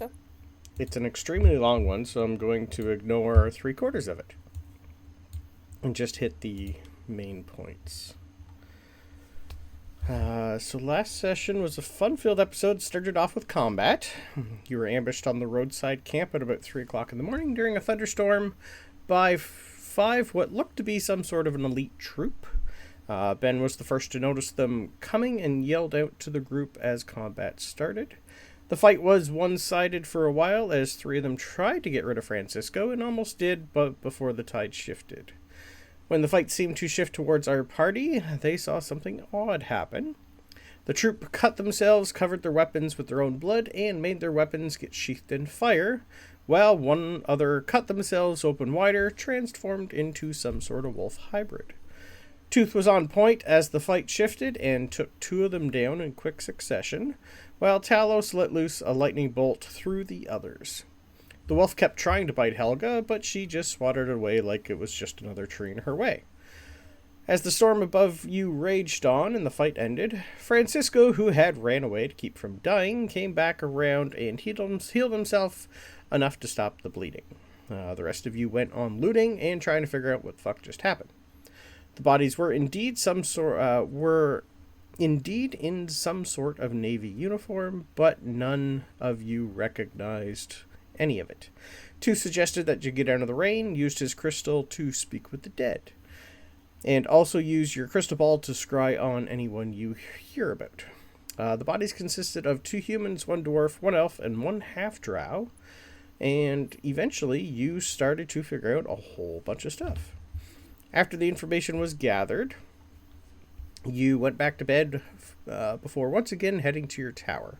so. It's an extremely long one, so I'm going to ignore 3/4 of it. And just hit the main points. So last session was a fun-filled episode. Started off with combat. You were ambushed on the roadside camp at about 3 o'clock in the morning during a thunderstorm by 5 what looked to be some sort of an elite troop. Ben was the first to notice them coming and yelled out to the group as combat started. The fight was one-sided for a while as 3 of them tried to get rid of Francisco and almost did, but before the tide shifted. When the fight seemed to shift towards our party, they saw something odd happen. The troop cut themselves, covered their weapons with their own blood, and made their weapons get sheathed in fire, while one other cut themselves open wider, transformed into some sort of wolf hybrid. Tooth was on point as the fight shifted and took 2 of them down in quick succession, while Talos let loose a lightning bolt through the others. The wolf kept trying to bite Helga, but she just swatted it away like it was just another tree in her way. As the storm above you raged on and the fight ended, Francisco, who had ran away to keep from dying, came back around and healed himself enough to stop the bleeding. The rest of you went on looting and trying to figure out what the fuck just happened. The bodies were indeed in some sort of navy uniform, but none of you recognized any of it. Two suggested that you get out of the rain, used his crystal to speak with the dead, and also use your crystal ball to scry on anyone you hear about. The bodies consisted of 2 humans, 1 dwarf, 1 elf, and 1 half-drow, and eventually you started to figure out a whole bunch of stuff. After the information was gathered, you went back to bed before once again heading to your tower.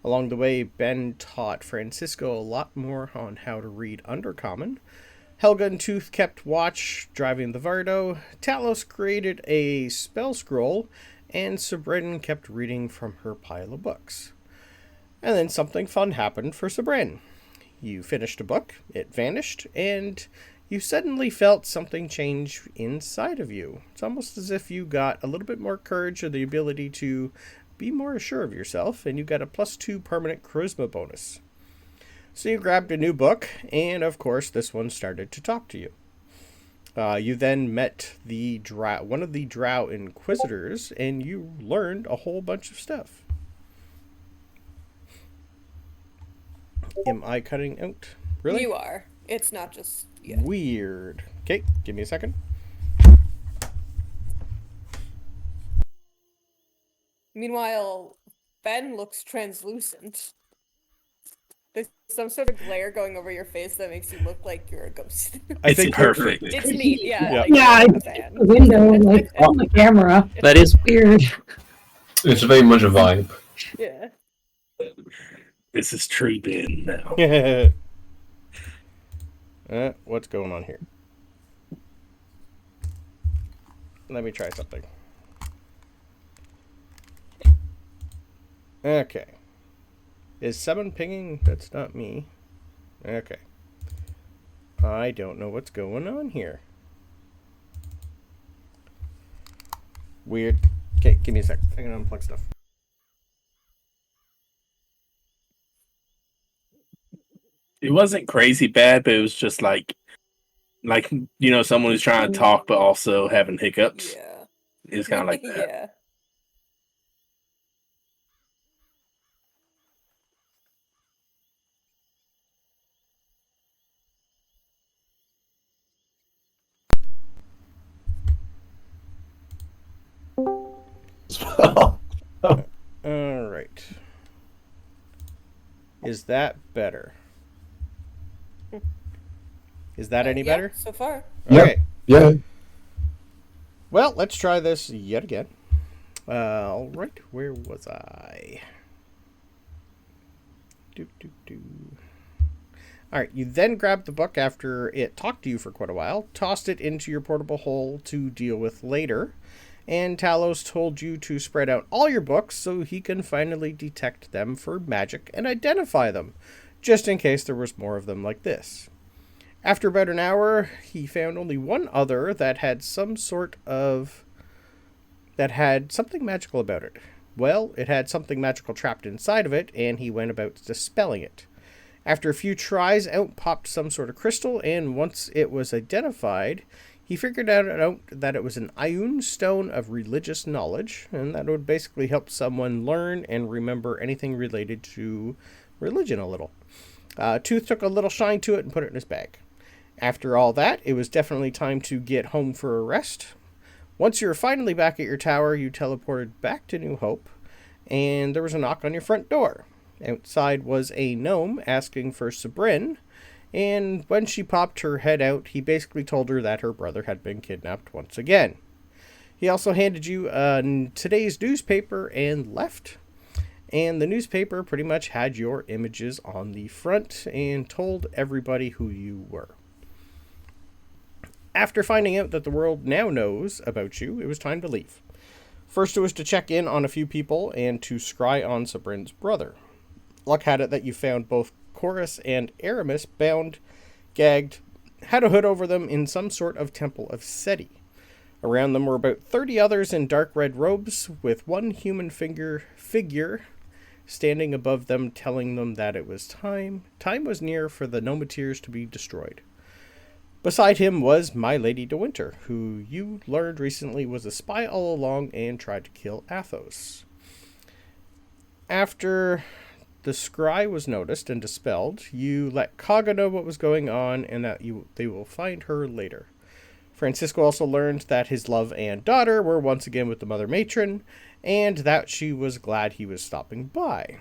Along the way, Ben taught Francisco a lot more on how to read Undercommon. Helga and Tooth kept watch, driving the Vardo. Talos created a spell scroll, and Sabryn kept reading from her pile of books. And then something fun happened for Sabryn. You finished a book, it vanished, and you suddenly felt something change inside of you. It's almost as if you got a little bit more courage or the ability to be more sure of yourself, and you got a +2 permanent charisma bonus. So you grabbed a new book, and of course this one started to talk to you. You then met one of the Drow Inquisitors, and you learned a whole bunch of stuff. Am I cutting out? Really? You are. It's not just... Yeah. Weird. Okay, give me a second. Meanwhile, Ben looks translucent. There's some sort of glare going over your face that makes you look like you're a ghost. I think perfect. It's neat, yeah. Yeah. Like, Yeah, the window, like, on the camera. That is Weird. It's very much a vibe. Yeah. This is true Ben now. What's going on here? Let me try something. Okay. Is someone pinging? That's not me. Okay. I don't know what's going on here. Weird. Okay, give me a sec. I'm gonna unplug stuff. It wasn't crazy bad, but it was just like someone who's trying to talk but also having hiccups. Yeah. It's kind of like that. Yeah. Alright. Is that better? Is that any better? So far. Okay. Yeah. Well, let's try this yet again. Alright, where was I? Alright, you then grabbed the book after it talked to you for quite a while, tossed it into your portable hole to deal with later, and Talos told you to spread out all your books so he can finally detect them for magic and identify them, just in case there was more of them like this. After about an hour, he found only one other that had something magical about it. Well, it had something magical trapped inside of it, and he went about dispelling it. After a few tries, out popped some sort of crystal, and once it was identified, he figured out that it was an Ioun stone of religious knowledge, and that would basically help someone learn and remember anything related to religion a little. Tooth took a little shine to it and put it in his bag. After all that, it was definitely time to get home for a rest. Once you were finally back at your tower, you teleported back to New Hope, and there was a knock on your front door. Outside was a gnome asking for Sabryn, and when she popped her head out, he basically told her that her brother had been kidnapped once again. He also handed you today's newspaper and left. And the newspaper pretty much had your images on the front and told everybody who you were. After finding out that the world now knows about you, it was time to leave. First, it was to check in on a few people and to scry on Sabryn's brother. Luck had it that you found both Chorus and Aramis bound, gagged, had a hood over them in some sort of temple of Seti. Around them were about 30 others in dark red robes, with one human figure standing above them, telling them that it was time. Time was near for the Nometeers to be destroyed. Beside him was My Lady de Winter, who you learned recently was a spy all along and tried to kill Athos. After the scry was noticed and dispelled, you let Kaga know what was going on and that they will find her later. Francisco also learned that his love and daughter were once again with the Mother Matron, and that she was glad he was stopping by.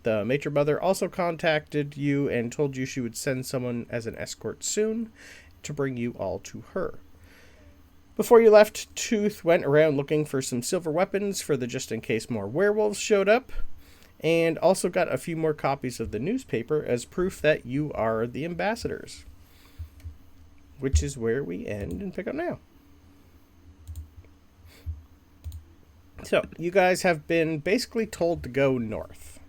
The Matron Mother also contacted you and told you she would send someone as an escort soon to bring you all to her. Before you left, Tooth went around looking for some silver weapons for the just in case more werewolves showed up, and also got a few more copies of the newspaper as proof that you are the ambassadors. Which is where we end and pick up now. So, you guys have been basically told to go north.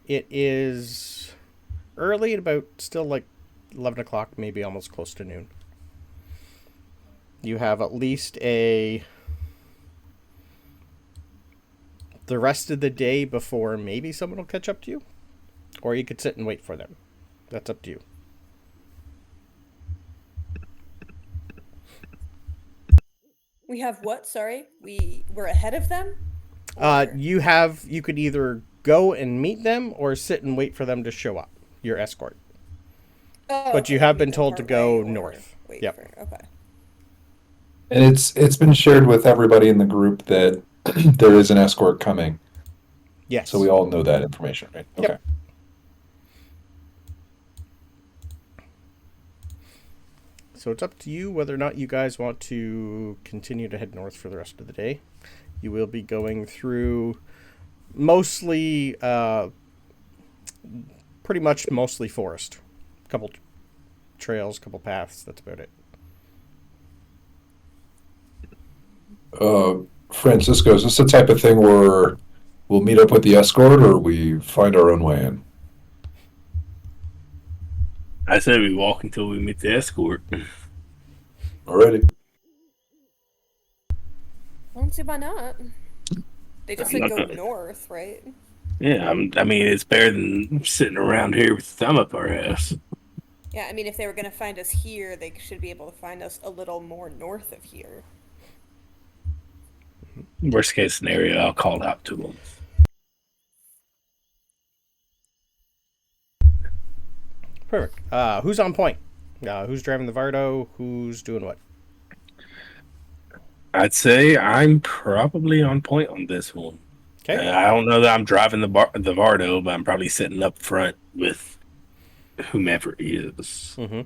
It is early, at about still like 11 o'clock, maybe almost close to noon. You have at least the rest of the day before maybe someone will catch up to you. Or you could sit and wait for them. That's up to you. We have what? Sorry? We're ahead of them? You could either go and meet them or sit and wait for them to show up, your escort. Oh, but okay, you have meet been them told to go partway or north. wait Yep. okay. And it's been shared with everybody in the group that there is an escort coming. Yes. So we all know that information, right? Yep. Okay. So it's up to you whether or not you guys want to continue to head north for the rest of the day. You will be going through mostly, pretty much mostly forest. Couple trails, couple paths, that's about it. Francisco, is this the type of thing where we'll meet up with the escort or we find our own way in? I said we walk until we meet the escort. Alrighty. I don't see why not. They just said go north, right? Yeah, I mean, it's better than sitting around here with the thumb up our ass. Yeah, I mean, if they were going to find us here, they should be able to find us a little more north of here. Worst case scenario, I'll call out to them. Perfect. Who's on point? Who's driving the Vardo? Who's doing what? I'd say I'm probably on point on this one. Okay. I don't know that I'm driving the Vardo, but I'm probably sitting up front with whomever he is. Mm-hmm.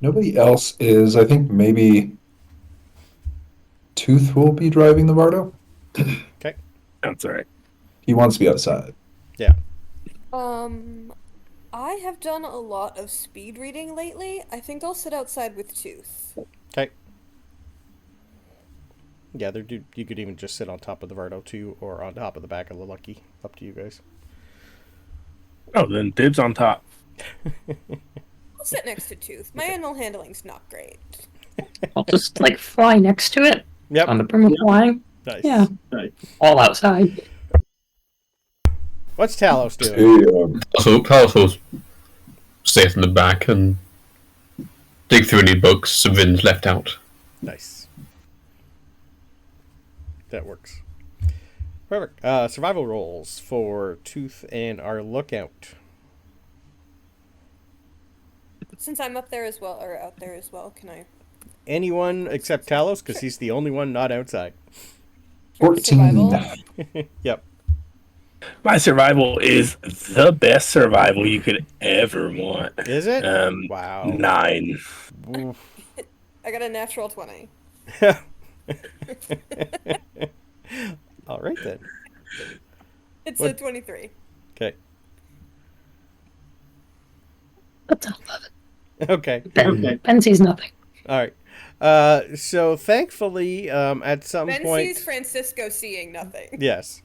Nobody else is. I think maybe Tooth will be driving the Vardo. Okay. That's all right. He wants to be outside. Yeah. I have done a lot of speed reading lately. I think I'll sit outside with Tooth. Okay. Yeah, you could even just sit on top of the Vardo too, or on top of the back of the Lucky. Up to you guys. Oh, then dibs on top. I'll sit next to Tooth. My animal handling's not great. I'll just like fly next to it Yep. on the brim of flying. Nice. Yeah. Nice. All outside. What's Talos doing? So Talos will stay in the back and dig through any books Sabryn's left out. Nice. That works. Perfect. Survival rolls for Tooth and our lookout. Since I'm up there as well, or out there as well, can I? Anyone except Talos, because he's the only one not outside. 14. Survival? Yep. My survival is the best survival you could ever want. Is it? Um, Wow. 9. Oof. I got a natural 20. All right then. It's What? a 23. Okay. That's all of it. Okay. Ben sees nothing. All right. So thankfully, at some Ben point, sees Francisco seeing nothing. yes,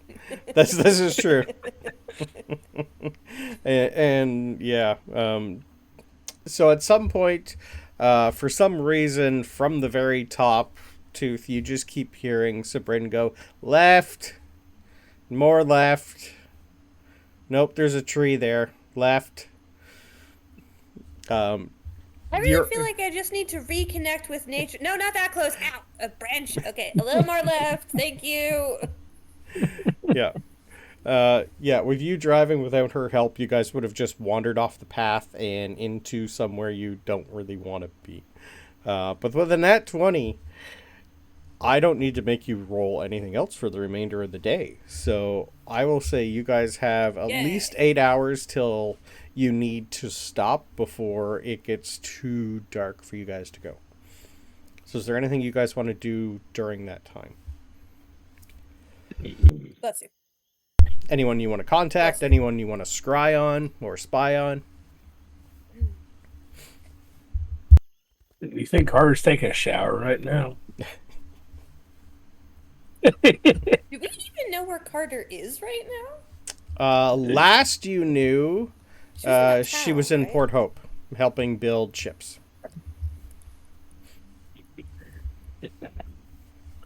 this is true. and yeah, so at some point, for some reason, from the very top, Tooth, you just keep hearing Sabryn go left, more left. Nope, there's a tree there. Left. I really You're- feel like I just need to reconnect with nature. No, not that close. Ow! A branch. Okay, a little more left. Thank you. Yeah. Yeah, with you driving without her help, you guys would have just wandered off the path and into somewhere you don't really want to be. But with a nat 20, I don't need to make you roll anything else for the remainder of the day. So I will say you guys have at Yay. least 8 hours till you need to stop before it gets too dark for you guys to go. So is there anything you guys want to do during that time? Bless you. Anyone you want to contact? Anyone you want to scry on or spy on? You think Carter's taking a shower right now? Do we even know where Carter is right now? Last you knew, She was in that she town, was in right? Port Hope, helping build ships.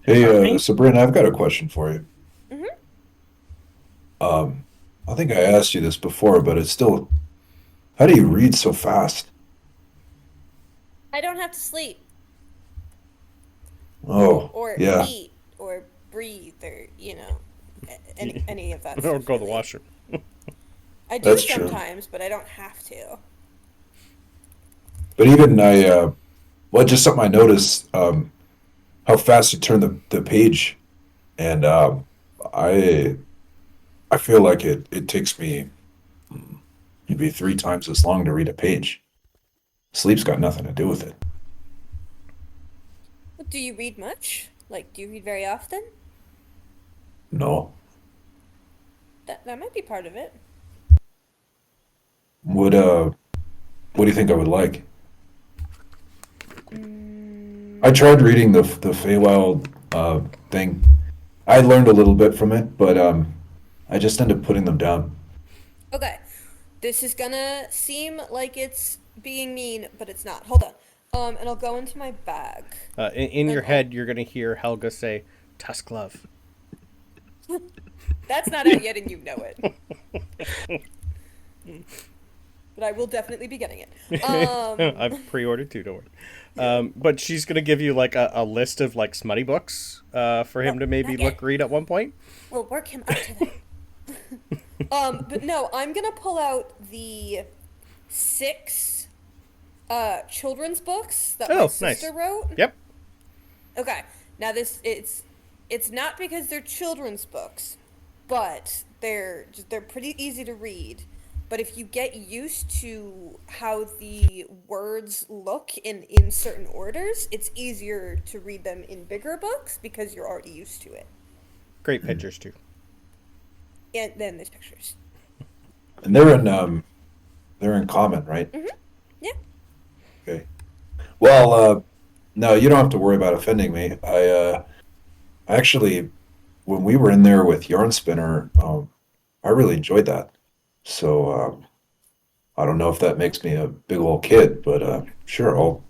Hey, Sabrina, I've got a question for you. I think I asked you this before, but it's still. How do you read so fast? I don't have to sleep Oh, or yeah. eat or breathe or any of that. Or stuff, go to the really. washroom. I do That's true. sometimes, but I don't have to. But even just something I noticed, how fast you turn the page, and I feel like it takes me maybe 3 times as long to read a page. Sleep's got nothing to do with it. Do you read much? Like, do you read very often? No. That might be part of it. What do you think I would like? I tried reading the Feywild thing. I learned a little bit from it, but I just ended up putting them down. Okay. This is gonna seem like it's being mean, but it's not. Hold on. And I'll go into my bag. In your head, you're going to hear Helga say, Tusk Love. That's not out yet, and you know it. But I will definitely be getting it. I've pre-ordered too, don't worry. But she's going to give you like a list of like smutty books for him to maybe not yet. read at one point. We'll work him up to that. But no, I'm gonna pull out the 6 children's books that my Oh, sister nice. wrote. Yep. Okay. Now it's not because they're children's books, but they're pretty easy to read. But if you get used to how the words look in certain orders, it's easier to read them in bigger books because you're already used to it. Great pictures too. And then there's pictures. And they're in common, right? Yeah. Okay. Well, no, you don't have to worry about offending me. I actually, when we were in there with Yarn Spinner, I really enjoyed that. So I don't know if that makes me a big old kid, but sure, I'll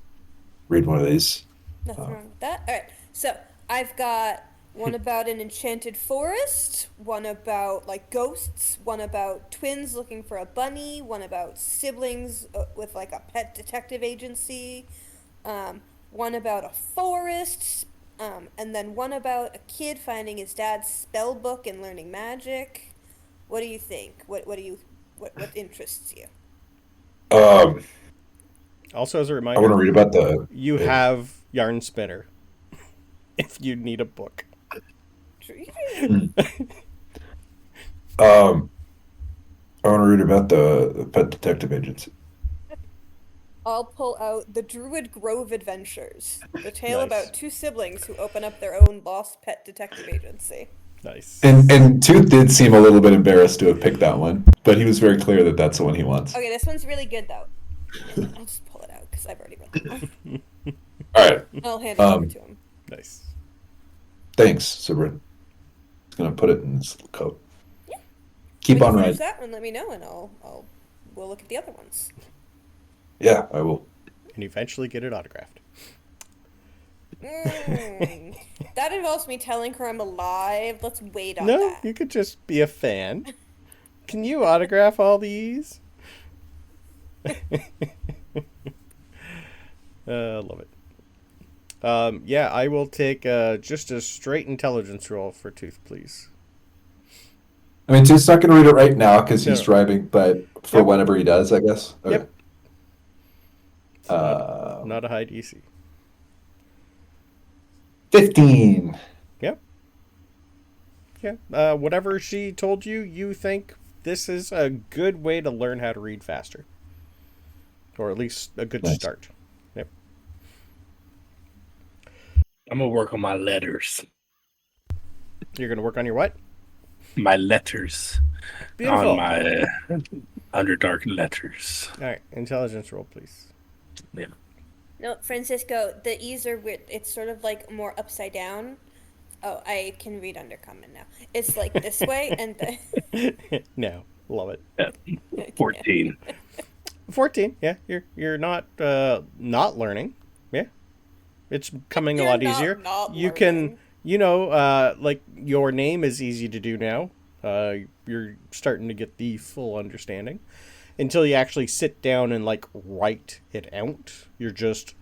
read one of these. Nothing wrong with that. All right. So I've got one about an enchanted forest, one about like ghosts, one about twins looking for a bunny, one about siblings with like a pet detective agency, one about a forest, and then one about a kid finding his dad's spell book and learning magic. What do you think? What interests you? Um, Also, as a I reminder, want to read about the. you have Yarn Spinner if you need a book. I want to read about the pet detective agency. I'll pull out the Druid Grove Adventures, the tale Nice. about two siblings who open up their own lost pet detective agency. Nice. And Tooth did seem a little bit embarrassed to have picked that one, but he was very clear that that's the one he wants. Okay, this one's really good though. I'll just pull it out because I've already read that one. All right. I'll hand it over to him. Nice. Thanks, Sabryn. He's gonna put it in his little coat. Yeah. Keep When on you riding. finish that one, let me know, and we'll look at the other ones. Yeah, I will. And eventually get it autographed. That involves me telling her I'm alive. Let's wait on No, that. you could just be a fan. Can you autograph all these? Love it. Yeah, I will take just a straight intelligence roll for Tooth, please. I mean, Tooth's not gonna read it right now because he's No. driving, but for Yep. whenever he does, I guess. Okay. Yep. Not a high DC. 15. Yep. Yeah. Whatever she told you, you think this is a good way to learn how to read faster. Or at least a good Nice. start. Yep. I'm gonna work on my letters. You're going to work on your what? My letters. Beautiful. On my Underdark letters. All right. Intelligence roll, please. Yeah. No, Francisco, the E's are weird. It's sort of like more upside down. Oh, I can read Undercommon now. It's like this way and No. Love it. Yeah. 14. 14. Yeah. You're not learning. Yeah. It's coming a You're lot not easier. not You can, learning. like your name is easy to do now. You're starting to get the full understanding. Until you actually sit down and like write it out, you're just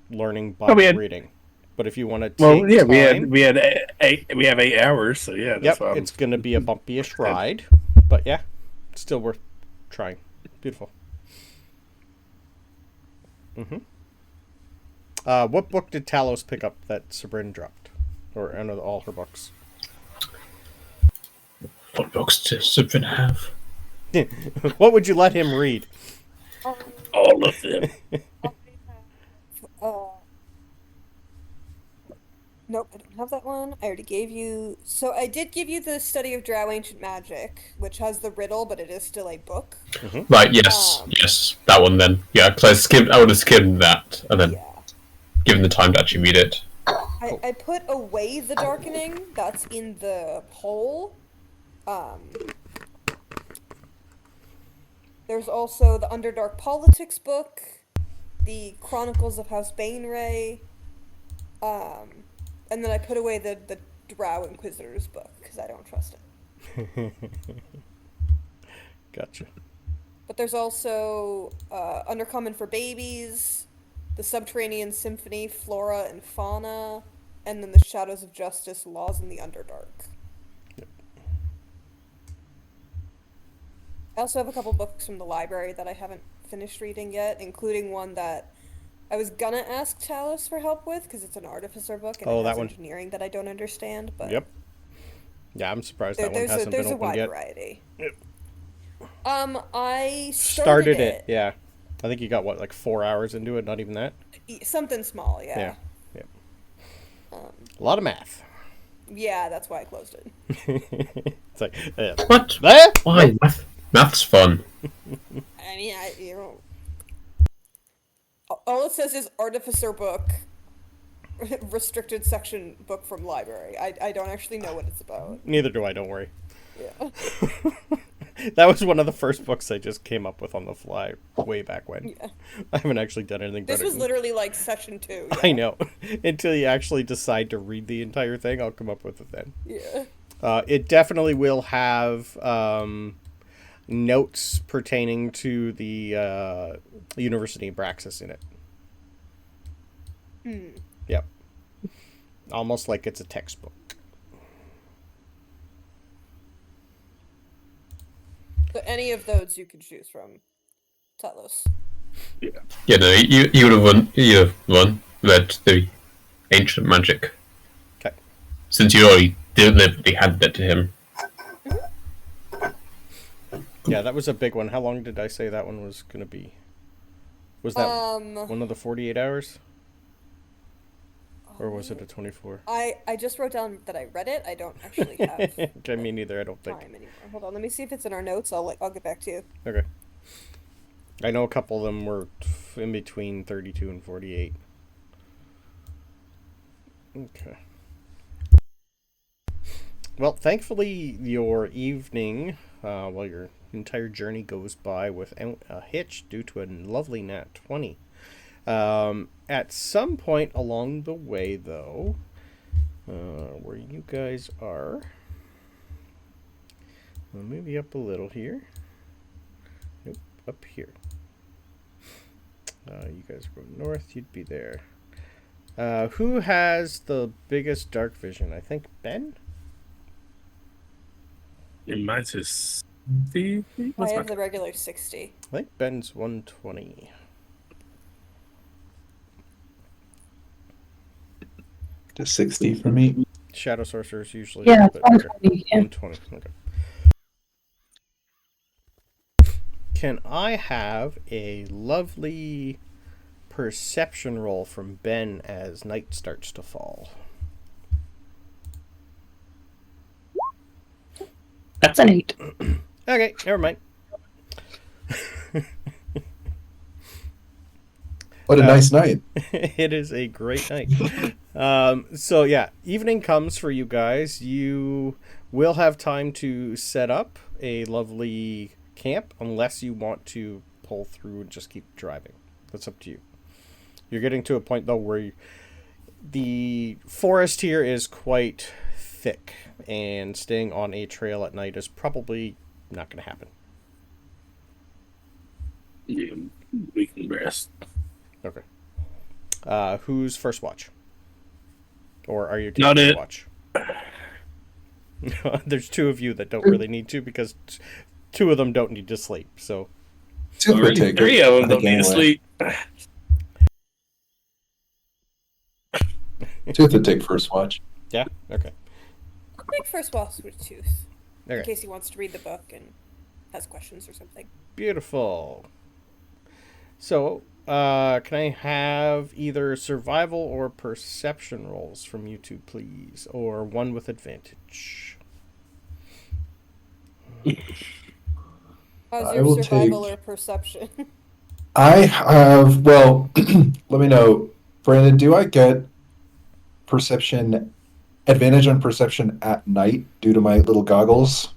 learning by reading. But if you want to take Well, yeah, time, we have 8 hours, so yeah, that's yep, why it's going to be a bumpy-ish ride. But yeah, still worth trying. Beautiful. What book did Talos pick up that Sabryn dropped? Or out of all her books? What books does Sabryn have? What would you let him read? all of them. Nope, I don't have that one. I already gave you. So I did give you the Study of Drow Ancient Magic, which has the riddle, but it is still a book. Right, yes, yes, that one then. Yeah, because I would have skimmed that, and then Yeah. given the time to actually read it. I put away the darkening. That's in the poll. There's also the Underdark Politics book, the Chronicles of House Bainray, and then I put away the Drow Inquisitors book because I don't trust it. Gotcha. But there's also Undercommon for Babies, the Subterranean Symphony, Flora and Fauna, and then the Shadows of Justice, Laws in the Underdark. Yep. I also have a couple books from the library that I haven't finished reading yet, including one that I was gonna ask Talos for help with because it's an Artificer book and Oh, it that has one. engineering that I don't understand. But Yep. Yeah, I'm surprised that one hasn't there's been a opened wide yet. variety. I Started it, yeah. I think you got, what, like 4 hours into it? Not even that? Something small, yeah. Yeah. Yep. A lot of math. Yeah, that's why I closed it. It's like, What? eh? Why? Math's fun. I mean, you know, all it says is Artificer book, restricted section book from library. I don't actually know what it's about. Neither do I, don't worry. Yeah. That was one of the first books I just came up with on the fly way back when. Yeah. I haven't actually done anything This better. was literally like session 2. Yeah. I know. Until you actually decide to read the entire thing, I'll come up with it then. Yeah. It definitely will have notes pertaining to the University of Braxis in it. Yep. Almost like it's a textbook. So any of those you could choose from, Talos. Yeah, no, you would have won. You have won. Read the ancient magic. Okay. Since you already deliberately handed that to him. Yeah, that was a big one. How long did I say that one was going to be? Was that one of the 48 hours? Or was it a 24? I just wrote down that I read it. I don't actually have Okay, me neither, I don't think. time anymore. Hold on, let me see if it's in our notes. I'll get back to you. Okay. I know a couple of them were in between 32 and 48. Okay. Well, thankfully, your evening, well, your entire journey goes by without a hitch due to a lovely nat 20. At some point along the way, though, where you guys are, I'll move you up a little here. Nope, up here. You guys go north, you'd be there. Who has the biggest dark vision? I think Ben? It might just I have the regular 60. I think Ben's 120. To 60 for me. Shadow Sorcerer's usually Yeah, a bit better. 120. Yeah. 120. Okay. Can I have a lovely perception roll from Ben as night starts to fall? That's an 8. Okay, never mind. What a nice night. It is a great night. So yeah, evening comes for you guys. You will have time to set up a lovely camp unless you want to pull through and just keep driving. That's up to you. You're getting to a point though where the forest here is quite thick, and staying on a trail at night is probably not going to happen. Yeah, we can rest. Okay. Who's first watch? Or are you Not taking it. watch? There's two of you that don't really need to because two of them don't need to sleep. So Tooth would take Three it, of I them don't think, need to anyway. sleep. Tooth would take first watch. yeah, okay. I'll take first watch with Tooth. In Okay. case he wants to read the book and has questions or something. Beautiful. So, can I have either survival or perception rolls from you two, please, or one with advantage? How's I your will survival take- or perception? I have, well, let me know. Brandon, do I get advantage on perception at night due to my little goggles?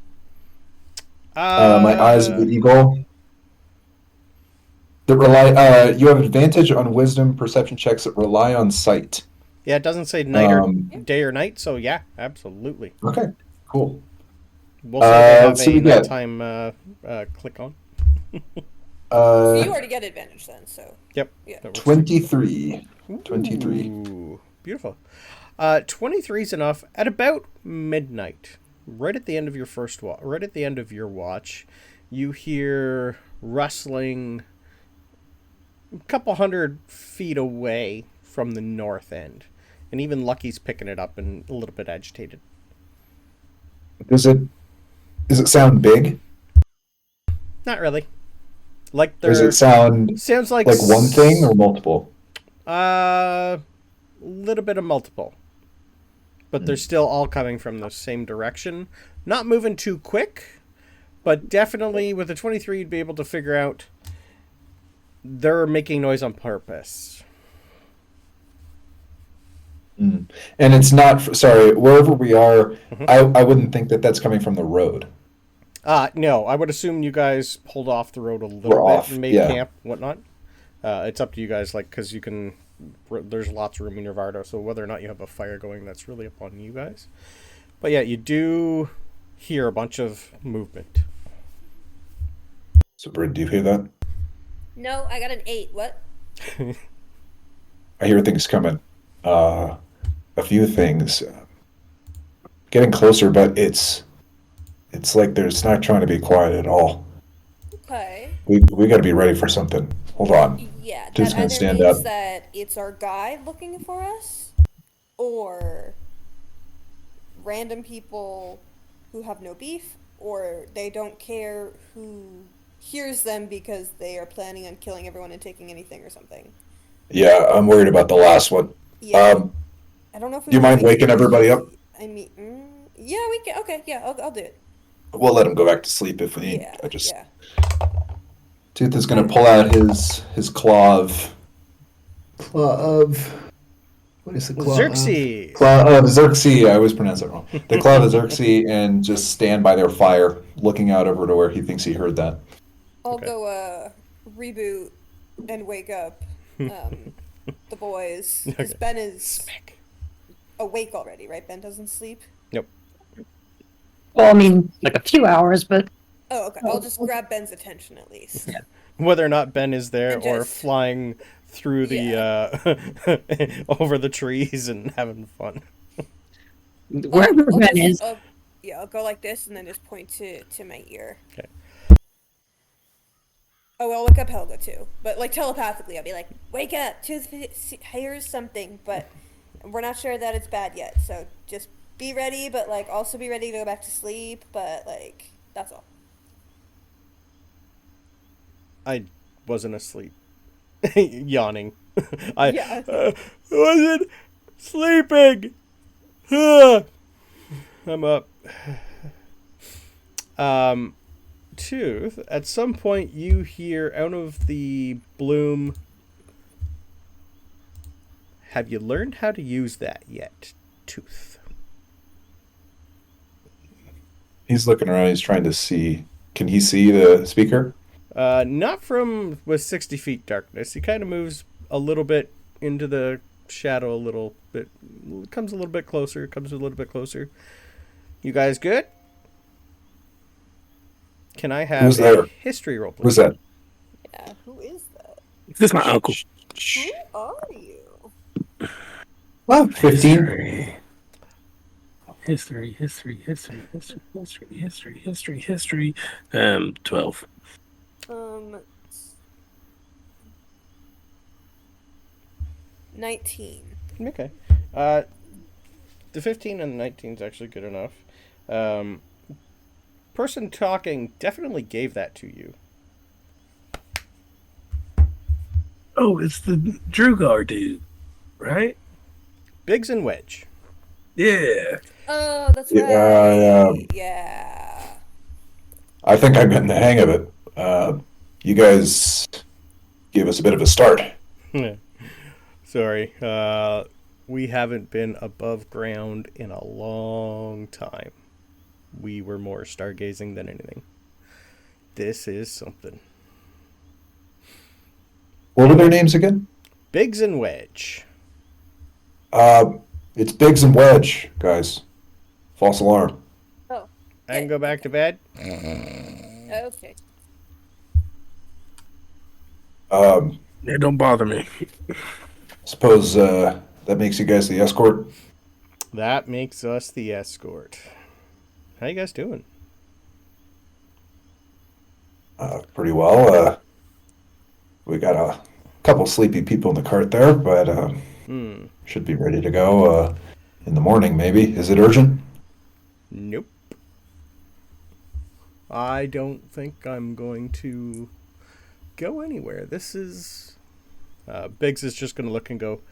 My eyes of the eagle. That rely. You have advantage on wisdom perception checks that rely on sight. Yeah, it doesn't say night or Um, day or night, so yeah, absolutely. Okay, cool. We'll say they have so a we got- nighttime click on. So you already get advantage then, so. Yep. Yeah. that works. 23. 23. Ooh, beautiful. 23 is enough. At about midnight, right at the end of your right at the end of your watch, you hear rustling a couple 100 feet away from the north end, and even Lucky's picking it up and a little bit agitated. Does it sound big? Not really. Like Or does there it sound sounds like like one thing or multiple? Little bit of multiple. But they're still all coming from the same direction. Not moving too quick, but definitely with the 23 you'd be able to figure out they're making noise on purpose. And it's not, sorry, wherever we are, I wouldn't think that that's coming from the road. No, I would assume you guys pulled off the road a little We're bit off, and made yeah. camp, whatnot. It's up to you guys, like, because you can. There's lots of room in your Vardo, so whether or not you have a fire going, that's really up on you guys. But yeah, you do hear a bunch of movement. Sabryn, do you hear that? No, I got an 8. What? I hear things coming. A few things. Getting closer, but it's like it's not trying to be quiet at all. Okay. We got to be ready for something. Hold on. Yeah, Dude's that gonna either stand means up. that it's our guy looking for us, or random people who have no beef, or they don't care who hears them because they are planning on killing everyone and taking anything or something. Yeah, I'm worried about the last one. Yeah. I don't know if we Do you mind can waking everybody up? I mean, yeah, we can. Okay, yeah, I'll do it. We'll let him go back to sleep if we need. Yeah, yeah. Tooth is gonna pull out his claw of what is the claw? Xerxes! Claw of Xerxes. I always pronounce it wrong. The claw of Xerxes, and just stand by their fire, looking out over to where he thinks he heard that. I'll go reboot and wake up the boys. Because Okay. Ben is awake already, right? Ben doesn't sleep. Nope. Well, I mean, like a few hours, but Oh, okay. I'll just grab Ben's attention at least. Whether or not Ben is there And or just- flying through the over the trees and having fun. wherever I'll Ben just- is, I'll go like this and then just point to my ear. Okay. Oh, I'll look up Helga too, but like telepathically, I'll be like, "Wake up! Tooth hears something," but we're not sure that it's bad yet. So just be ready, but like also be ready to go back to sleep. But like that's all. I wasn't asleep. Yawning. I Yeah. wasn't sleeping. I'm up. Tooth, at some point you hear out of the bloom, have you learned how to use that yet, Tooth? He's looking around. He's trying to see. Can he see the speaker? Not from with 60 feet darkness. He kind of moves a little bit into the shadow a little bit. Comes a little bit closer. Comes a little bit closer. You guys good? Can I have Who's a there? history roll, please? Who's that? Yeah. Who is that? This is my uncle. Who are you? Well, 15. History. 12. 19. Okay. The 15 and the 19 is actually good enough. Person talking definitely gave that to you. Oh, it's the Drugar dude, right? Biggs and Wedge. Yeah. Oh, that's right. Yeah, Yeah. I think I'm getting the hang of it. You guys gave us a bit of a start. Sorry. We haven't been above ground in a long time. We were more stargazing than anything. This is something. What were their names again? Biggs and Wedge. It's Biggs and Wedge, guys. False alarm. Oh. I can go back to bed. Okay. Yeah, don't bother me. Suppose that makes you guys the escort. That makes us the escort. How you guys doing? Pretty well. We got a couple sleepy people in the cart there, but should be ready to go in the morning, maybe. Is it urgent? Nope. I don't think I'm going to go anywhere. This is... Biggs is just going to look and go,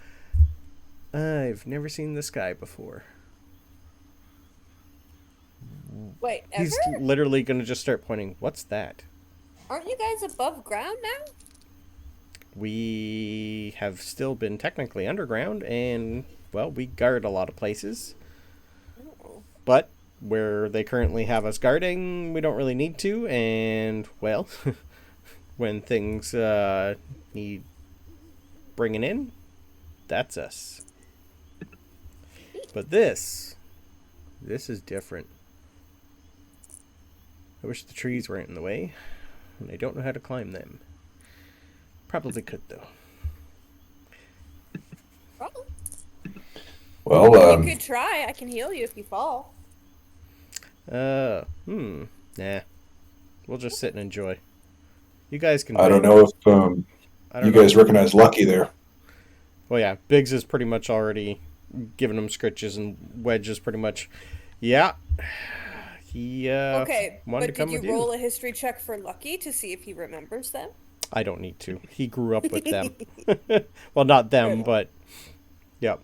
I've never seen this guy before. Wait, ever? He's literally going to just start pointing. What's that? Aren't you guys above ground now? We have still been technically underground, and, well, we guard a lot of places. Oh. But where they currently have us guarding, we don't really need to, and, well, when things need bringing in, that's us. But this is different. I wish the trees weren't in the way, and I don't know how to climb them. Probably could, though. Problem. Well, You could try. I can heal you if you fall. Nah. We'll just sit and enjoy. You guys can... I don't know if you guys recognize Lucky there. Well, yeah, Biggs is pretty much already giving him scritches, and Wedge is pretty much... Yeah. He, Okay, wanted to but come did with you roll a history check for Lucky to see if he remembers them? I don't need to. He grew up with them. Well, not them, but... Yep.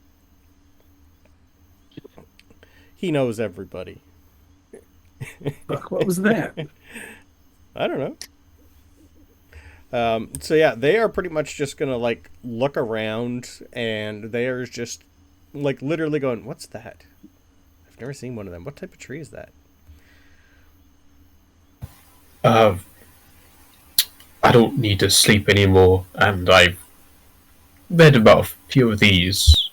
He knows everybody. What was that? I don't know. So yeah, they are pretty much just gonna like look around, and they are just like literally going, "What's that? I've never seen one of them. What type of tree is that?" I don't need to sleep anymore, and I've read about a few of these.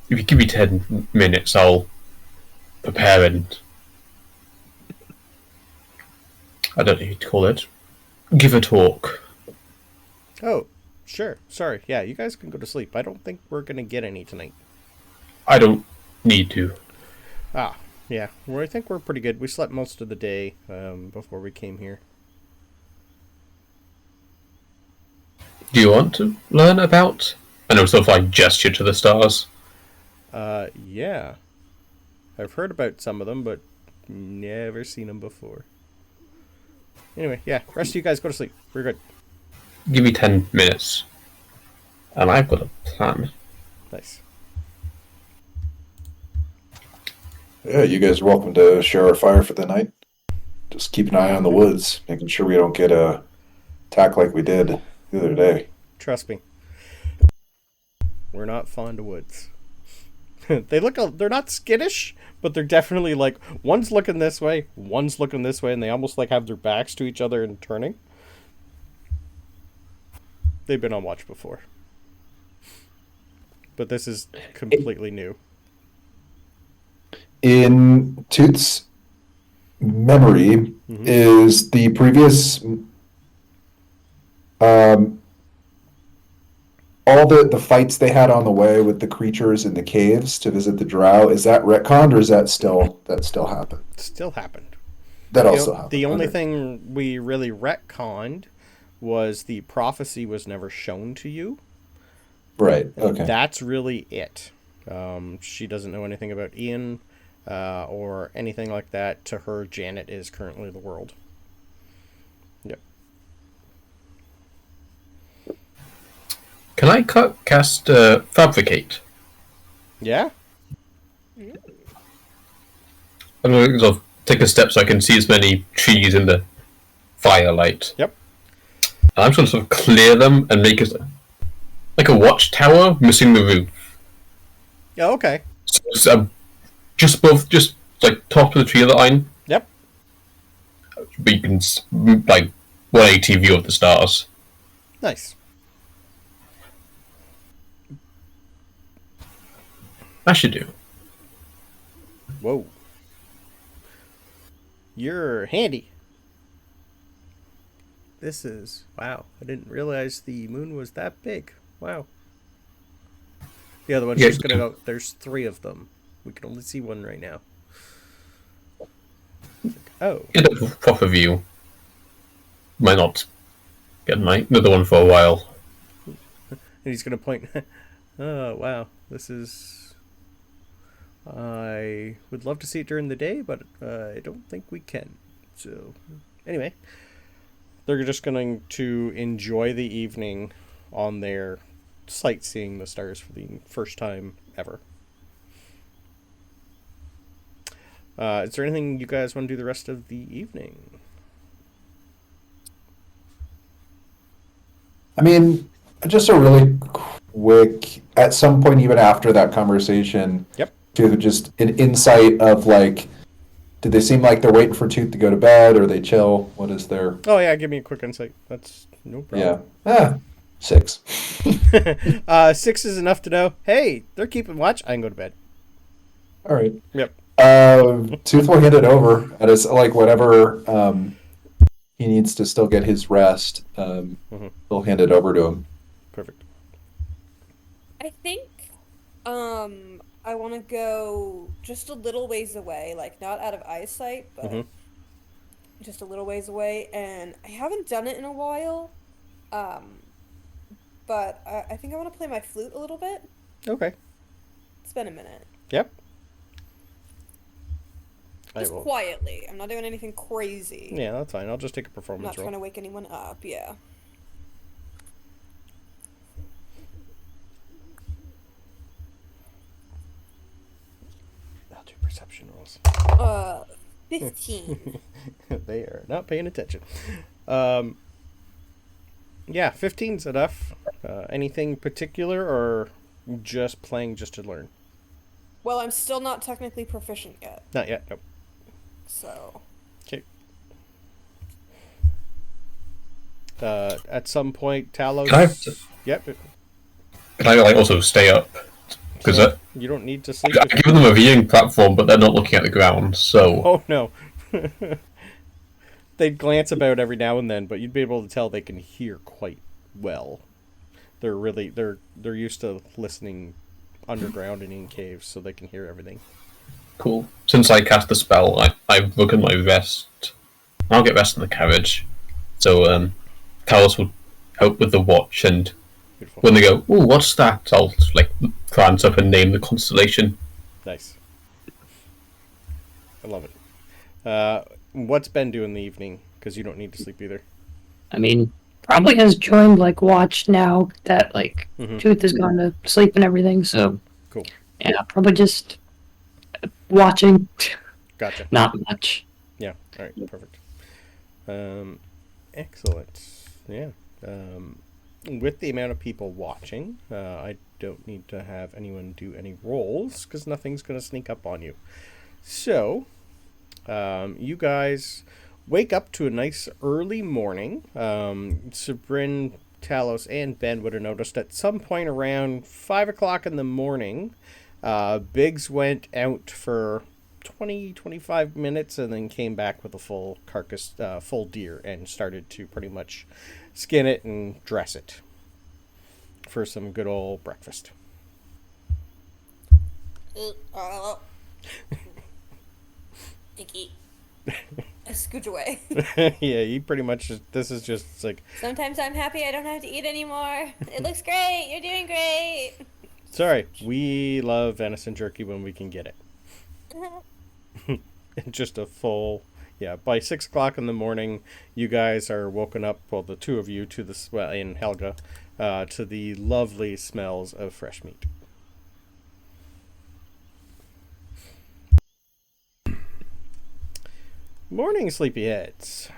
If you give me 10 minutes, I'll prepare and... I don't know what to call it. Give a talk. Oh, sure. Sorry. Yeah, you guys can go to sleep. I don't think we're gonna get any tonight. I don't need to. Ah, yeah. Well, I think we're pretty good. We slept most of the day before we came here. Do you want to learn about... I know, sort of like gesture to the stars. Yeah. I've heard about some of them, but never seen them before. Anyway, yeah, rest of you guys go to sleep. We're good. Give me 10 minutes. And I've got a plan. Nice. Yeah, you guys are welcome to share our fire for the night. Just keep an eye on the woods, making sure we don't get attacked like we did the other day. Trust me. We're not fond of woods. They're not skittish, but they're definitely like, one's looking this way, and they almost like have their backs to each other and turning. They've been on watch before. But this is completely new. In Toot's memory, is the previous all the fights they had on the way with the creatures in the caves to visit the Drow, is that retconned, or is that still happened? Still happened. That also happened. The only Okay. thing we really retconned was the prophecy was never shown to you. Right. Okay. That's really it. She doesn't know anything about Ian or anything like that. To her, Janet is currently the world. Yep. Can I cast Fabricate? Yeah? I'm going to sort of take a step so I can see as many trees in the firelight. Yep. And I'm going to sort of clear them and make it like a watchtower missing the roof. Yeah, okay. So just above, just like top of the tree line. Yep. But you can like 180 view of the stars. Nice. I should do. Whoa. You're handy. This is... Wow. I didn't realize the moon was that big. Wow. The other one's just gonna go... There's 3 of them. We can only see one right now. Oh. Get a proper view. Might not get another one for a while. And he's gonna point... Oh, wow. This is... I would love to see it during the day, but I don't think we can. So, anyway, they're just going to enjoy the evening on their sightseeing the stars for the first time ever. Is there anything you guys want to do the rest of the evening? I mean, just a really quick, at some point, even after that conversation, Yep. to just an insight of like, did they seem like they're waiting for Tooth to go to bed, or they chill? What is their? Oh yeah, give me a quick insight. That's no problem. Yeah. 6. 6 is enough to know. Hey, they're keeping watch. I can go to bed. All right. Yep. Tooth will hand it over at his like whatever he needs to still get his rest. He'll hand it over to him. Perfect. I think I want to go just a little ways away, like not out of eyesight, but just a little ways away. And I haven't done it in a while, but I think I want to play my flute a little bit. Okay. It's been a minute. Yep. Just quietly. I'm not doing anything crazy. Yeah, that's fine. I'll just take a I'm performance not roll. trying to wake anyone up. Yeah. I'll do perception rolls. 15. They are not paying attention. Yeah, 15's enough. Anything particular, or just playing just to learn? Well, I'm still not technically proficient yet, Not yet. Nope. so Okay. At some point, Talos. Can I, Yep. can I like also stay up? Because You don't need to sleep. I've given them a viewing platform, but they're not looking at the ground, so... Oh no. They'd glance about every now and then, but you'd be able to tell they can hear quite well. They're used to listening underground and in caves, so they can hear everything. Cool. Since I cast the spell, I look at my vest. I'll get rest in the carriage. So, Talos will help with the watch, and Beautiful. when they go, "Ooh, what's that?" I'll, like, glance up and name the constellation. Nice. I love it. What's Ben doing in the evening? Because you don't need to sleep either. I mean, probably has joined like watch now that like Tooth has gone to sleep and everything. So Cool. yeah, probably just watching. Gotcha. Not much. Yeah. All right. Perfect. Excellent. Yeah. With the amount of people watching, I don't need to have anyone do any rolls because nothing's going to sneak up on you. So, you guys wake up to a nice early morning. Sabryn, Talos, and Ben would have noticed at some point around 5 o'clock in the morning, Biggs went out for 20-25 minutes and then came back with a full carcass, full deer, and started to pretty much skin it and dress it for some good old breakfast. Icky. I scooch away. Yeah, he pretty much, this is just like, Sometimes I'm happy I don't have to eat anymore. It looks great. You're doing great. sorry, we love venison jerky when we can get it. Just a full, yeah, by 6 o'clock in the morning, you guys are woken up, well, the two of you, to the, well, and Helga, to the lovely smells of fresh meat. Morning, sleepyheads.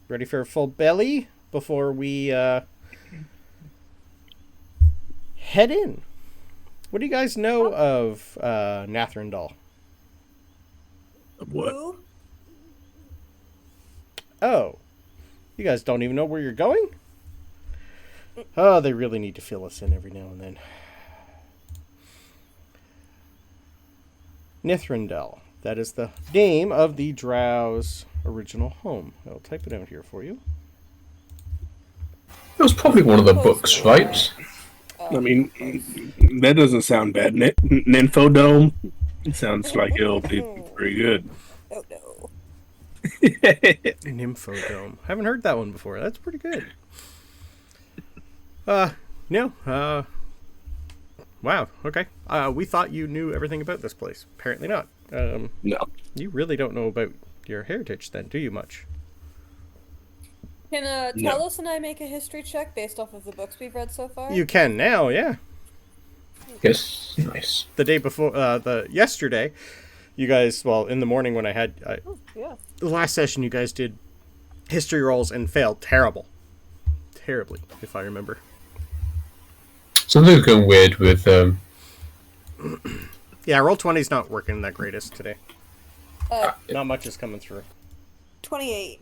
Ready for a full belly before we head in? What do you guys know of Nythren'dal? What? Who? Oh, you guys don't even know where you're going? Oh, they really need to fill us in every now and then. Nythren'dal. That is the name of the Drow's original home. I'll type it out here for you. It was probably one of the books, right? I mean, that doesn't sound bad. Nymphodome? It sounds like it'll be pretty good. Oh no. Nymphodome. Haven't heard that one before. That's pretty good. No. Wow. Okay. We thought you knew everything about this place. Apparently not. No. You really don't know about your heritage then, do you much? Can No. Talos and I make a history check based off of the books we've read so far? You can now, yeah. Yes. Nice. The day before, yesterday, you guys, well, in the morning when Oh, yeah. the last session you guys did history rolls and failed terribly, if I remember. Something's going weird with Yeah, Roll20's not working that greatest today. Uh, Not much is coming through. 28.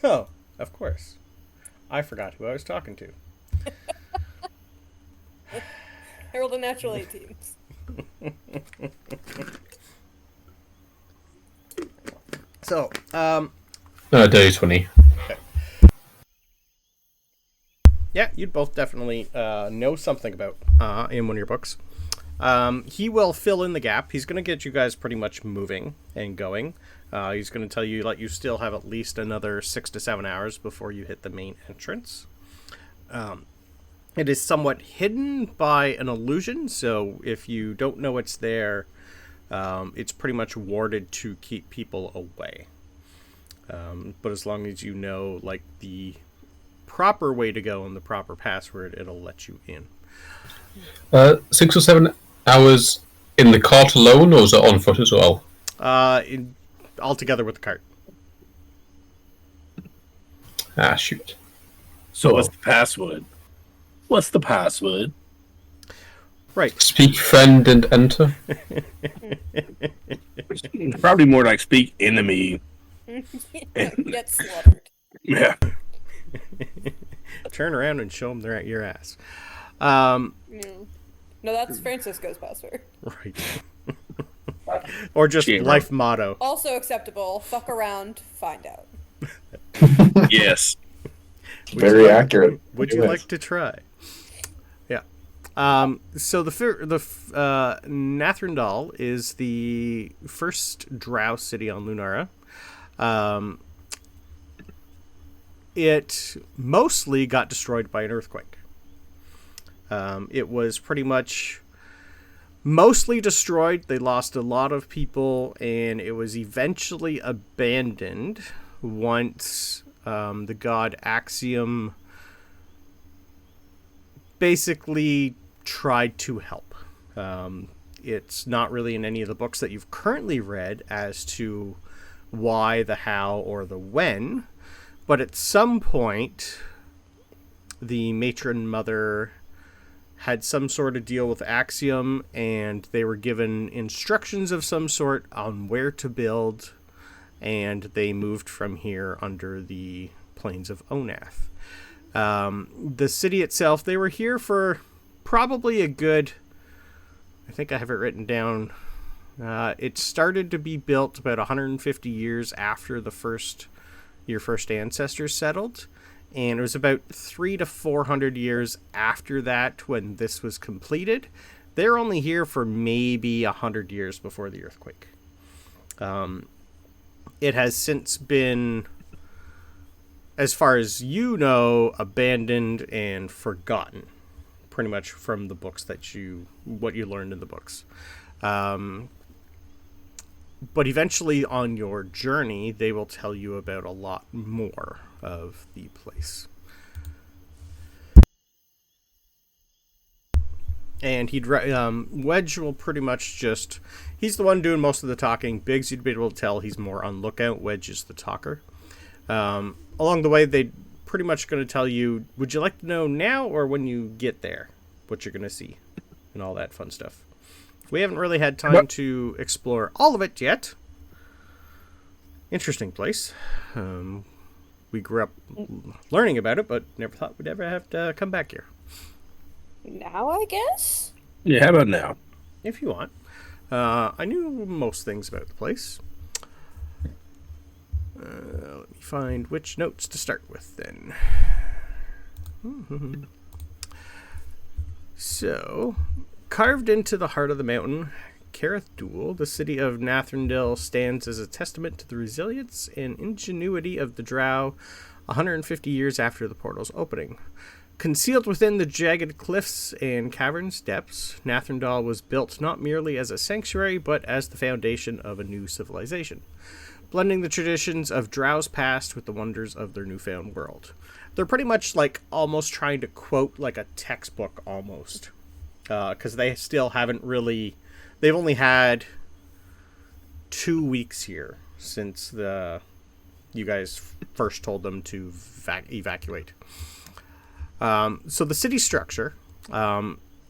Oh, of course. I forgot who I was talking to. I rolled a natural 18. So, Dirty 20. yeah, you'd both definitely know something about in one of your books. He will fill in the gap. He's going to get you guys pretty much moving and going. He's going to tell you you still have at least another 6 to 7 hours before you hit the main entrance. It is somewhat hidden by an illusion, so if you don't know it's there, it's pretty much warded to keep people away. But as long as you know the proper way to go and the proper password, it'll let you in. 6 or 7 hours in the cart alone, or is it on foot as well? All together with the cart. Ah, shoot. So what's the password? What's the password? Right. Speak friend and enter. Probably more like speak enemy. Get slaughtered. Yeah. Turn around and show them they're at your ass. No, that's Francisco's password. Right. Or just Cheer. life motto. Also acceptable. Fuck around, find out. Yes. Very accurate. Would you like to try? Yeah. So the Nythren'dal is the first Drow city on Lunara. It mostly got destroyed by an earthquake. It was pretty much mostly destroyed. They lost a lot of people, and it was eventually abandoned once the god Axiom basically tried to help. It's not really in any of the books that you've currently read as to why, the how, or the when, but at some point the matron mother had some sort of deal with Axiom, and they were given instructions of some sort on where to build, and they moved from here under the plains of Onath. The city itself, they were here for probably a good, I think I have it written down, it started to be built about 150 years after your first ancestors settled. And it was about 300 to 400 years after that when this was completed. They're only here for maybe 100 years before the earthquake. It has since been, as far as you know, abandoned and forgotten, pretty much from the books what you learned in the books. But eventually on your journey, they will tell you about a lot more of the place. And Wedge will pretty much he's the one doing most of the talking. Biggs, you'd be able to tell he's more on lookout. Wedge is the talker. Along the way, they pretty much going to tell you, would you like to know now or when you get there what you're going to see and all that fun stuff. We haven't really had time to explore all of it yet. Interesting place. We grew up learning about it, but never thought we'd ever have to come back here. Now, I guess? Yeah, how about now? If you want. I knew most things about the place. Let me find which notes to start with then. So, carved into the heart of the mountain, Kareth-Dul, the city of Nythren'dal, stands as a testament to the resilience and ingenuity of the Drow 150 years after the portal's opening. Concealed within the jagged cliffs and caverns depths, Nythren'dal was built not merely as a sanctuary, but as the foundation of a new civilization, blending the traditions of Drow's past with the wonders of their newfound world. They're pretty much almost trying to quote a textbook almost. Because they still haven't really... They've only had 2 weeks here since you guys first told them to evacuate. So the city structure,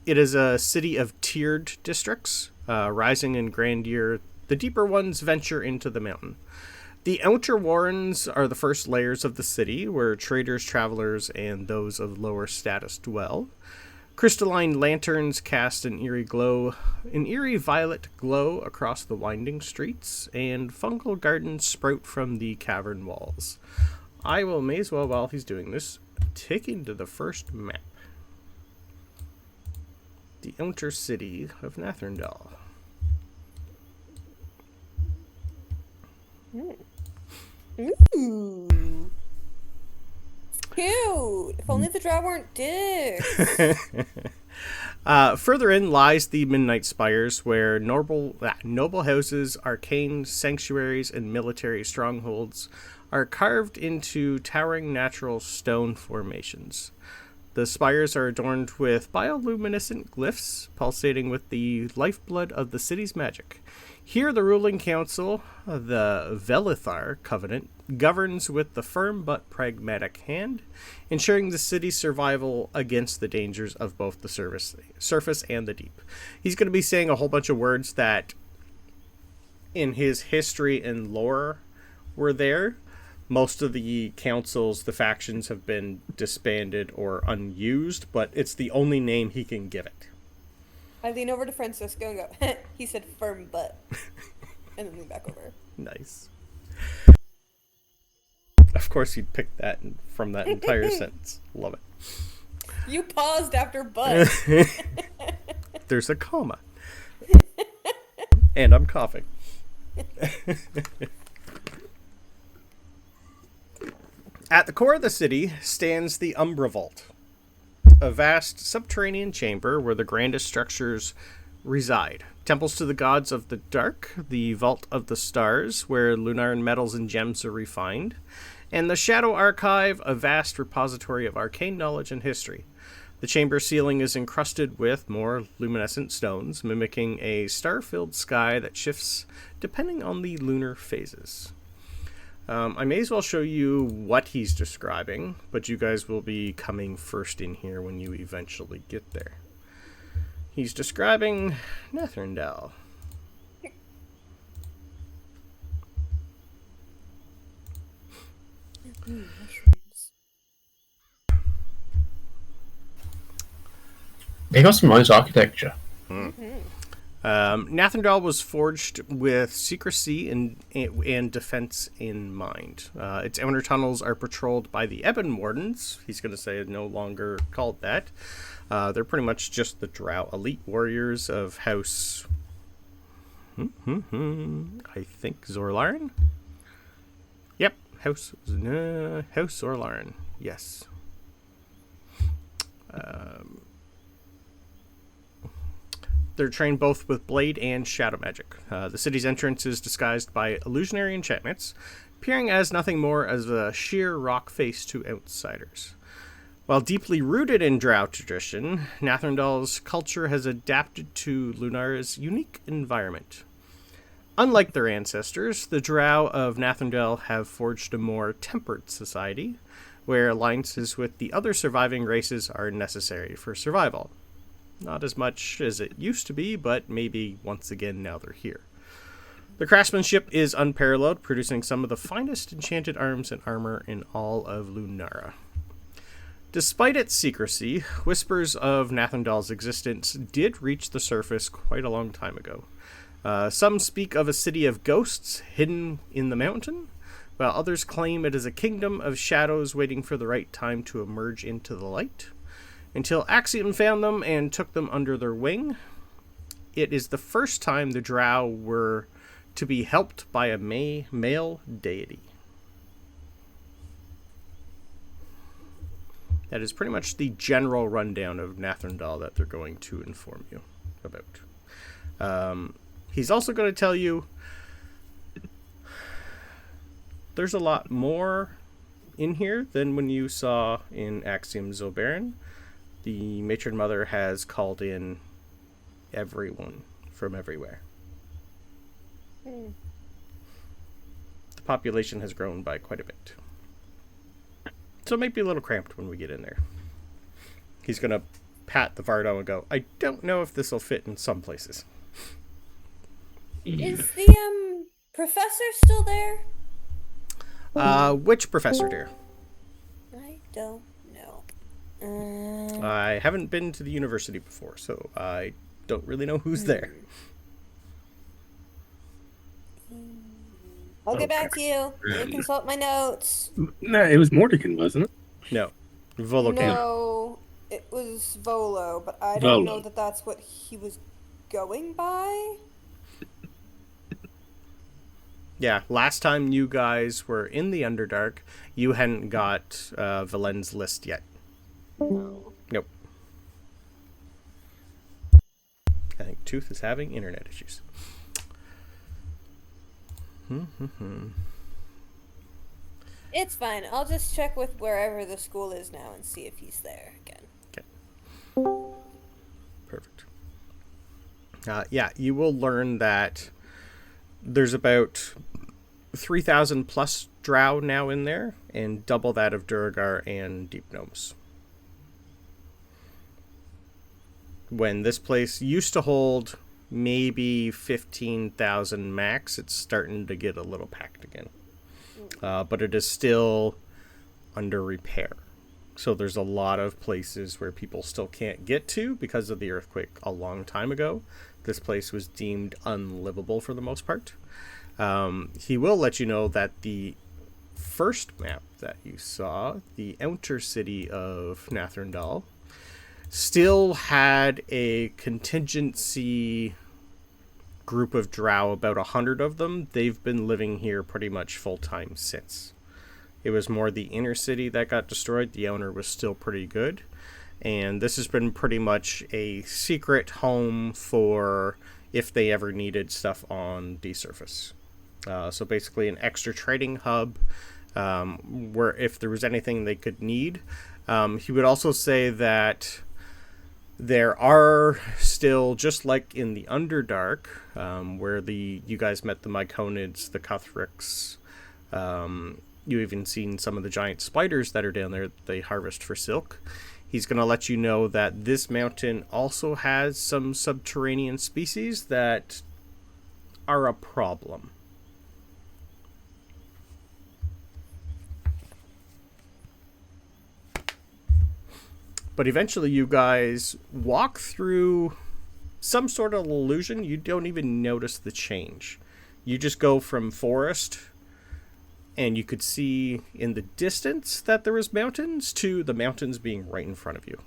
It is a city of tiered districts, rising in grandeur. The deeper ones venture into the mountain. The outer warrens are the first layers of the city, where traders, travelers, and those of lower status dwell. Crystalline lanterns cast an eerie violet glow across the winding streets, and fungal gardens sprout from the cavern walls. I may as well, while he's doing this, take him to the first map. The outer city of Nythren'dal. Ooh. Cute. If only the Drow weren't dicks. Further in lies the Midnight Spires, where noble houses, arcane sanctuaries, and military strongholds are carved into towering natural stone formations. The spires are adorned with bioluminescent glyphs, pulsating with the lifeblood of the city's magic. Here, the ruling council, the Velithar Covenant, governs with the firm but pragmatic hand, ensuring the city's survival against the dangers of both the surface and the deep. He's going to be saying a whole bunch of words that, in his history and lore, were there. Most of the councils, the factions, have been disbanded or unused, but it's the only name he can give it. I lean over to Francisco and go, he said firm butt. And then lean back over. Nice. Of course you'd pick that from that entire sentence. Love it. You paused after butt. There's a comma. And I'm coughing. At the core of the city stands the Umbra Vault, a vast subterranean chamber where the grandest structures reside. Temples to the gods of the dark, the Vault of the Stars, where Lunaran metals and gems are refined, and the Shadow Archive, a vast repository of arcane knowledge and history. The chamber ceiling is encrusted with more luminescent stones, mimicking a star-filled sky that shifts depending on the lunar phases. I may as well show you what he's describing, but you guys will be coming first in here when you eventually get there. He's describing Nythren'dal. They got some nice architecture. Nythren'dal was forged with secrecy and defense in mind. Its outer tunnels are patrolled by the Ebon Wardens. He's going to say no longer called that. They're pretty much just the Drow elite warriors of House... I think Zorlaran? Yep, House Zorlaran. Yes. They're trained both with blade and shadow magic. The city's entrance is disguised by illusionary enchantments, appearing as nothing more as a sheer rock face to outsiders. While deeply rooted in Drow tradition, Nythren'dal's culture has adapted to Lunara's unique environment. Unlike their ancestors, the Drow of Nythren'dal have forged a more tempered society, where alliances with the other surviving races are necessary for survival. Not as much as it used to be, but maybe once again now they're here. The craftsmanship is unparalleled, producing some of the finest enchanted arms and armor in all of Lunara. Despite its secrecy, whispers of Nythren'dal's existence did reach the surface quite a long time ago. Some speak of a city of ghosts hidden in the mountain, while others claim it is a kingdom of shadows waiting for the right time to emerge into the light. Until Axiom found them and took them under their wing, it is the first time the Drow were to be helped by a male deity. That is pretty much the general rundown of Nythren'dal that they're going to inform you about. He's also going to tell you there's a lot more in here than when you saw in Axiom Zobaran. The matron mother has called in everyone from everywhere. The population has grown by quite a bit. So it might be a little cramped when we get in there. He's going to pat the Vardo and go, I don't know if this will fit in some places. Is the professor still there? Which professor, dear? I don't know. I haven't been to the university before, so I don't really know who's there. I'll get back to you. I'll consult my notes. No, it was Mordekin, wasn't it? No. Volo came. No, it was Volo, but I don't know Volo. that that's what he was going by. Yeah, last time you guys were in the Underdark, you hadn't got Valen's list yet. Nope. I think Tooth is having internet issues. It's fine. I'll just check with wherever the school is now and see if he's there again. Okay. Perfect. Yeah, you will learn that there's about 3,000 plus Drow now in there, and double that of Duragar and Deep Gnomes. When this place used to hold maybe 15,000 max, it's starting to get a little packed again. But it is still under repair. So there's a lot of places where people still can't get to because of the earthquake a long time ago. This place was deemed unlivable for the most part. He will let you know that the first map that you saw, the outer city of Nythren'dal, still had a contingency group of Drow, about 100 of them. They've been living here pretty much full-time since. It was more the inner city that got destroyed. The owner was still pretty good. And this has been pretty much a secret home for if they ever needed stuff on the surface. So basically an extra trading hub where if there was anything they could need. He would also say that there are still, just like in the Underdark, where you guys met the Myconids, the Cuthricks, you even seen some of the giant spiders that are down there that they harvest for silk. He's going to let you know that this mountain also has some subterranean species that are a problem. But eventually you guys walk through some sort of illusion. You don't even notice the change. You just go from forest, and you could see in the distance that there was mountains, to the mountains being right in front of you.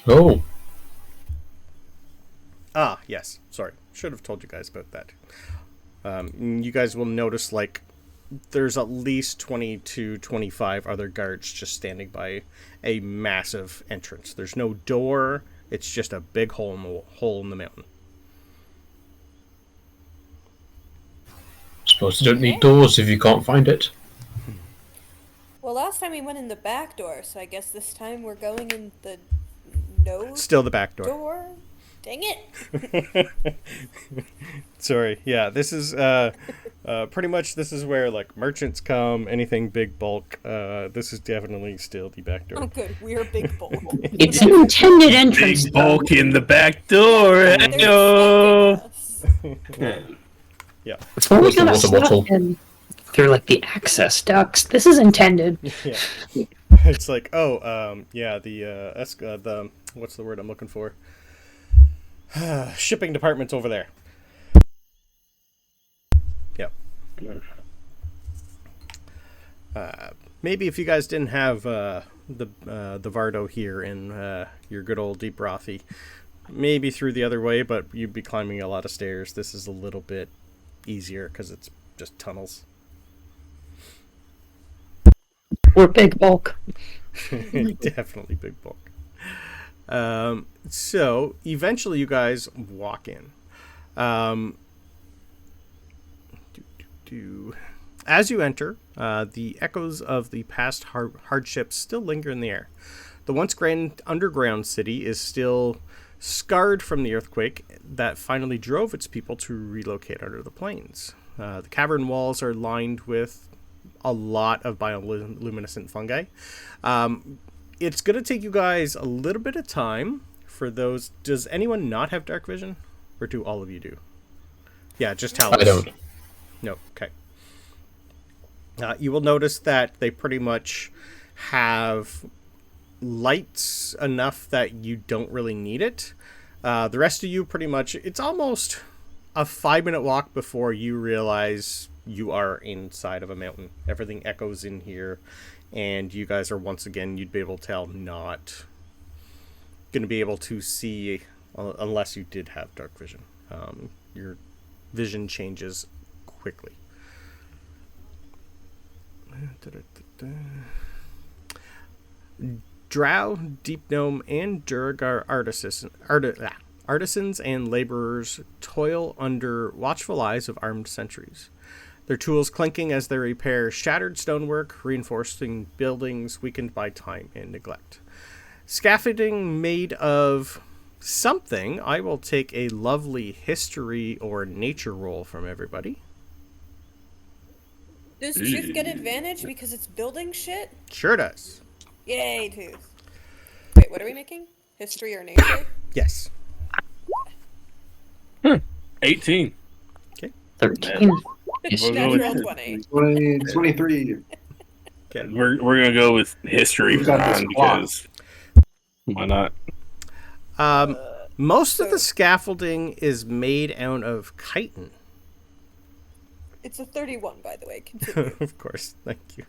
Oh, Ah, yes. Sorry. Should have told you guys about that. You guys will notice, like, there's at least 20 to 25 other guards just standing by a massive entrance. There's no door. It's just a big hole in the mountain. suppose you don't need doors if you can't find it. Well, last time we went in the back door, so I guess this time we're going in the nose Still the back door. door. Dang it! Sorry. Yeah, this is pretty much this is where like merchants come, anything big bulk. This is definitely still the back door. Oh, good. We're big bulk. It's an intended entrance. Big bulk in the back door. They're Heyo. expecting us. Yeah. It's when we Where's the gotta water stop bottle? in through like the access ducts. This is intended. Yeah. It's like, yeah, the what's the word I'm looking for? Shipping department's over there. Yep. Maybe if you guys didn't have the Vardo here in your good old Deep Rothy, maybe through the other way, but you'd be climbing a lot of stairs. This is a little bit easier because it's just tunnels. We're big bulk. Definitely big bulk. So eventually you guys walk in. As you enter, the echoes of the past hardships still linger in the air. The once grand underground city is still scarred from the earthquake that finally drove its people to relocate under the plains. The cavern walls are lined with a lot of bioluminescent fungi. It's going to take you guys a little bit of time for those. Does anyone not have dark vision? Or do all of you do? Yeah, just Talos. I don't. No, okay. You will notice that they pretty much have lights enough that you don't really need it. The rest of you pretty much, it's almost a 5-minute walk before you realize you are inside of a mountain. Everything echoes in here, and you guys are once again, you'd be able to tell, not going to be able to see unless you did have dark vision. Your vision changes quickly. Drow, Deep Gnome, and Durgar artisans and laborers toil under watchful eyes of armed sentries. Their tools clinking as they repair shattered stonework, reinforcing buildings weakened by time and neglect. Scaffolding made of something. I will take a lovely history or nature roll from everybody. Does Tooth get advantage because it's building shit? Sure does. Yay, Tooth. Wait, what are we making? History or nature? Yes. 18. 13. We'll go Natural with 20. 23. Okay. We're gonna go with history We've for got this mine block. because why not? Most of the scaffolding is made out of chitin. It's a 31, by the way. Continue. Of course. Thank you.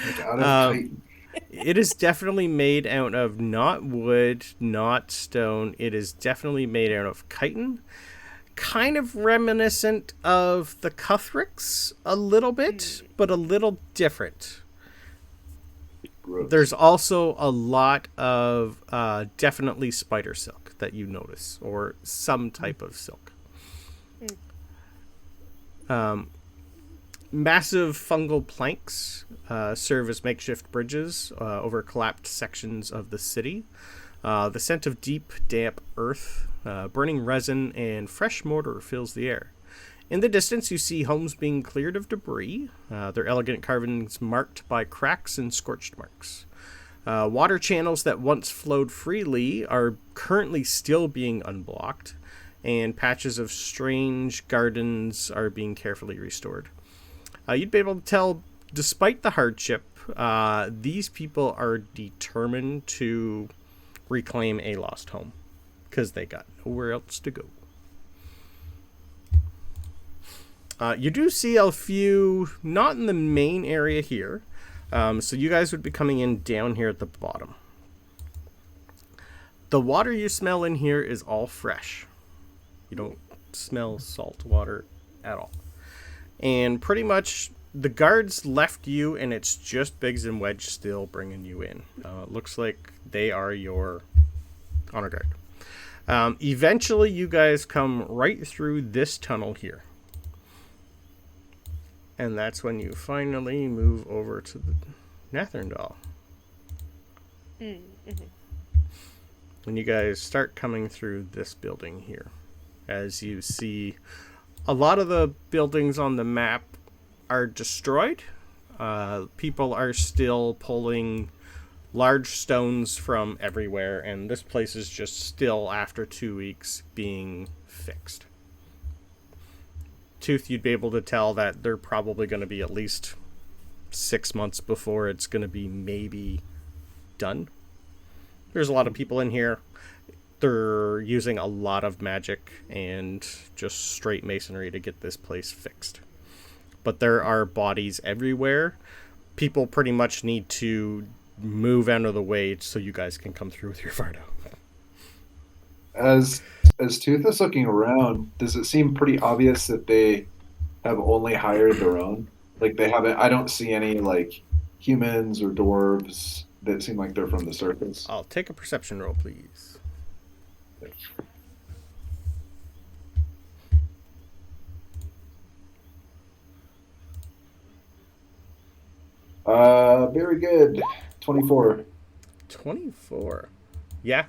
Like out of Titan. It is definitely made out of not wood, not stone. It is definitely made out of chitin. Kind of reminiscent of the Cuthricks a little bit, but a little different. Gross. There's also a lot of definitely spider silk that you notice, or some type of silk. Massive fungal planks serve as makeshift bridges over collapsed sections of the city. The scent of deep, damp earth, burning resin, and fresh mortar fills the air. In the distance, you see homes being cleared of debris, their elegant carvings marked by cracks and scorched marks. Water channels that once flowed freely are currently still being unblocked, and patches of strange gardens are being carefully restored. You'd be able to tell, despite the hardship, these people are determined to reclaim a lost home, because they got nowhere else to go. You do see a few, not in the main area here, so you guys would be coming in down here at the bottom. The water you smell in here is all fresh. You don't smell salt water at all. And pretty much the guards left you, and it's just Biggs and Wedge still bringing you in. Looks like they are your honor guard. Eventually, you guys come right through this tunnel here. And that's when you finally move over to the Nythren'dal. When you guys start coming through this building here, as you see, a lot of the buildings on the map are destroyed. People are still pulling large stones from everywhere, and this place is just still, after 2 weeks, being fixed. Tooth, you'd be able to tell that they're probably going to be at least 6 months before it's going to be maybe done. There's a lot of people in here. They're using a lot of magic and just straight masonry to get this place fixed. But there are bodies everywhere. People pretty much need to move out of the way so you guys can come through with your Vardo. As Tooth is looking around, does it seem pretty obvious that they have only hired their own? Like, they haven't, I don't see any like humans or dwarves that seem like they're from the surface. I'll take a perception roll, please. Very good. 24. 24. Yeah,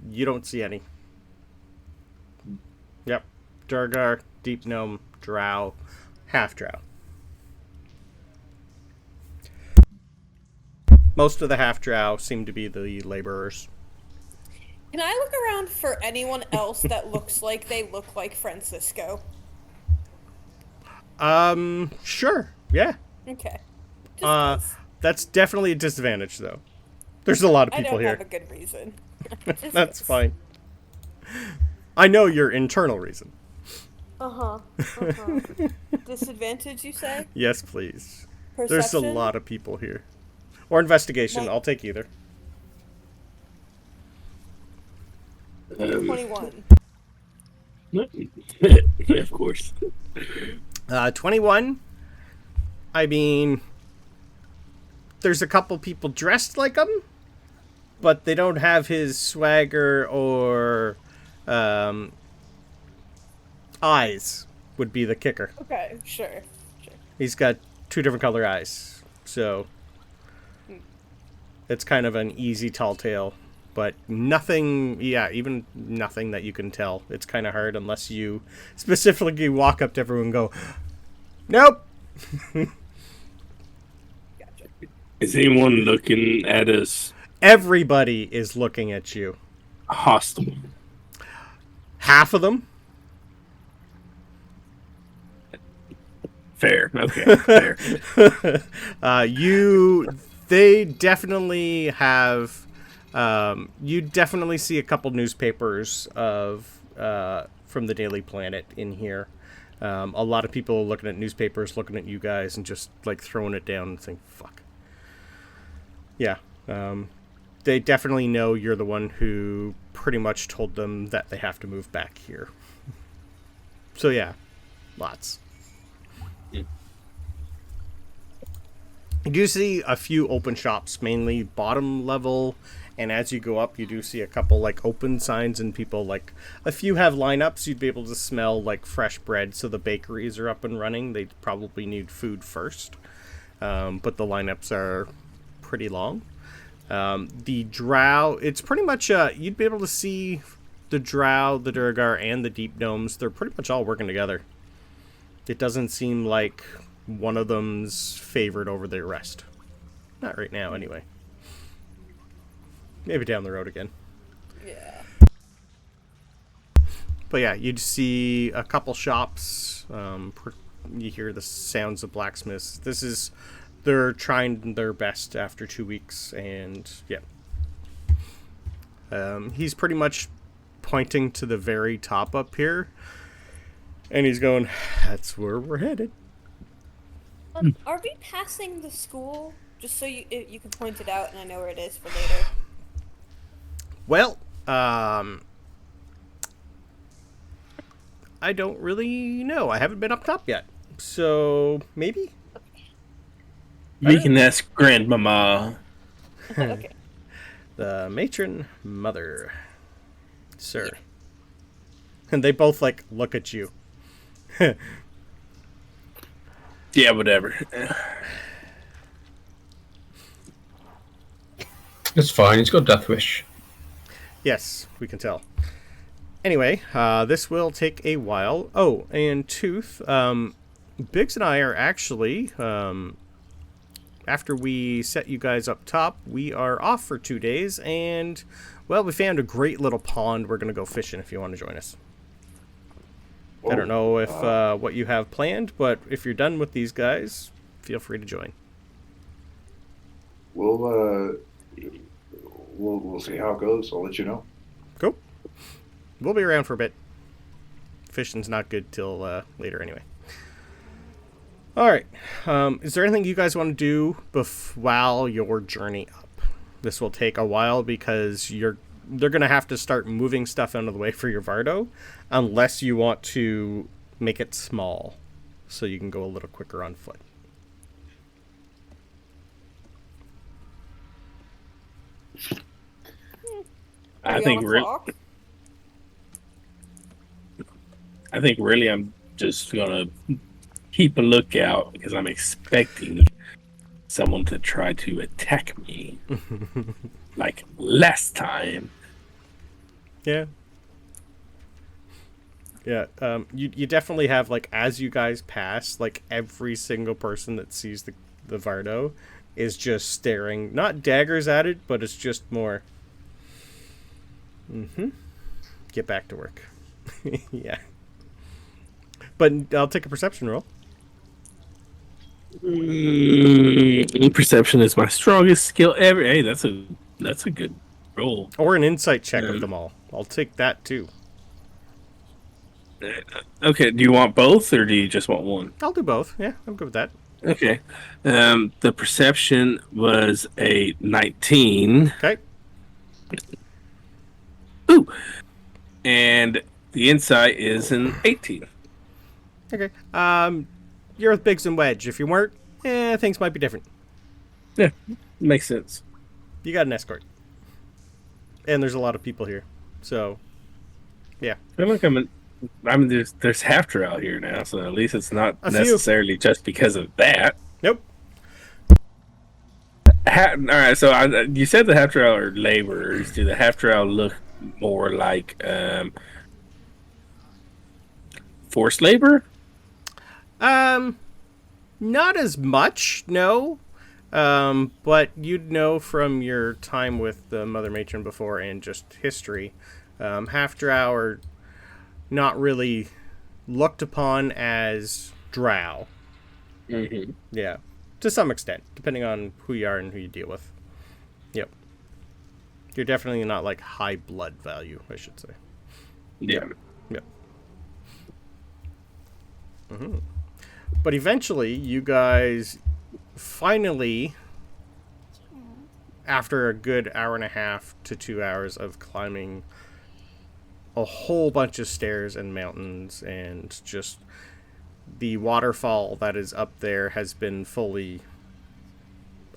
you don't see any. Yep. Durgar, Deep Gnome, Drow, half Drow. Most of the half-drow seem to be the laborers. Can I look around for anyone else that looks like they look like Francisco? Sure. Yeah. Okay. Just 'cause. That's definitely a disadvantage, though. There's a lot of I people don't here. have a good reason. Just That's 'cause. fine. I know your internal reason. Uh-huh. Uh-huh. Disadvantage, you say? Yes, please. Perception? There's a lot of people here. Or investigation. Like- I'll take either. 21. Of course. 21. I mean, there's a couple people dressed like him, but they don't have his swagger or eyes would be the kicker. Okay, sure. He's got 2 different color eyes, so it's kind of an easy tall tale, but nothing, even nothing that you can tell. It's kind of hard unless you specifically walk up to everyone and go, nope. Is anyone looking at us Everybody is looking at you. hostile? Half of them. Fair. Okay. Fair. They definitely have. You definitely see a couple newspapers of from the Daily Planet in here. A lot of people are looking at newspapers, looking at you guys, and just like throwing it down and saying, "Fuck." Yeah. They definitely know you're the one who pretty much told them that they have to move back here. So yeah, lots. You do see a few open shops, mainly bottom level, and as you go up, you do see a couple like open signs and people like a few have lineups. You'd be able to smell like fresh bread, so the bakeries are up and running. They probably need food first, but the lineups are pretty long. The Drow, it's pretty much you'd be able to see the Drow, the Durgar, and the Deep Gnomes. They're pretty much all working together. It doesn't seem like one of them's favored over the rest. Not right now, anyway. Maybe down the road again. Yeah. But yeah, you'd see a couple shops. You hear the sounds of blacksmiths. They're trying their best after 2 weeks, and yeah. He's pretty much pointing to the very top up here, and he's going, "That's where we're headed." Are we passing the school? Just so you can point it out and I know where it is for later. Well, I don't really know. I haven't been up top yet, so maybe. We can ask Grandmama. Okay. The matron mother, sir. And they both like look at you. Yeah, whatever. It's fine. He's got Death Wish. Yes, we can tell. Anyway, this will take a while. Oh, and Tooth, Biggs and I are actually, after we set you guys up top, we are off for 2 days, and, well, we found a great little pond. We're going to go fishing if you want to join us. I don't know if what you have planned, but if you're done with these guys, feel free to join. We'll see how it goes. I'll let you know. Cool. We'll be around for a bit. Fishing's not good till later anyway. All right. Is there anything you guys want to do while your journey up? This will take a while because they're going to have to start moving stuff out of the way for your Vardo, unless you want to make it small so you can go a little quicker on foot. I think really I'm just gonna keep a lookout because I'm expecting someone to try to attack me like last time. Yeah. Yeah, you definitely have, like, as you guys pass, like, every single person that sees the Vardo is just staring, not daggers at it, but it's just more. Get back to work. Yeah. But I'll take a perception roll. Perception is my strongest skill ever. Hey, that's a good roll. Or an insight check of them all. I'll take that too. Okay, do you want both or do you just want one? I'll do both. Yeah, I'm good with that. Okay. The perception was a 19. Okay. Ooh. And the insight is an 18. Okay. You're with Biggs and Wedge. If you weren't, things might be different. Yeah, makes sense. You got an escort. And there's a lot of people here. So, yeah. I feel like there's half Drow here now, so at least it's not A few. necessarily just because of that. Nope. All right, so you said the half Drow are laborers. Do the half Drow look more like forced labor? Not as much, no. But you'd know from your time with the Mother Matron before and just history, half Drow are not really looked upon as Drow. Mm-hmm. Yeah, to some extent, depending on who you are and who you deal with. Yep. You're definitely not like high blood value, I should say. Yeah. Yep. Mm-hmm. But eventually, you guys finally, after a good hour and a half to 2 hours of climbing a whole bunch of stairs and mountains, and just the waterfall that is up there has been fully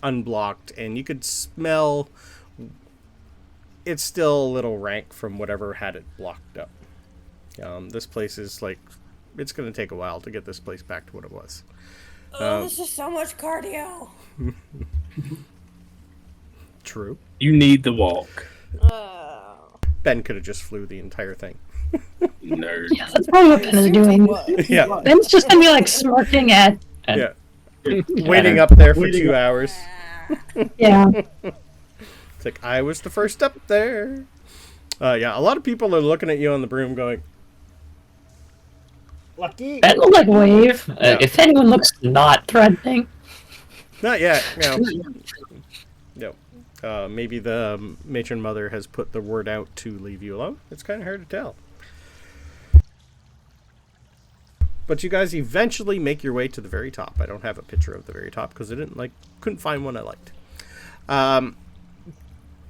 unblocked, and you could smell it's still a little rank from whatever had it blocked up. This place is like, it's going to take a while to get this place back to what it was. This is so much cardio. True. You need the walk. Ben could have just flew the entire thing. Nerd. Yeah, that's probably what Ben is doing. Yeah. Ben's just gonna be like smirking at. Yeah. Waiting up there for 2 hours. Yeah. It's like, I was the first up there. Yeah, a lot of people are looking at you on the broom going, lucky. Ben will like wave. If anyone looks not threatening. Not yet, no. No. Maybe the matron mother has put the word out to leave you alone. It's kind of hard to tell. But you guys eventually make your way to the very top. I don't have a picture of the very top because I couldn't find one I liked.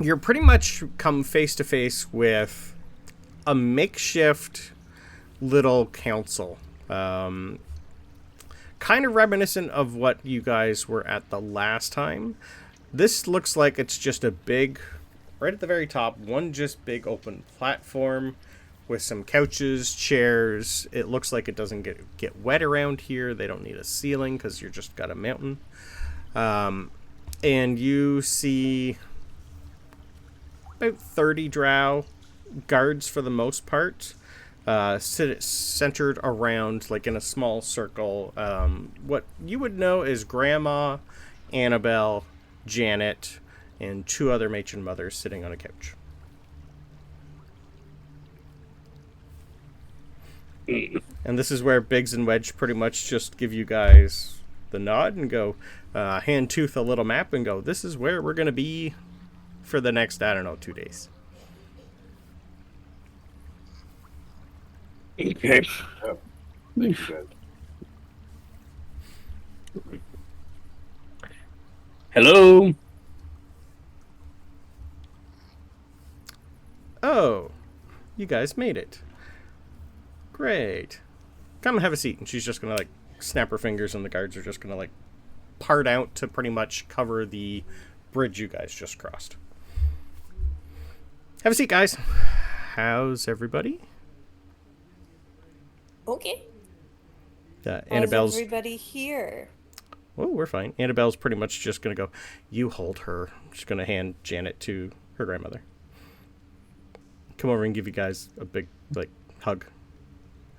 You're pretty much come face to face with a makeshift little council. Kind of reminiscent of what you guys were at the last time. This looks like it's just a big, right at the very top, one just big open platform with some couches, chairs. It looks like it doesn't get wet around here. They don't need a ceiling because you're just got a mountain. And you see about 30 drow guards for the most part, centered around, like in a small circle, what you would know is Grandma, Annabelle, Janet, and 2 other matron mothers sitting on a couch. And this is where Biggs and Wedge pretty much just give you guys the nod and go, hand tooth a little map and go, this is where we're going to be for the next, 2 days. Okay. Thank you, guys. Hello. Oh, you guys made it. Great. Come and have a seat. And she's just going to, like, snap her fingers and the guards are just going to, like, part out to pretty much cover the bridge you guys just crossed. Have a seat, guys. How's everybody? Okay. Annabelle's... How's everybody here? Oh, we're fine. Annabelle's pretty much just going to go, you hold her. She's going to hand Janet to her grandmother. Come over and give you guys a big, like, hug.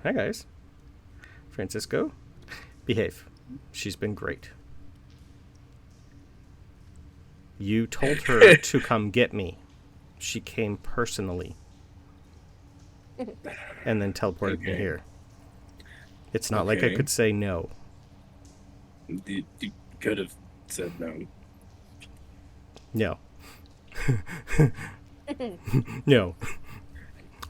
Hi, guys. Francisco, behave. She's been great. You told her to come get me. She came personally. And then teleported me here. It's not like I could say no. You could have said no. No. No.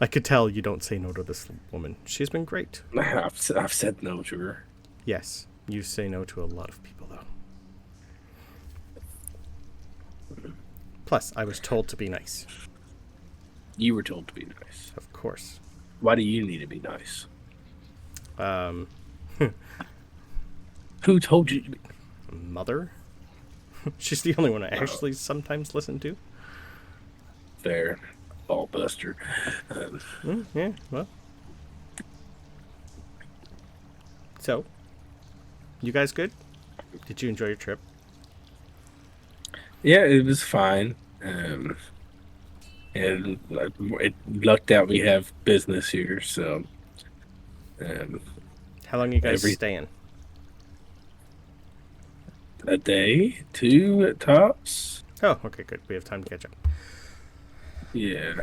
I could tell you don't say no to this woman. She's been great. I've said no to her. Yes, you say no to a lot of people, though. Plus, I was told to be nice. You were told to be nice. Of course. Why do you need to be nice? Um, Who told you to be? Mother? She's the only one I actually sometimes listen to. Fair. Ball buster. Yeah, well. So, you guys good? Did you enjoy your trip? Yeah, it was fine. And it lucked out we have business here, so. How long are you guys staying? A day, 2 at tops. Oh, okay, good. We have time to catch up. Yeah.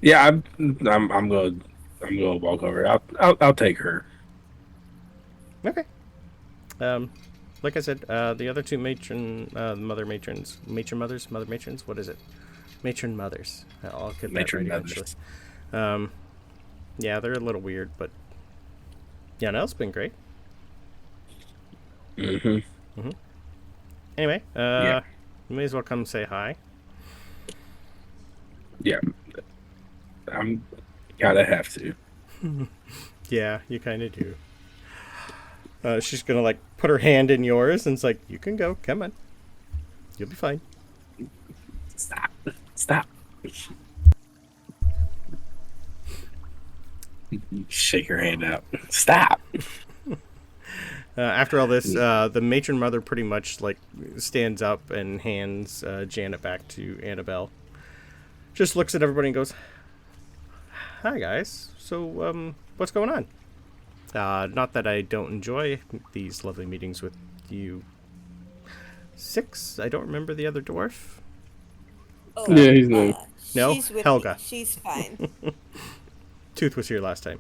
Yeah, I'm going to walk over. I'll take her. Okay. Like I said, the other two mother matrons, what is it? Matron mothers. I'll get that Matron right mothers. eventually. Yeah, they're a little weird, but yeah, no, it's been great. Mm-hmm. Anyway, Yeah. you may as well come say hi. Yeah. I'm gotta have to. Yeah, you kind of do. She's gonna like put her hand in yours and it's like, you can go, come on, you'll be fine. Stop. Shake her hand out. Stop. After all this, the matron mother pretty much like stands up and hands Janet back to Annabelle. Just looks at everybody and goes, "Hi guys. So what's going on? Not that I don't enjoy these lovely meetings with you. 6. I don't remember the other dwarf. Oh, Yeah, he's new. No? She's with Helga. me. She's fine. Tooth was here last time.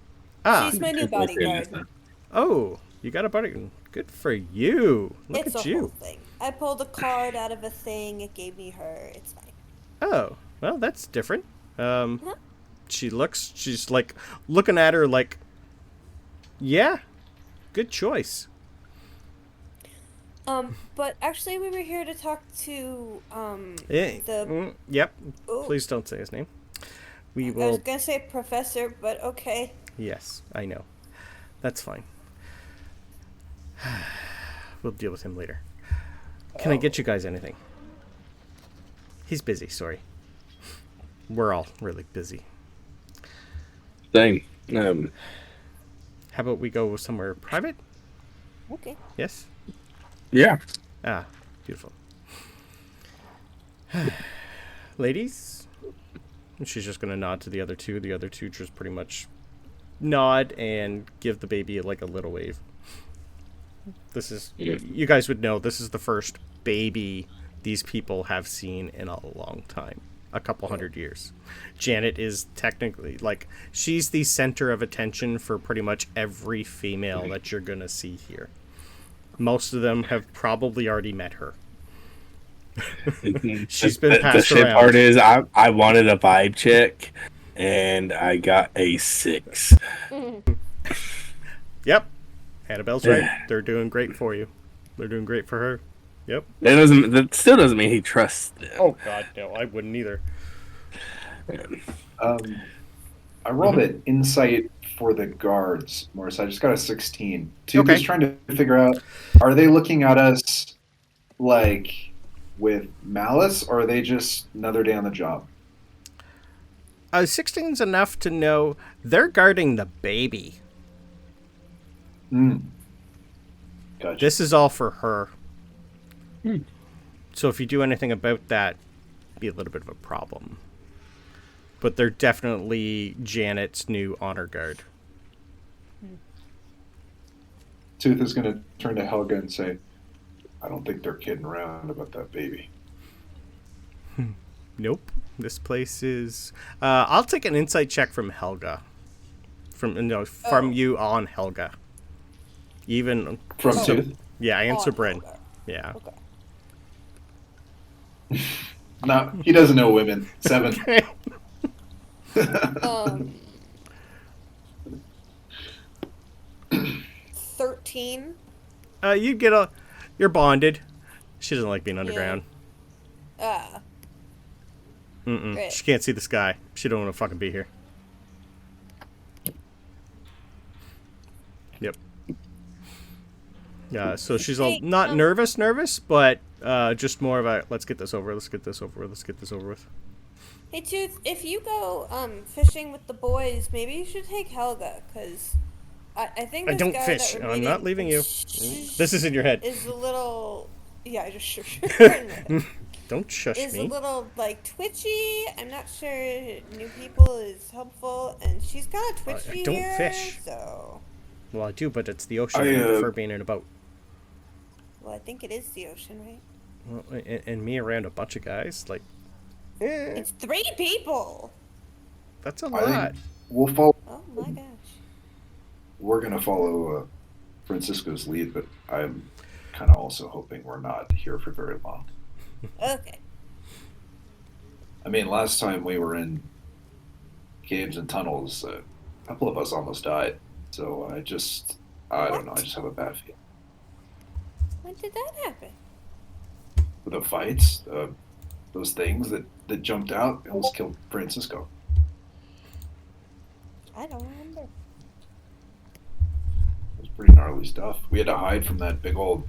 She's my new bodyguard. Oh, you got a bodyguard. Good for you. Look It's at a you. whole thing. I pulled a card out of a thing. It gave me her. It's fine. Oh, well, that's different. She's like looking at her like, yeah, good choice. But actually, we were here to talk to Yep. Ooh. Please don't say his name. We I was will. gonna say professor, but okay. Yes, I know. That's fine. We'll deal with him later. Can I get you guys anything? He's busy, sorry. We're all really busy. Same. How about we go somewhere private? Okay. Yes? Yeah. Ah, beautiful. Ladies? She's just going to nod to the other two. The other two just pretty much nod and give the baby like a little wave. This is, you guys would know, this is the first baby these people have seen in a long time. A couple hundred years. Janet is technically, like, she's the center of attention for pretty much every female that you're going to see here. Most of them have probably already met her. She's been passed the shit around. part is I wanted a vibe check and I got a 6. Yep. Annabelle's right. They're doing great for you. They're doing great for her. Yep. That still doesn't mean he trusts them. Oh god, no, I wouldn't either. I rolled an insight for the guards, Morris. I just got a 16. Tooth is trying to figure out, are they looking at us like with malice, or are they just another day on the job? 16's enough to know they're guarding the baby. Gotcha. This is all for her. So if you do anything about that, it'd be a little bit of a problem. But they're definitely Janet's new honor guard. Tooth is going to turn to Helga and say, I don't think they're kidding around about that baby. Nope. This place is. I'll take an insight check from Helga. From you on Helga. Even From Oh. Tooth? yeah, and On Sabryn. Helga. Yeah. Okay. No, he doesn't know women. 7. 13. You'd get a. You're bonded. She doesn't like being underground. Great. She can't see the sky. She don't want to fucking be here. Yep. Yeah, so she's all not nervous, but just more of a let's get this over. Let's get this over with. Hey Tooth, if you go fishing with the boys, maybe you should take Helga, because I think I this don't guy fish. that we're I'm not meeting leaving you. This is in your head. is a little. Yeah, I just shush. Don't shush Is a me. little like twitchy. I'm not sure new people is helpful, and she's kind of twitchy don't here. fish. So, Well, I do, but it's the ocean. I, I prefer being in a boat. well, I think it is the ocean, right? Well, and me around a bunch of guys, like, It's 3 people. that's a I lot. think we'll follow. Oh my gosh. We're gonna follow Francisco's lead, but I'm kind of also hoping we're not here for very long. Okay. I mean, last time we were in caves and tunnels, a couple of us almost died. So I don't know. I just have a bad feeling. When did that happen? The fights, those things that jumped out, almost killed Francisco. I don't remember. It was pretty gnarly stuff. We had to hide from that big old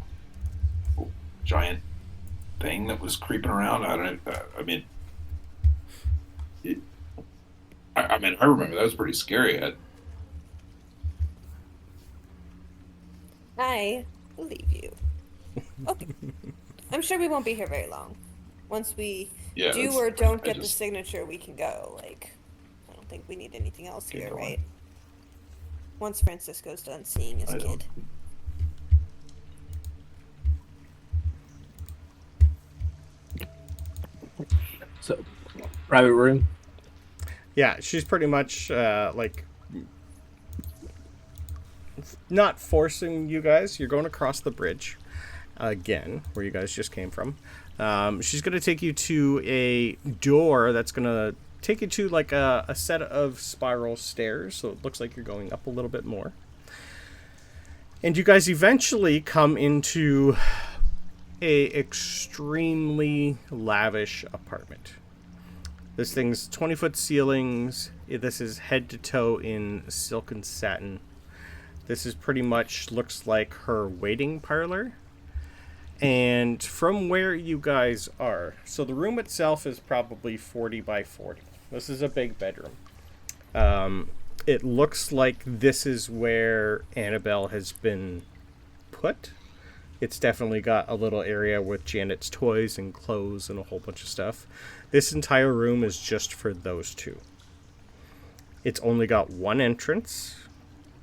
giant thing that was creeping around. I mean, I remember that was pretty scary. I believe you. Okay. I'm sure we won't be here very long. Once we Yeah, do that's- or don't I get the just- signature, we can go. Like, I don't think we need anything else Keep here, going. right? Once Francisco's done seeing his I don't- kid. So, private room. Yeah, she's pretty much like not forcing you guys. You're going across the bridge again, where you guys just came from. She's going to take you to a door that's going to take you to like a set of spiral stairs. So it looks like you're going up a little bit more. And you guys eventually come into a extremely lavish apartment. This thing's 20-foot ceilings. This is head to toe in silk and satin. This is pretty much looks like her waiting parlor. And from where you guys are, so the room itself is probably 40 by 40. This is a big bedroom. It looks like this is where Annabelle has been put. It's definitely got a little area with Janet's toys and clothes and a whole bunch of stuff. This entire room is just for those two. It's only got one entrance,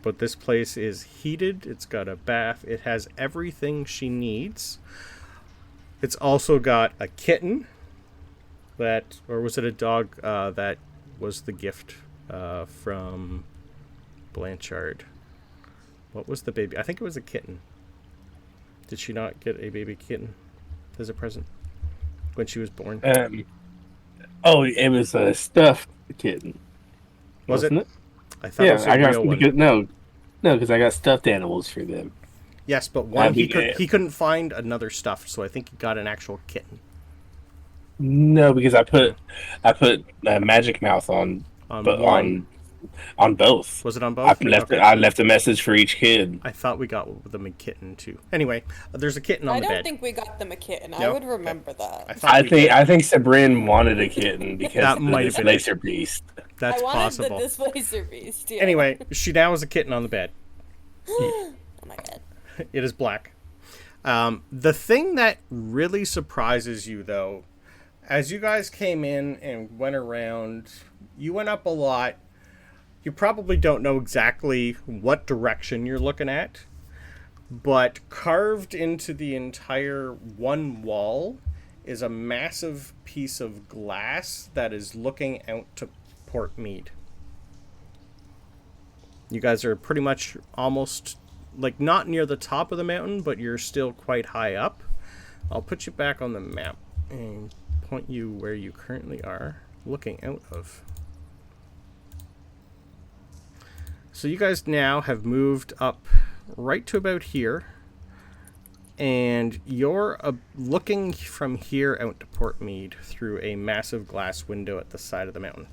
but this place is heated. It's got a bath. It has everything she needs. It's also got a kitten that, or was it a dog that was the gift from Blanchard? What was the baby? I think it was a kitten. Did she not get a baby kitten as a present when she was born? Oh, it was a stuffed kitten. Was it? Wasn't it? I thought it was a I got real one. no, because I got stuffed animals for them. Yes, but one he Abigail. he couldn't find another stuffed, so I think he got an actual kitten. No, because I put Magic Mouth on, but one. on both. Was it on both? I left a message for each kid. I thought we got them a kitten too. Anyway, there's a kitten on I the don't bed. think we got them a kitten. I No? would remember that. thought we did. I think Sabryn wanted a kitten because That of might this have been it. laser beast. That's I wanted possible. the displacer beast. Yeah. Anyway, she now has a kitten on the bed. Oh my god. It is black. The thing that really surprises you, though, as you guys came in and went around, you went up a lot. You probably don't know exactly what direction you're looking at, but carved into the entire one wall is a massive piece of glass that is looking out to Port Mead. You guys are pretty much almost, like, not near the top of the mountain, but you're still quite high up. I'll put you back on the map and point you where you currently are looking out of. So you guys now have moved up right to about here, and you're looking from here out to Port Mead through a massive glass window at the side of the mountain.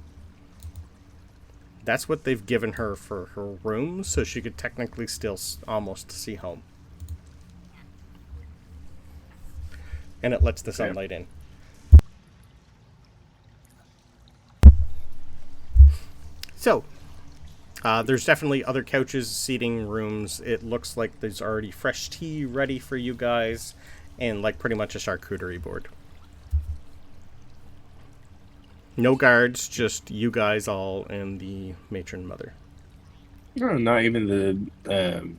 That's what they've given her for her room, so she could technically still almost see home. And it lets the sunlight in. So, there's definitely other couches, seating rooms. It looks like there's already fresh tea ready for you guys, and like pretty much a charcuterie board. No guards, just you guys all and the matron mother. No, not even the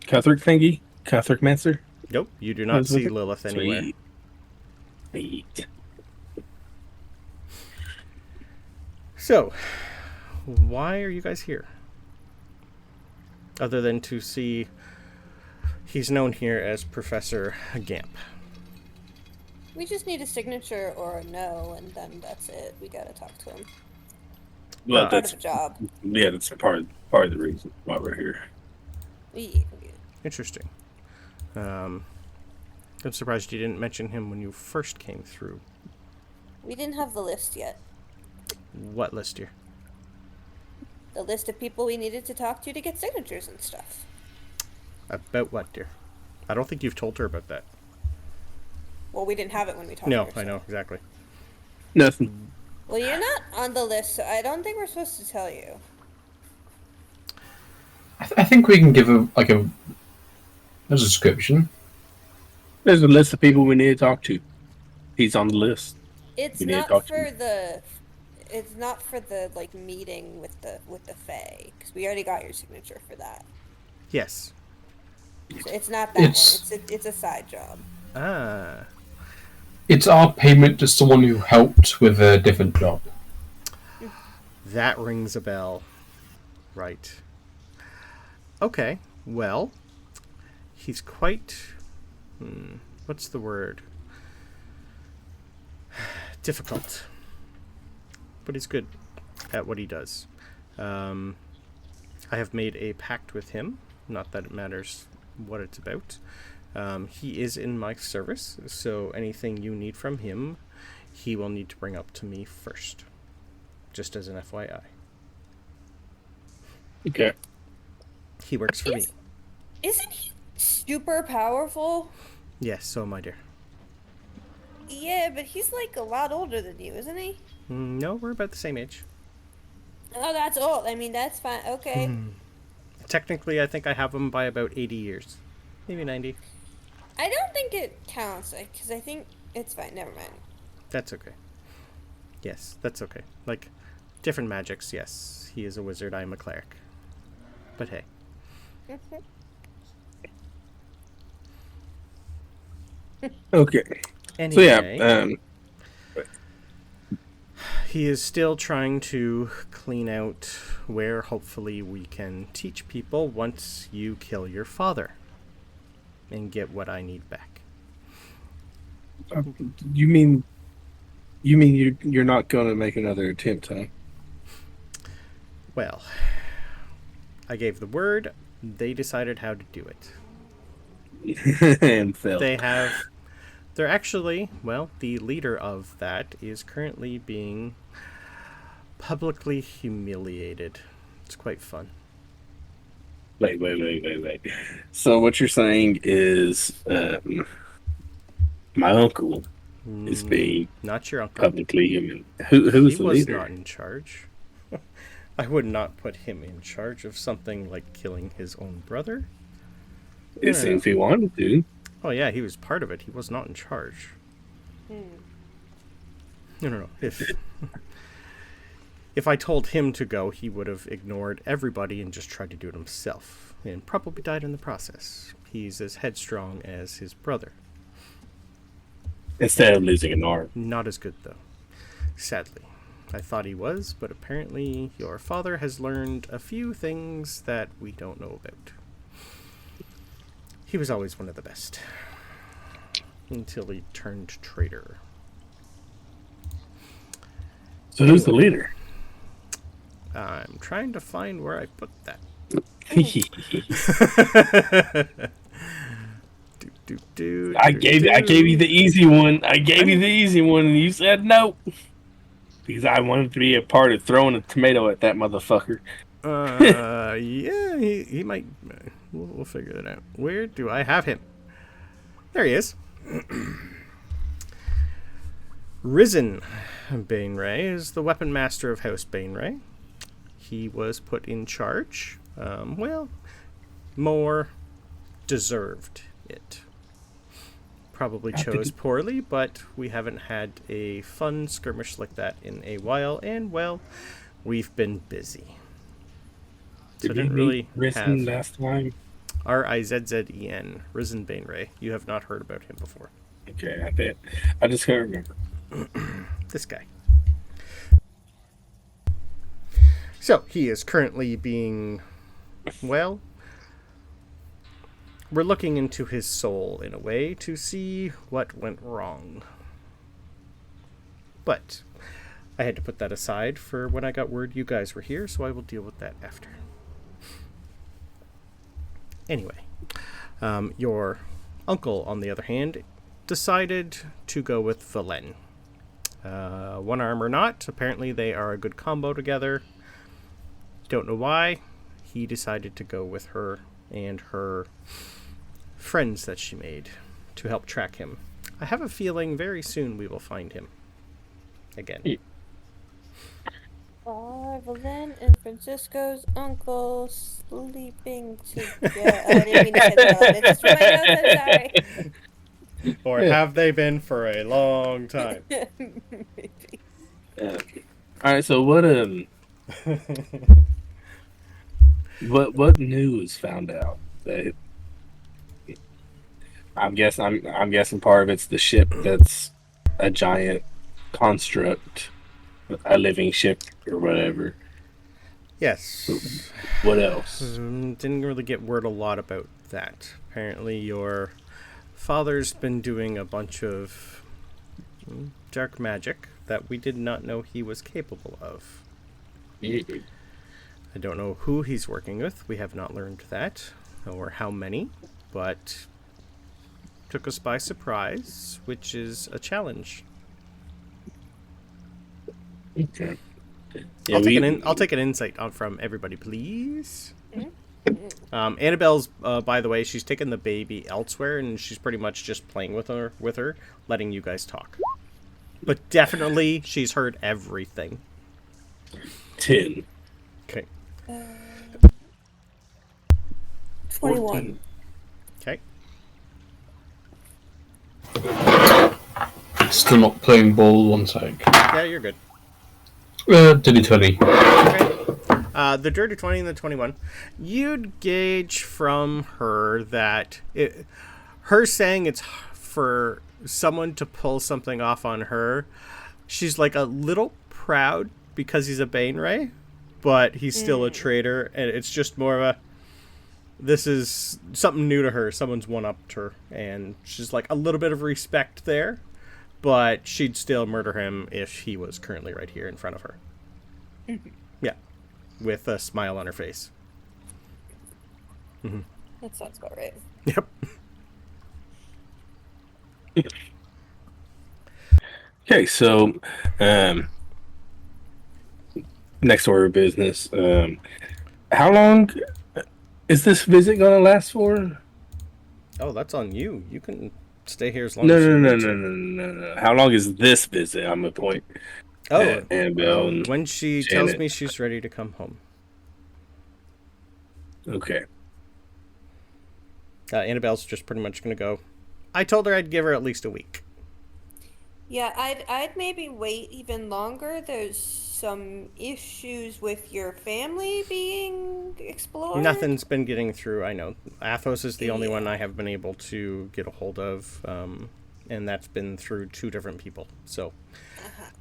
Cuthric thingy? Cuthric Mancer? Nope, you do not see Lilith anywhere. Sweet. So, why are you guys here? Other than to see, he's known here as Professor Gamp. We just need a signature or a no, and then that's it. We gotta talk to him. Well, Part that's of the job. Yeah, that's part of the reason why we're here. Yeah. Interesting. I'm surprised you didn't mention him when you first came through. We didn't have the list yet. What list here? The list of people we needed to talk to get signatures and stuff. About what, dear? I don't think you've told her about that. Well, we didn't have it when we talked No, to her. I know, exactly. Nothing. Well, you're not on the list, so I don't think we're supposed to tell you. I think we can give a description. There's a list of people we need to talk to. He's on the list. It's We need to not talk to for him. the. It's not for the like meeting with the Fae, because we already got your signature for that. Yes. So it's not that one. It's a side job. Ah. It's our payment to someone who helped with a different job. That rings a bell. Right. Okay, well, he's quite... what's the word? Difficult. But he's good at what he does. I have made a pact with him. Not that it matters what it's about. He is in my service, so anything you need from him, he will need to bring up to me first. Just as an FYI. Okay. He works for me. Isn't he super powerful? Yes, so am I, dear. Yeah, but he's like a lot older than you, isn't he? No, we're about the same age. Oh, that's old. I mean, that's fine. Okay. Technically, I think I have him by about 80 years. Maybe 90. I don't think it counts, because I think it's fine. Never mind. That's okay. Yes, that's okay. Like, different magics, yes. He is a wizard, I am a cleric. But hey. Okay. Anyway, So yeah, he is still trying to clean out where hopefully we can teach people once you kill your father. And get what I need back. you mean you're not gonna make another attempt, huh? Well, I gave the word. They decided how to do it. And failed. They're actually, well, the leader of that is currently being publicly humiliated. It's quite fun. Wait. So what you're saying is my uncle is being Not your uncle. publicly human. Who's He the was leader? not in charge. I would not put him in charge of something like killing his own brother. It seems he wanted to. Oh yeah, he was part of it. He was not in charge. No. If I told him to go, he would have ignored everybody and just tried to do it himself. and probably died in the process. He's as headstrong as his brother. Instead of losing an arm. Not as good, though. Sadly. I thought he was, but apparently your father has learned a few things that we don't know about. He was always one of the best. Until he turned traitor. So who's the leader? I'm trying to find where I put that. I gave you the easy one. I gave you the easy one, and you said no. Because I wanted to be a part of throwing a tomato at that motherfucker. Yeah, he might. We'll figure that out. Where do I have him? There he is. Risen Baneray is the weapon master of House Baneray. He was put in charge. More deserved it. Probably chose poorly, but we haven't had a fun skirmish like that in a while, and, well, we've been busy. So Did we meet Risen last time? Rizzen, Risen Baneray. You have not heard about him before. Okay, I bet. I just can't remember. This guy. So, he is currently being, well, we're looking into his soul in a way to see what went wrong. But I had to put that aside for when I got word you guys were here, so I will deal with that after. Anyway, your uncle, on the other hand, decided to go with Valen. One arm or not, apparently they are a good combo together. Don't know why. He decided to go with her and her friends that she made to help track him. I have a feeling very soon we will find him again. Valen and Francisco's uncle sleeping together. I didn't mean to say that. It's just from my notes, I'm sorry. Or have they been for a long time? Maybe. Alright, so what news found out? That I'm guessing part of it's the ship that's a giant construct, a living ship or whatever. Yes. What else? Didn't really get word a lot about that. Apparently your father's been doing a bunch of dark magic that we did not know he was capable of. I don't know who he's working with. We have not learned that, or how many, but took us by surprise, which is a challenge. Okay. I'll take an insight from everybody, please. Annabelle's, by the way, she's taken the baby elsewhere, and she's pretty much just playing with her, letting you guys talk. But definitely, she's heard everything. 10. Okay. 21. Okay. Still not playing ball, one sec. Yeah, you're good. Dirty 20. Okay. The dirty 20 and the 21. You'd gauge from her that her saying it's for someone to pull something off on her, she's like a little proud because he's a Baneray, but he's still a traitor, and it's just more of a, this is something new to her. Someone's one-upped her, and she's like a little bit of respect there, but she'd still murder him if he was currently right here in front of her. Yeah, with a smile on her face. That sounds about right. Yep. Okay, so next order of business. How long is this visit gonna last for? Oh, that's on you. You can stay here as long as No. How long is this visit? I'm a point. Oh, Annabelle and when she Janet. tells me she's ready to come home. Okay. Annabelle's just pretty much going to go, I told her I'd give her at least a week. Yeah, I'd maybe wait even longer. There's some issues with your family being explored. Nothing's been getting through. I know Athos is the only one Yeah. I have been able to get a hold of, and that's been through 2 different people. So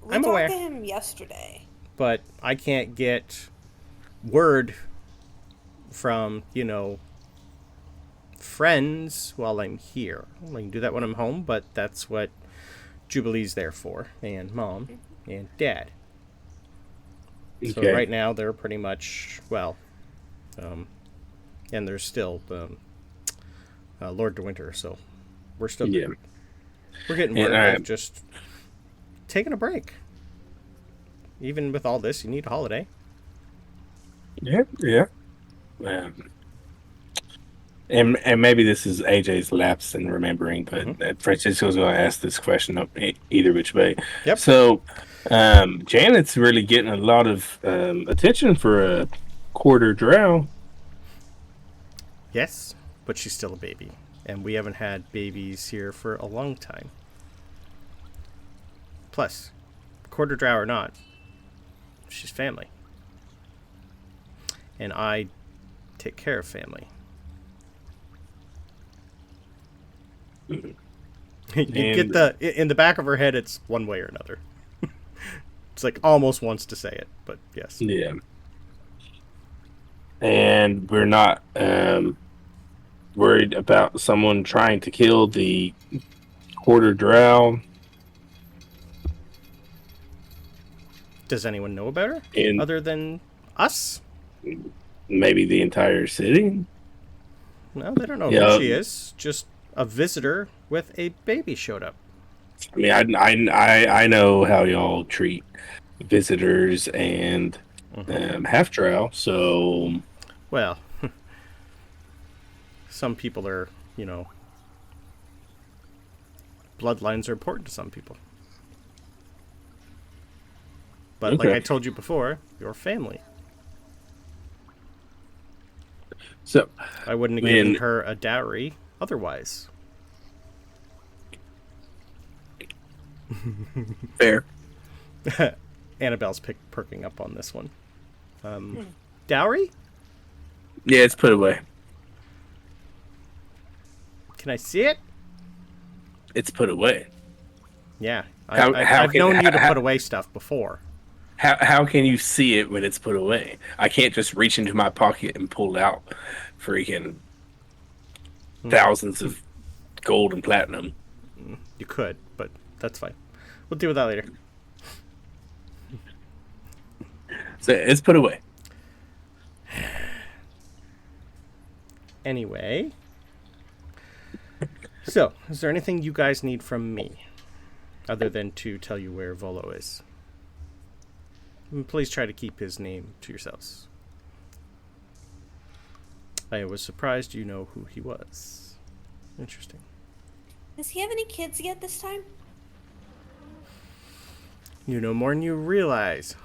We I'm talked aware. to him yesterday. But I can't get word from, friends while I'm here. I can do that when I'm home, but that's what Jubilee's there for, and Mom and Dad. So Okay. right now they're pretty much, and there's still Lord de Winter, so we're still Yeah. we're getting And word I- of just taking a break. Even with all this, you need a holiday. Yeah. And maybe this is AJ's lapse in remembering, but Francisco's going to ask this question up either which way. Yep. So, Janet's really getting a lot of attention for a quarter drow. Yes, but she's still a baby, and we haven't had babies here for a long time. Plus, quarter drow or not, she's family. And I take care of family. You get in the back of her head, it's one way or another. It's like almost wants to say it, but yes. Yeah. And we're not worried about someone trying to kill the quarter drow. Does anyone know about her In other than us? maybe the entire city. No, they don't know Yeah. who she is. Just a visitor with a baby showed up. I mean, I know how y'all treat visitors and half drow. So Well, some people are, bloodlines are important to some people. But like Okay. I told you before, your family. so I wouldn't have Man. given her a dowry otherwise. fair. Annabelle's perking up on this one. Dowry? Yeah, it's put away. Can I see it? It's put away. Yeah. How I've can- known you to how- put away stuff before. How can you see it when it's put away? I can't just reach into my pocket and pull out freaking thousands of gold and platinum. You could, but that's fine. We'll deal with that later. So it's put away. Anyway. So, is there anything you guys need from me? Other than to tell you where Volo is? And please try to keep his name to yourselves. I was surprised you know who he was. Interesting. Does he have any kids yet this time? You know more than you realize.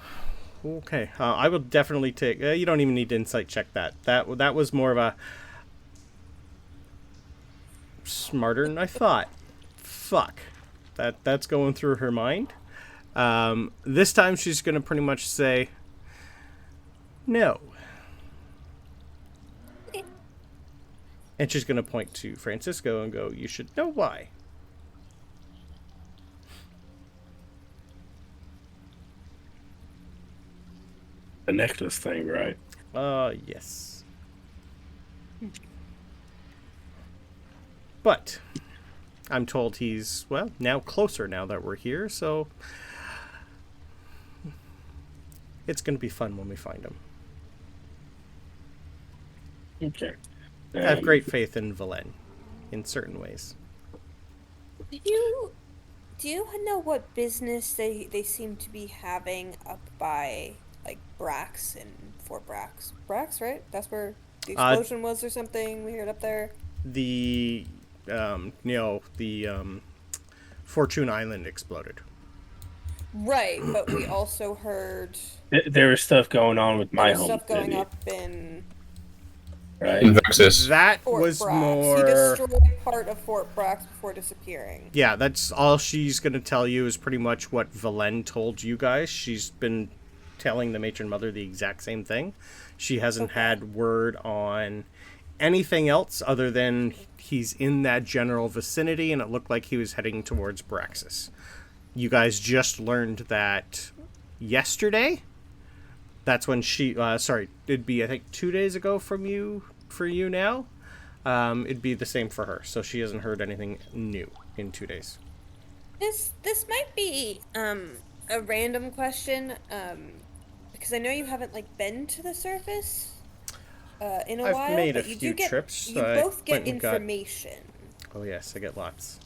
Okay, I will definitely take... you don't even need to insight check that. That was more of a... smarter than I thought. Fuck. That's going through her mind. This time she's going to pretty much say... no. And she's going to point to Francisco and go, you should know why. The necklace thing, right? Yes. But I'm told he's, now closer now that we're here, so it's going to be fun when we find him. Okay. I have great faith in Valen in certain ways. Do you know what business they seem to be having up by like Brax and Fort Brax? Brax, right? That's where the explosion was or something. We heard up there. The Fortune Island exploded. Right, but we also heard There was stuff going on with my there was home stuff going city. up in right? In Vexus. That Fort was Brax. more. He destroyed part of Fort Brax before disappearing. Yeah, that's all she's going to tell you is pretty much what Valen told you guys. She's been telling the matron mother the exact same thing. She hasn't had word on anything else other than he's in that general vicinity, and it looked like he was heading towards Braxis. You guys just learned that yesterday. That's when she... it'd be, I think, 2 days ago for you now. It'd be the same for her, so she hasn't heard anything new in 2 days. This might be a random question, because I know you haven't been to the surface in a while. I've made a but you few do get, trips. You I both get went and got- information. Oh yes, I get lots.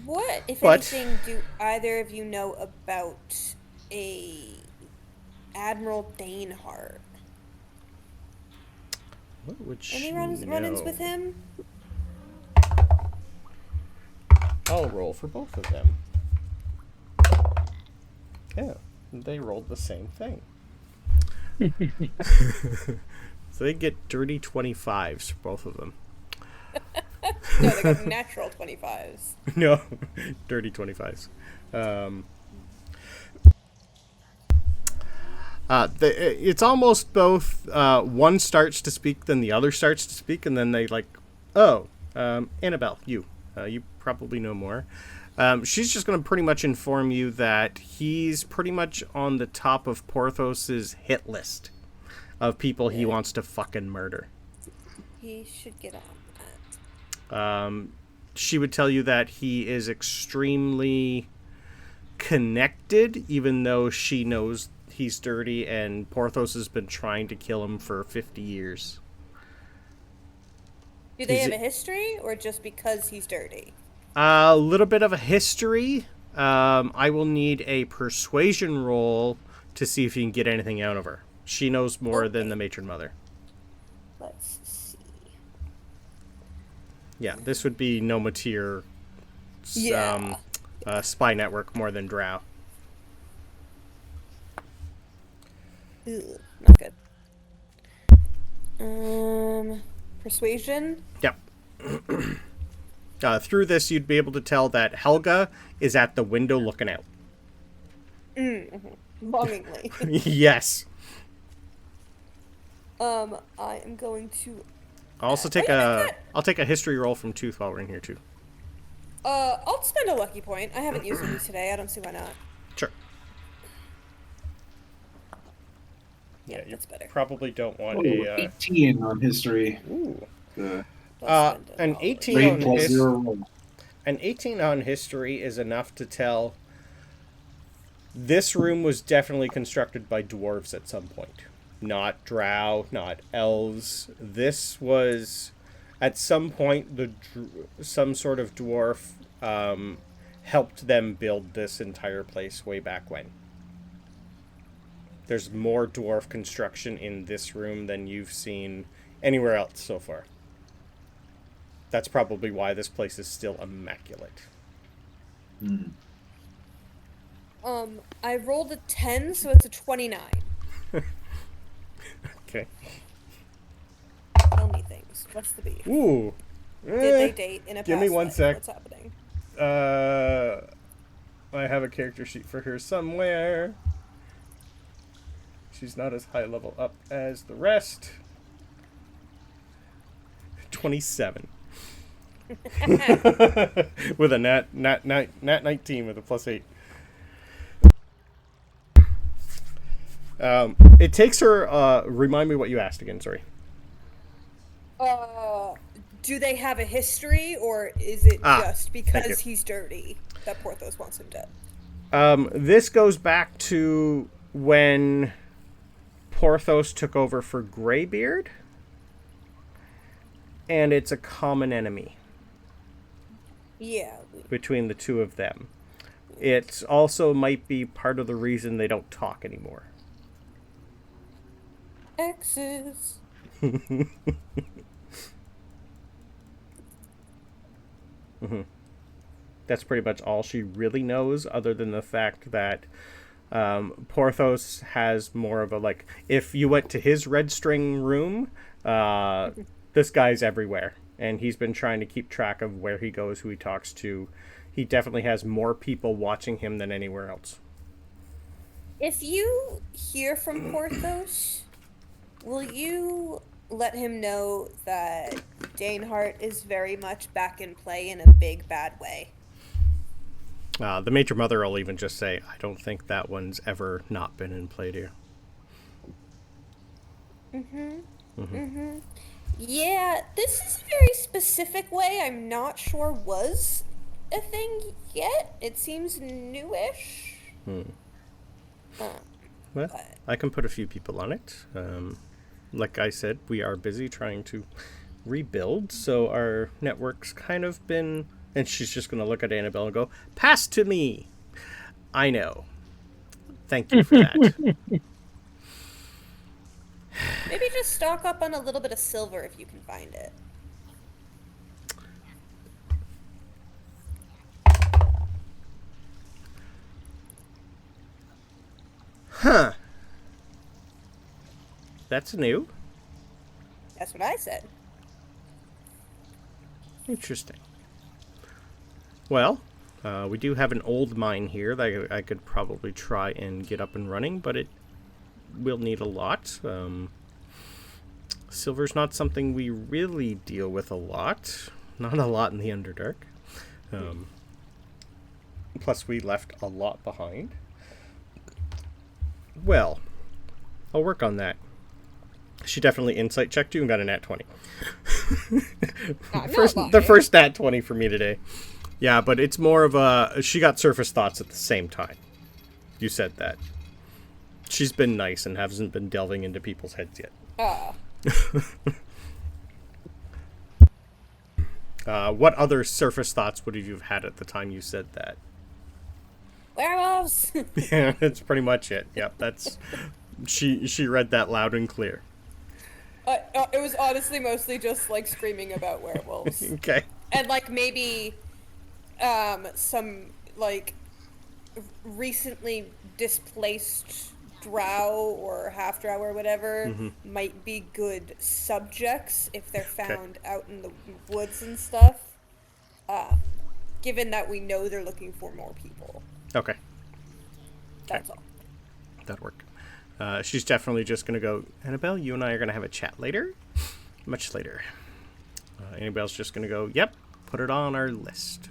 What, if But- anything, do either of you know about a Admiral Daneheart? What would she Any run-ins know? with him? I'll roll for both of them. Yeah, they rolled the same thing. So they get dirty 25s for both of them. No, they got natural 25s. No, dirty 25s. It's almost both one starts to speak, then the other starts to speak, and then they Annabelle, you probably know more. She's just going to pretty much inform you that he's pretty much on the top of Porthos's hit list of people he wants to fucking murder. He should get on that. She would tell you that he is extremely connected, even though she knows he's dirty, and Porthos has been trying to kill him for 50 years. Do they Is have it- a history, or just because he's dirty? A little bit of a history. I will need a persuasion roll to see if you can get anything out of her. She knows more than the matron mother. Let's see. Yeah, this would be Noma tier Yeah. spy network more than Drow. Ew, not good. Persuasion? Yep. Through this, you'd be able to tell that Helga is at the window looking out. Longingly. Yes. I am going to... I'll also take I'll take a history roll from Tooth while we're in here too. I'll spend a lucky point. I haven't used any today. I don't see why not. Sure. Yeah, you that's better. probably don't want Oh, 18 on history. ooh. I'll spend An all 18 Rate on plus 0 roll. An 18 on history is enough to tell this room was definitely constructed by dwarves at some point. Not drow, not elves. This was, at some point, some sort of dwarf helped them build this entire place way back when. There's more dwarf construction in this room than you've seen anywhere else so far. That's probably why this place is still immaculate. I rolled a 10, so it's a 29. Okay. Tell me things. What's the beef? Ooh. Did they date in a Give me past one life? sec. What's happening? I have a character sheet for her somewhere. She's not as high level up as the rest. 27. With a nat 19 with a +8. It takes her. Remind me what you asked again. Sorry. Do they have a history, or is it just thank you. because he's dirty that Porthos wants him dead? This goes back to when Porthos took over for Greybeard, and it's a common enemy Yeah. between the two of them. It also might be part of the reason they don't talk anymore. Exes. That's pretty much all she really knows, other than the fact that Porthos has more of a, like, if you went to his red string room, this guy's everywhere. And he's been trying to keep track of where he goes, who he talks to. He definitely has more people watching him than anywhere else. If you hear from Porthos, will you let him know that Danehart is very much back in play in a big, bad way? The Major Mother will even just say, I don't think that one's ever not been in play, dear. Yeah, this is a very specific way I'm not sure was a thing yet. It seems newish. Well, I can put a few people on it. Like I said, we are busy trying to rebuild, so our network's kind of been... And she's just going to look at Annabelle and go, pass to me. I know. Thank you for that. Maybe just stock up on a little bit of silver if you can find it. Huh. That's new. That's what I said. Interesting. Well, we do have an old mine here that I could probably try and get up and running, but it will need a lot. Silver's not something we really deal with a lot. Not a lot in the Underdark. Plus, we left a lot behind. Well, I'll work on that. She definitely insight checked you and got a nat 20. The first nat 20 for me today. Yeah, but it's more of a... She got surface thoughts at the same time. You said that. She's been nice and hasn't been delving into people's heads yet. What other surface thoughts would you have had at the time you said that? Werewolves! Yeah, that's pretty much it. Yep, that's... She read that loud and clear. It was honestly mostly just, like, screaming about werewolves. Okay. And, like, maybe some, like, recently displaced drow or half drow or whatever might be good subjects if they're found out in the woods and stuff. Given that we know they're looking for more people. Okay. That's all. That'd work. She's definitely just going to go, Annabelle, you and I are going to have a chat later. Much later. Annabelle's just going to go, yep, put it on our list.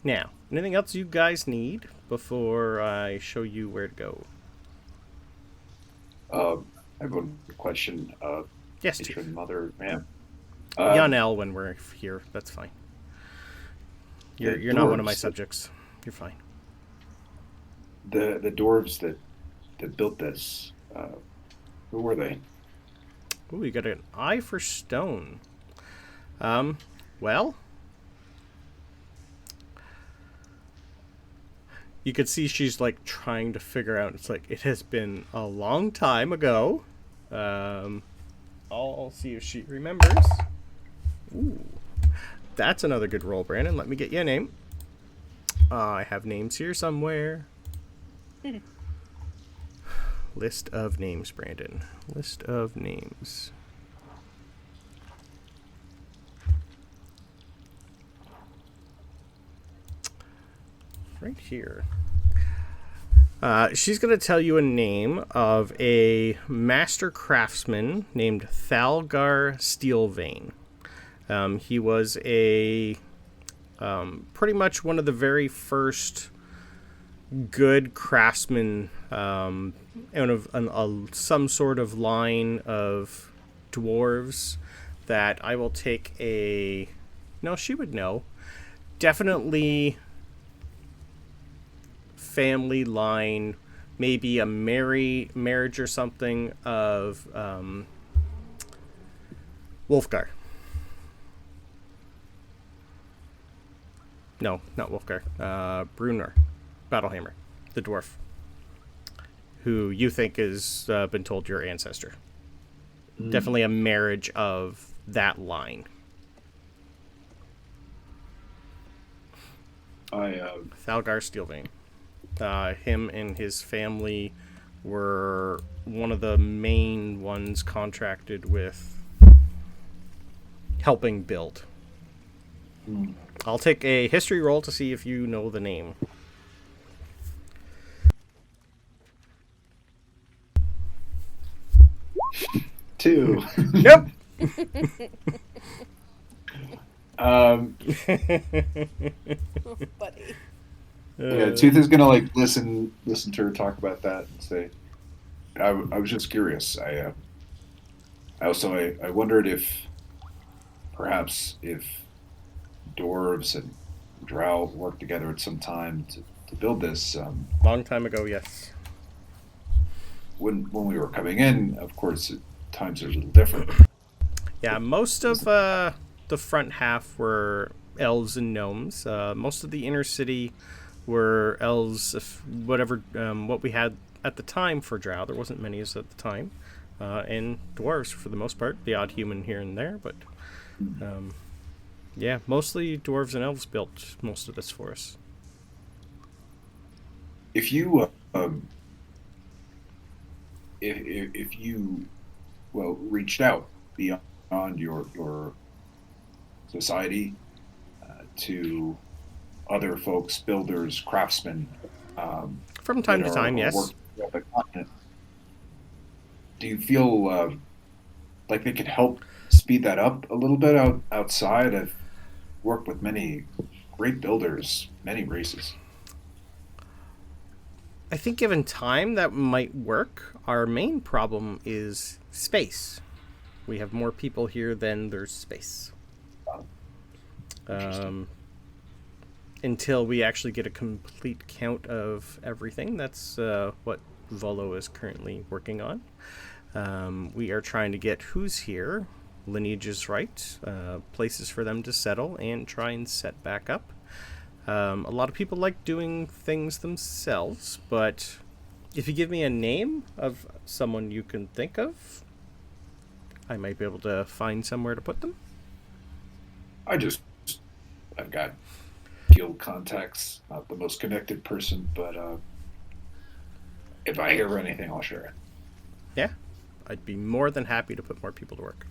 Now, anything else you guys need before I show you where to go? I have a question. Yes, Chief. Mother, ma'am. Yanel, when we're here, that's fine. You're not one of my subjects. You're fine. The dwarves that built this, who were they? Ooh, you got an eye for stone. Well, you could see she's like trying to figure out. It's like it has been a long time ago. I'll see if she remembers. Ooh, that's another good roll, Brandon. Let me get you a name. I have names here somewhere. List of names, Brandon. List of names. Right here. She's going to tell you a name of a master craftsman named Thalgar Steelvein. He was a pretty much one of the very first good craftsmen out of some sort of line of dwarves that I will take a... No, she would know. Definitely family line, maybe a marriage or something of Wolfgar. No, not Wolfgar. Brunner. Battlehammer. The dwarf. Who you think has been told your ancestor. Definitely a marriage of that line. Thalgar Steelbane. Him and his family were one of the main ones contracted with helping build. I'll take a history roll to see if you know the name. Two. Nope. Buddy. Yeah, Tooth is gonna like listen to her talk about that and say, I was just curious. I wondered if perhaps if dwarves and drow worked together at some time to build this. Long time ago, yes. When we were coming in, of course, times are a little different. Yeah, most of the front half were elves and gnomes. Most of the inner city were elves, what we had at the time for drow. There wasn't many at the time. And dwarves for the most part. The odd human here and there, but yeah, mostly dwarves and elves built most of this for us. If you if you reached out beyond your society to other folks, builders, craftsmen, from time to time, yes. The continent, do you feel like they could help speed that up a little bit outside? I've worked with many great builders, many races. I think given time that might work. Our main problem is space. We have more people here than there's space. Until we actually get a complete count of everything. That's what Volo is currently working on. We are trying to get who's here, lineages right, places for them to settle, and try and set back up. A lot of people like doing things themselves, but if you give me a name of someone you can think of, I might be able to find somewhere to put them. I've got guild contacts, not the most connected person, but if I hear anything, I'll share it. Yeah, I'd be more than happy to put more people to work.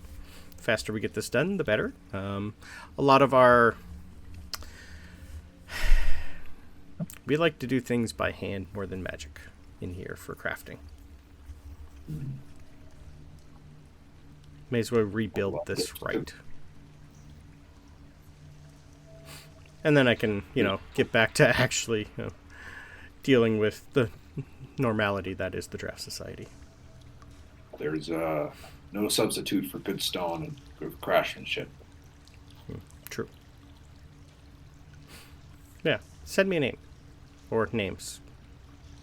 The faster we get this done, the better. A lot of our... We like to do things by hand more than magic in here for crafting. May as well rebuild this right. And then I can, get back to actually dealing with the normality that is the Draft Society. There's no substitute for good stone and good craftsmanship. True. Yeah, send me a name. Or names.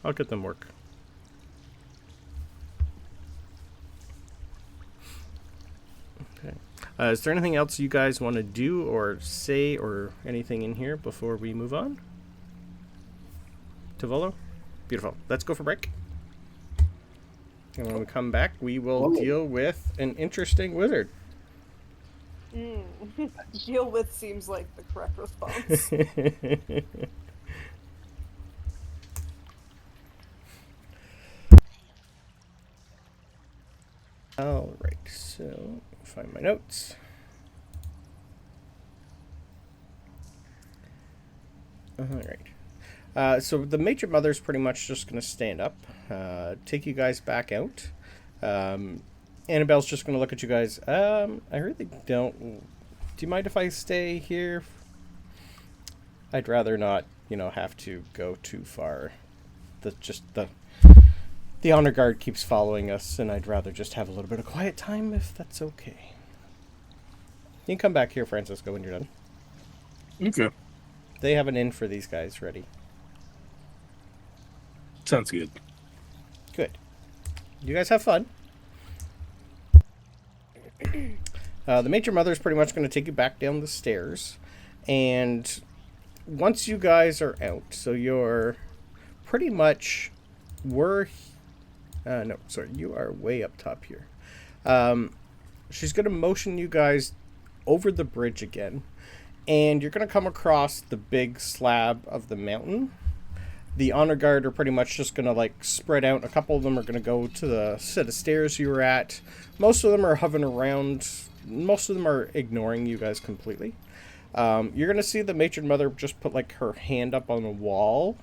I'll get them work. Okay. Is there anything else you guys want to do or say or anything in here before we move on? To Volo? Beautiful. Let's go for break. And when we come back, we will deal with an interesting wizard. Deal with seems like the correct response. Alright, so find my notes. Alright. So the Major Mother's pretty much just going to stand up, take you guys back out. Annabelle's just going to look at you guys. I really don't... Do you mind if I stay here? I'd rather not, have to go too far. The honor guard keeps following us, and I'd rather just have a little bit of quiet time, if that's okay. You can come back here, Francisco, when you're done. Okay. They have an inn for these guys ready. Sounds good. Good. You guys have fun. The Major Mother's pretty much going to take you back down the stairs, and once you guys are out, so you're pretty much... you are way up top here. She's going to motion you guys over the bridge again, And you're going to come across the big slab of the mountain. The honor guard are pretty much just going to like spread out. A couple of them are going to go to the set of stairs you were at. Most of them are hovering around. Most of them are ignoring you guys completely. You're going to see the matron mother just put like her hand up on the wall,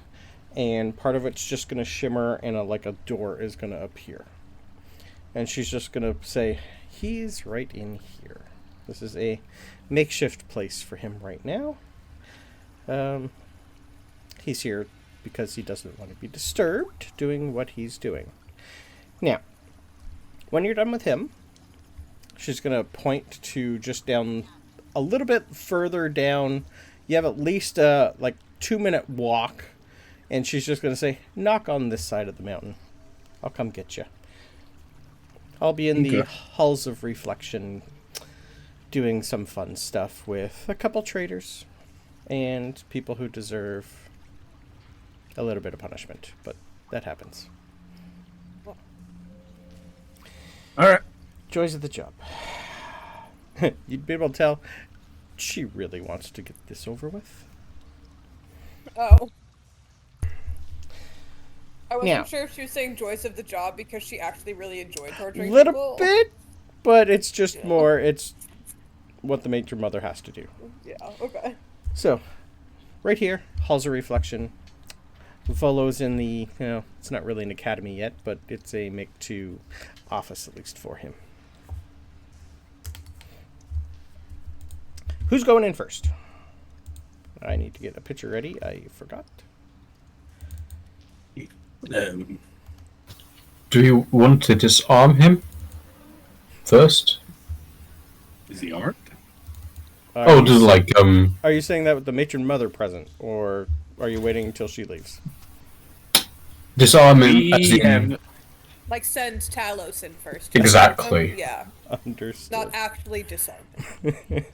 and part of it's just going to shimmer, and a door is going to appear. And she's just going to say, he's right in here. This is a makeshift place for him right now. He's here because he doesn't want to be disturbed doing what he's doing. Now, when you're done with him, she's going to point to just down a little bit further down. You have at least a 2-minute walk, and she's just going to say, knock on this side of the mountain. I'll come get you. I'll be in the Halls of Reflection doing some fun stuff with a couple traders and people who deserve a little bit of punishment, but that happens. All right. Joys of the job. You'd be able to tell she really wants to get this over with. Oh. I wasn't Now, sure if she was saying joys of the job because she actually really enjoyed torturing little people. bit, but it's just more, it's what the matron mother has to do. Yeah, okay. So, right here, Halls of Reflection. Volo's in the, it's not really an academy yet, but it's a make to office at least for him. Who's going in first? I need to get a picture ready. I forgot. Do you want to disarm him first? Is he armed? Are you Are you saying that with the matron mother present, or are you waiting until she leaves? Disarm him as in... Like send Talos in first. Exactly. Yeah. Understood. Not actually disarm him.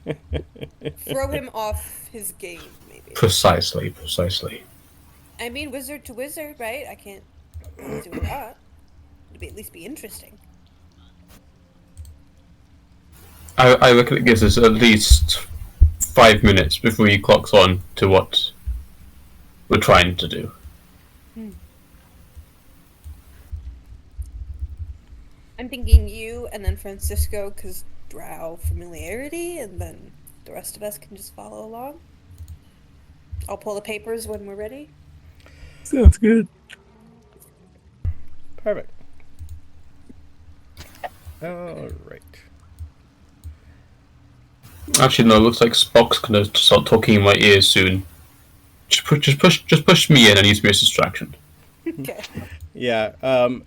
Throw him off his game, maybe. Precisely. I mean, wizard to wizard, right? I can't do that. It'd at least be interesting. I reckon it gives us at least 5 minutes before he clocks on to what we're trying to do. I'm thinking you and then Francisco, because Drow familiarity, and then the rest of us can just follow along. I'll pull the papers when we're ready. Sounds good. Perfect. All right. Actually, no. It looks like Spock's gonna start talking in my ears soon. Just push me in. I need to be a distraction. Okay. Yeah.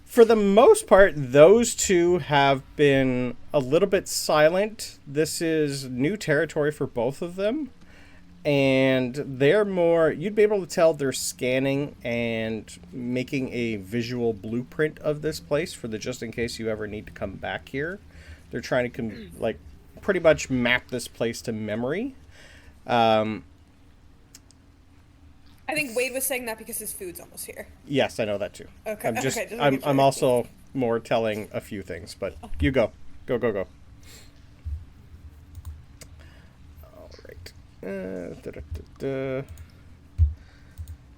For the most part, those two have been a little bit silent. This is new territory for both of them. And they're more, you'd be able to tell they're scanning and making a visual blueprint of this place for the just in case you ever need to come back here. They're trying to pretty much map this place to memory. I think Wade was saying that because his food's almost here. Yes, I know that too. Okay. I'm just, okay, I'm also more telling a few things, but you go. Go. All right.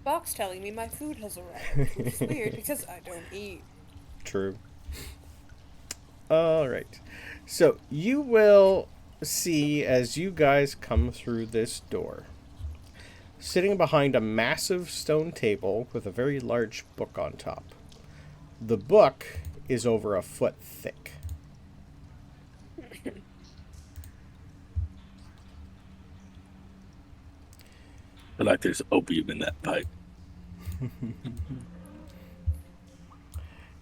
Box telling me my food has arrived, which is weird because I don't eat. True. All right. So you will see as you guys come through this door, sitting behind a massive stone table with a very large book on top. The book is over a foot thick. I like there's opium in that pipe.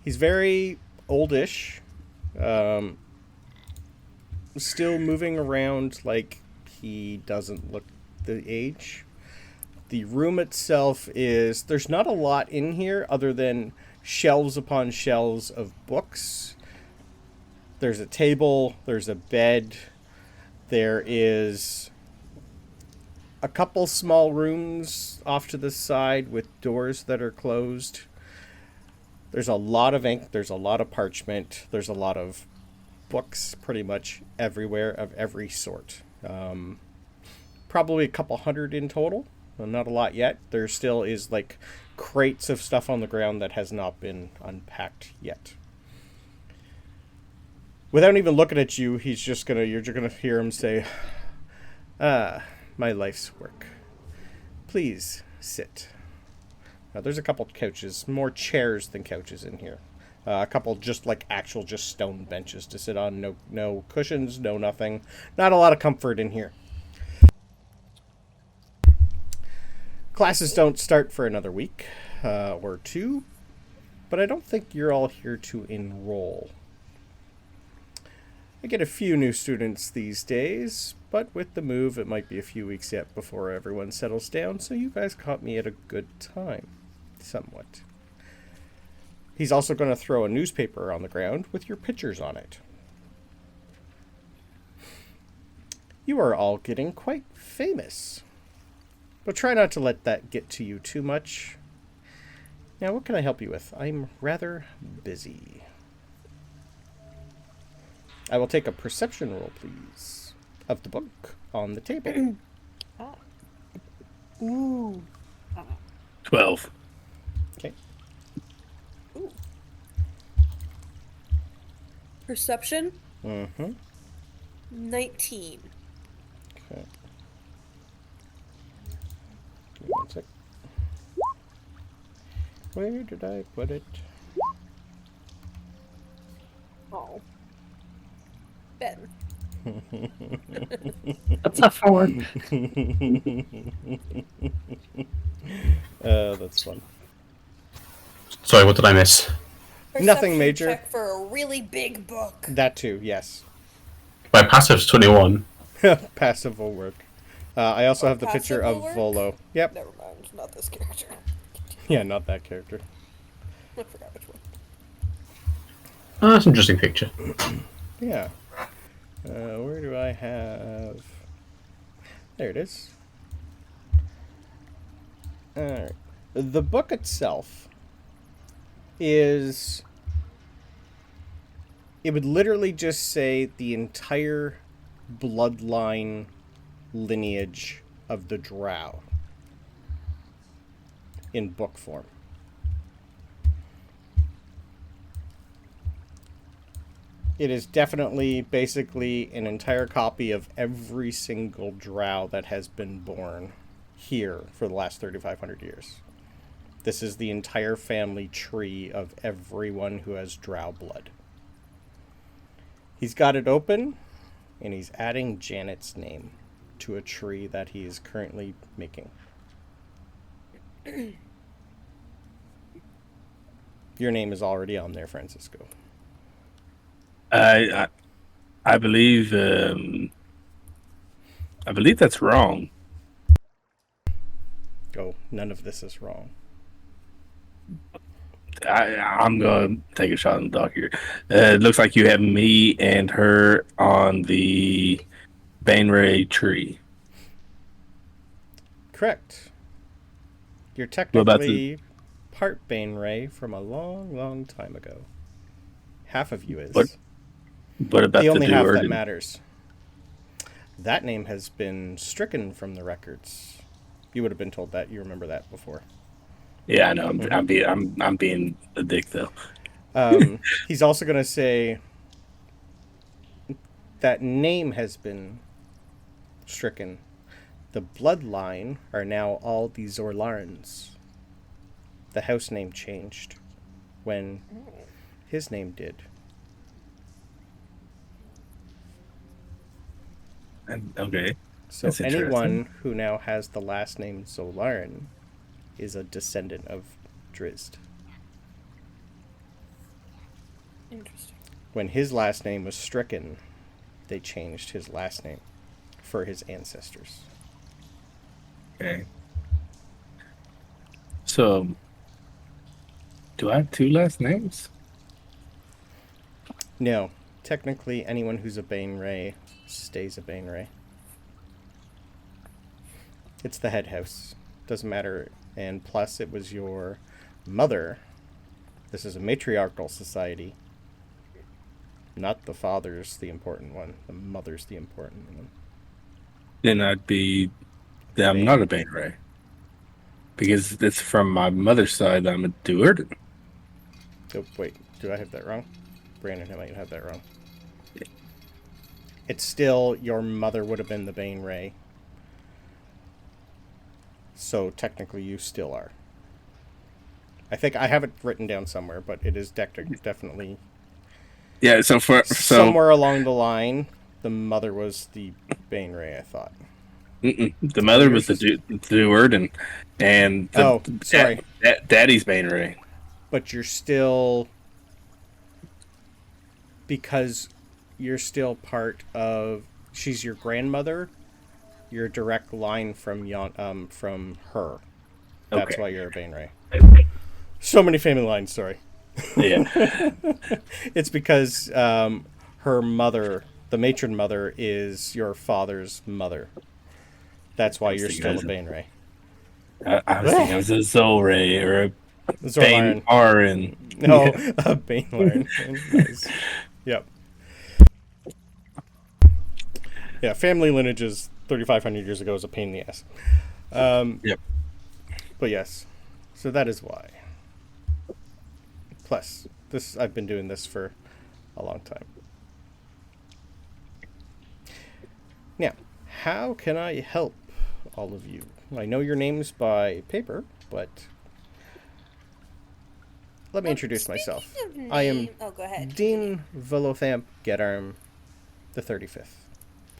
He's very oldish. Still moving around like he doesn't look the age. The room itself is... There's not a lot in here other than shelves upon shelves of books. There's a table. There's a bed. There is a couple small rooms off to the side with doors that are closed. There's a lot of ink. There's a lot of parchment. There's a lot of books pretty much everywhere of every sort. probably a couple hundred in total. Well, not a lot yet. There still is like crates of stuff on the ground that has not been unpacked yet. Without even looking at you, you're gonna hear him say, my life's work. Please sit. Now there's a couple couches, more chairs than couches in here. A couple just stone benches to sit on. No cushions, no nothing. Not a lot of comfort in here. Classes don't start for another week or two, but I don't think you're all here to enroll. I get a few new students these days, but with the move, it might be a few weeks yet before everyone settles down, so you guys caught me at a good time. Somewhat. He's also going to throw a newspaper on the ground with your pictures on it. You are all getting quite famous. But try not to let that get to you too much. Now, what can I help you with? I'm rather busy. I will take a perception roll, please, of the book on the table. Ooh. 12. Okay. Ooh. Perception? Mm-hmm. 19. Okay. Give me 1 sec. Where did I put it? Oh. Ben. That's not forward. That's fun. Sorry, what did I miss? Nothing Perception major. Check for a really big book. That too, yes. My passive's 21. Passive will work. I also have the picture passive of will work? Volo. Yep. Never mind, not this character. Yeah, not that character. I forgot which one. Oh, that's an interesting picture. Yeah. Where do I have... There it is. Alright. The book itself is... It would literally just say the entire bloodline lineage of the Drow in book form. It is definitely, basically, an entire copy of every single Drow that has been born here for the last 3,500 years. This is the entire family tree of everyone who has Drow blood. He's got it open, and he's adding Janet's name to a tree that he is currently making. Your name is already on there, Francisco. I believe that's wrong. Oh, none of this is wrong. I'm gonna take a shot in the dark here. It looks like you have me and her on the Baneray tree. Correct. You're What about technically part Baneray from a long, long time ago. Half of you is. What about The only the half that Duerden? matters. That name has been stricken from the records. You would have been told that. You remember that before. Yeah, I know. I'm being a dick though. He's also going to say that name has been stricken. The bloodline are now all the Zorlarans. The house name changed when his name did. Okay. So That's anyone interesting. who now has the last name Zolaran is a descendant of Drizzt. Interesting. When his last name was stricken, they changed his last name for his ancestors. Okay. So, do I have two last names? No, technically anyone who's a Baneray stays a Baneray. It's the head house. Doesn't matter. And plus, it was your mother. This is a matriarchal society. Not the father's the important one. The mother's the important one. then I'm not a Bane Ray. Because it's from my mother's side, I'm a Druid. Oh, wait, do I have that wrong? Brandon, I might have that wrong. It's still, your mother would have been the Bane Ray. So technically you still are. I think I have it written down somewhere, but it is definitely... Yeah, so somewhere along the line, the mother was the Bane Ray, I thought. the mother was the Druid, and sorry. Daddy's Bane Ray. But you're still... Because you're still part of... She's your grandmother. You're a direct line from her. That's why you're a Bane Ray. So many family lines, sorry. Yeah. It's because her mother, the matron mother, is your father's mother. That's why you're still a Bane Ray. I was thinking it was a Zol Ray or a Bane Arin. No, a Bane Arin. Nice. Yep. Yeah, family lineages 3,500 years ago is a pain in the ass. Yep. But yes, so that is why. Plus, I've been doing this for a long time. Now, how can I help all of you? I know your names by paper, but let me introduce myself. I am go ahead. Dean Velothamp Getarm the 35th.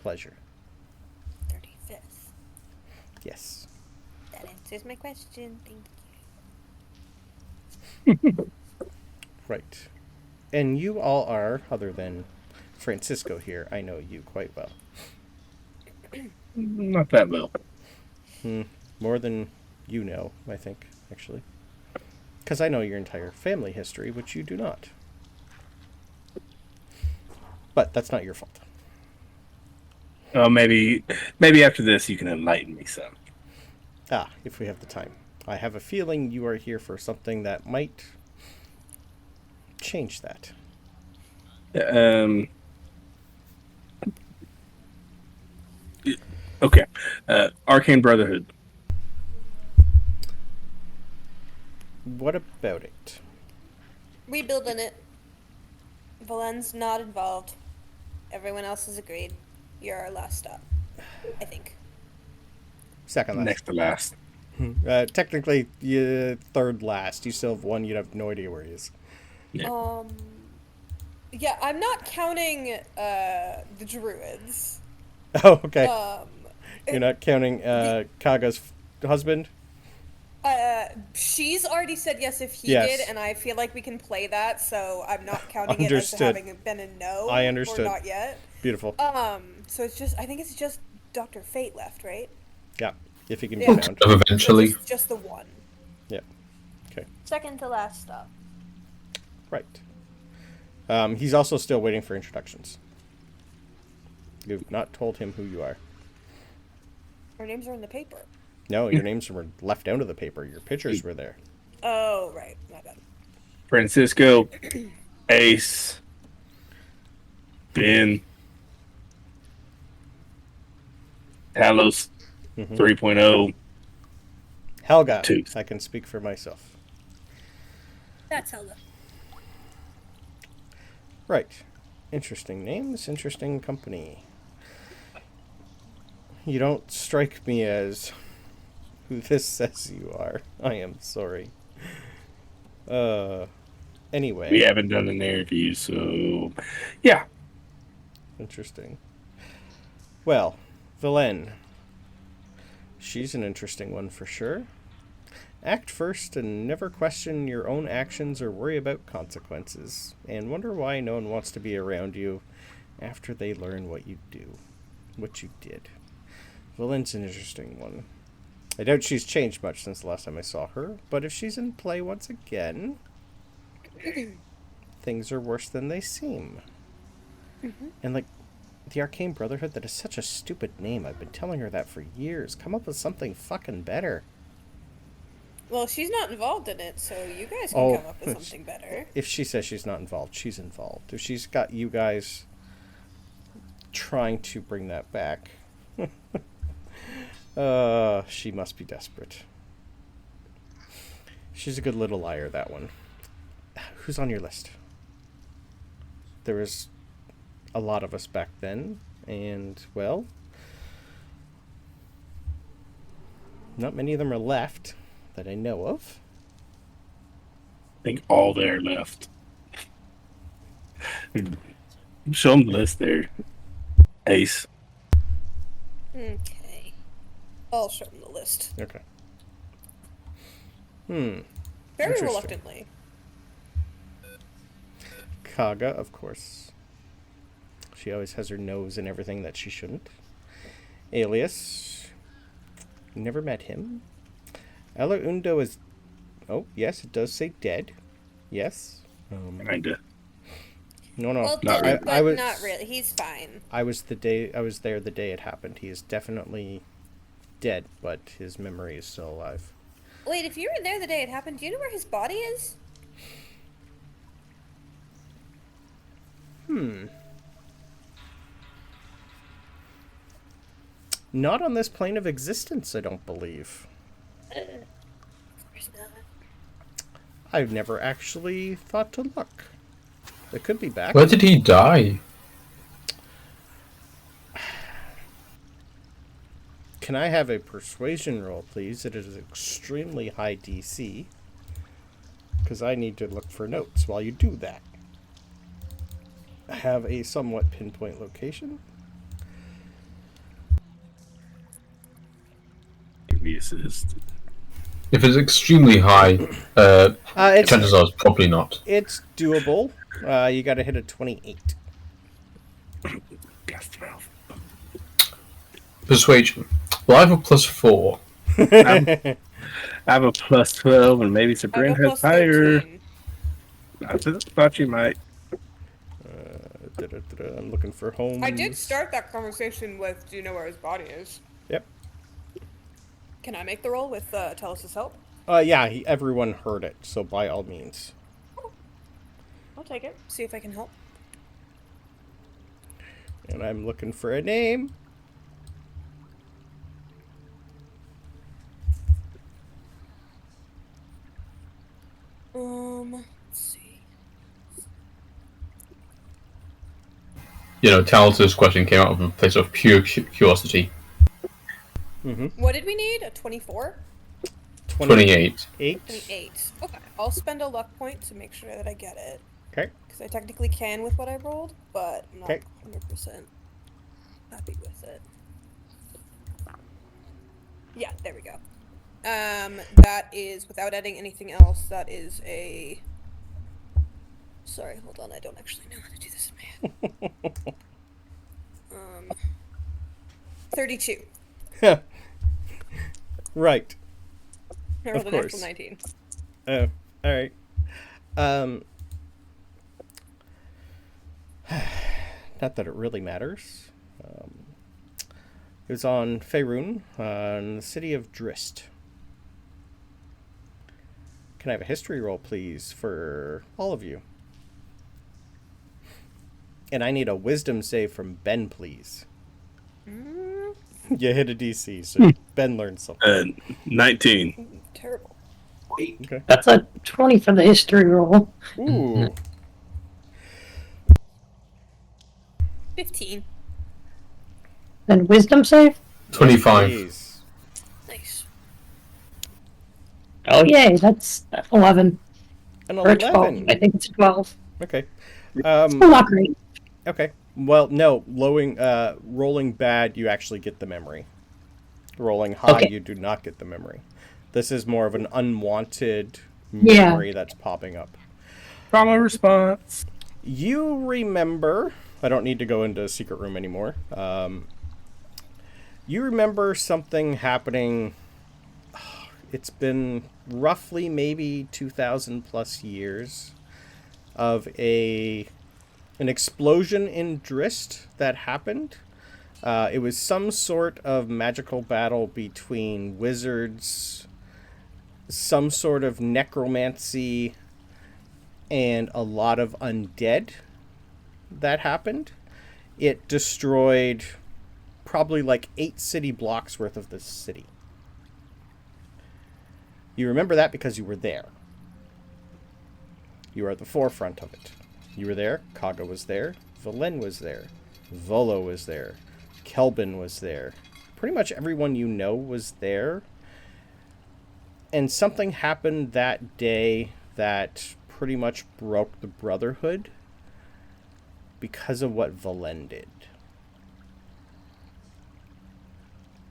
Pleasure. 35th. Yes. That answers my question. Thank you. Right. And you all are, other than Francisco here, I know you quite well. Not that well. More than you know, I think, actually. Because I know your entire family history, which you do not. But that's not your fault. Oh, maybe after this you can enlighten me some. If we have the time. I have a feeling you are here for something that might change that. Okay. Arcane Brotherhood. What about it? Rebuilding it. Valen's not involved. Everyone else has agreed. You're our last stop, I think. Second last. Next to last. Technically, third last. You still have one. You'd have no idea where he is. Yeah. Yeah, I'm not counting the Druids. Oh, okay. You're not counting Kaga's husband? She's already said yes if he Yes. did, and I feel like we can play that, so I'm not counting it as Understood. having been a no. I understood. Or not yet. Beautiful. So I think it's just Dr. Fate left, right? Yeah, if he can be Yeah. found. Eventually. Just the one. Yeah. Okay. Second to last stop. Right. He's also still waiting for introductions. You've not told him who you are. Our names are in the paper. No, your names were left out of the paper. Your pictures were there. Oh, right. My bad. Francisco, Ace, Ben, Talos, 3.0. Helga. Two. I can speak for myself. That's Helga. Right. Interesting names, interesting company. You don't strike me as who this says you are. I am sorry. Anyway. We haven't done an interview, so yeah. Interesting. Well, Velen. She's an interesting one for sure. Act first and never question your own actions or worry about consequences, and wonder why no one wants to be around you after they learn what you do, what you did. Valen's an interesting one. I doubt she's changed much since the last time I saw her, but if she's in play once again, things are worse than they seem. And like, the Arcane Brotherhood, that is such a stupid name. I've been telling her that for years. Come up with something fucking better. Well, she's not involved in it, so you guys can come up with something better. If she says she's not involved, she's involved. If she's got you guys trying to bring that back, She must be desperate. She's a good little liar, that one. Who's on your list? There was a lot of us back then, and, well, not many of them are left that I know of. I think all there left. Show them the list there. Ace. Okay. I'll show him the list. Okay. Very Interesting. reluctantly. Kaga, of course. She always has her nose in everything that she shouldn't. Alias. Never met him. Undo is... Oh, yes, it does say dead. Yes. Kinda. No. Well, Not dead, really. but I was- not really. He's fine. I was there the day it happened. He is definitely dead, but his memory is still alive. Wait, if you were there the day it happened, do you know where his body is? Not on this plane of existence, I don't believe. Of course not. I've never actually thought to look. It could be back. Where did he die? Can I have a persuasion roll, please? It is extremely high DC. Because I need to look for notes while you do that. I have a somewhat pinpoint location. Maybe assist. If it's extremely high, chances are it's probably not. It's doable. You gotta hit a 28. Gas 12. Persuasion. Well, I have a +4. I have a +12, and maybe I Sabryn have a has higher. 13. I thought you might. I'm looking for home. I did start that conversation with, do you know where his body is? Yep. Can I make the roll with Talos' help? Yeah, everyone heard it, so by all means. I'll take it. See if I can help. And I'm looking for a name. Let's see. You know, Talos' question came out of a place of pure curiosity. What did we need? A 24? 28. 28. Okay. I'll spend a luck point to make sure that I get it. Okay. Because I technically can with what I rolled, but I'm not Okay. 100% happy with it. Yeah, there we go. That is, without adding anything else, that is a... Sorry, hold on, I don't actually know how to do this in my head. 32. Right. I rolled Of a natural course. 19. Oh, alright. Not that it really matters. It was on Faerun, in the city of Drist. Can I have a history roll, please, for all of you? And I need a wisdom save from Ben, please. You hit a DC, so Ben learned something. 19. Terrible. Okay. That's a 20 for the history roll. Ooh. 15. And wisdom save? 25. Please. Nice. Oh yay, that's 11. An Or 12. 11. I think it's 12. Okay. Still not great. Okay. Well, no. Rolling bad, you actually get the memory. Rolling high, Okay. you do not get the memory. This is more of an unwanted Yeah. memory that's popping up. Trauma response. You remember... I don't need to go into a secret room anymore. You remember something happening... It's been roughly maybe 2,000 plus years of an explosion in Drist that happened. It was some sort of magical battle between wizards, some sort of necromancy, and a lot of undead that happened. It destroyed probably like 8 city blocks worth of this city. You remember that because you were there. You are at the forefront of it. You were there, Kaga was there, Valen was there, Volo was there, Kelbin was there. Pretty much everyone you know was there. And something happened that day that pretty much broke the Brotherhood because of what Valen did.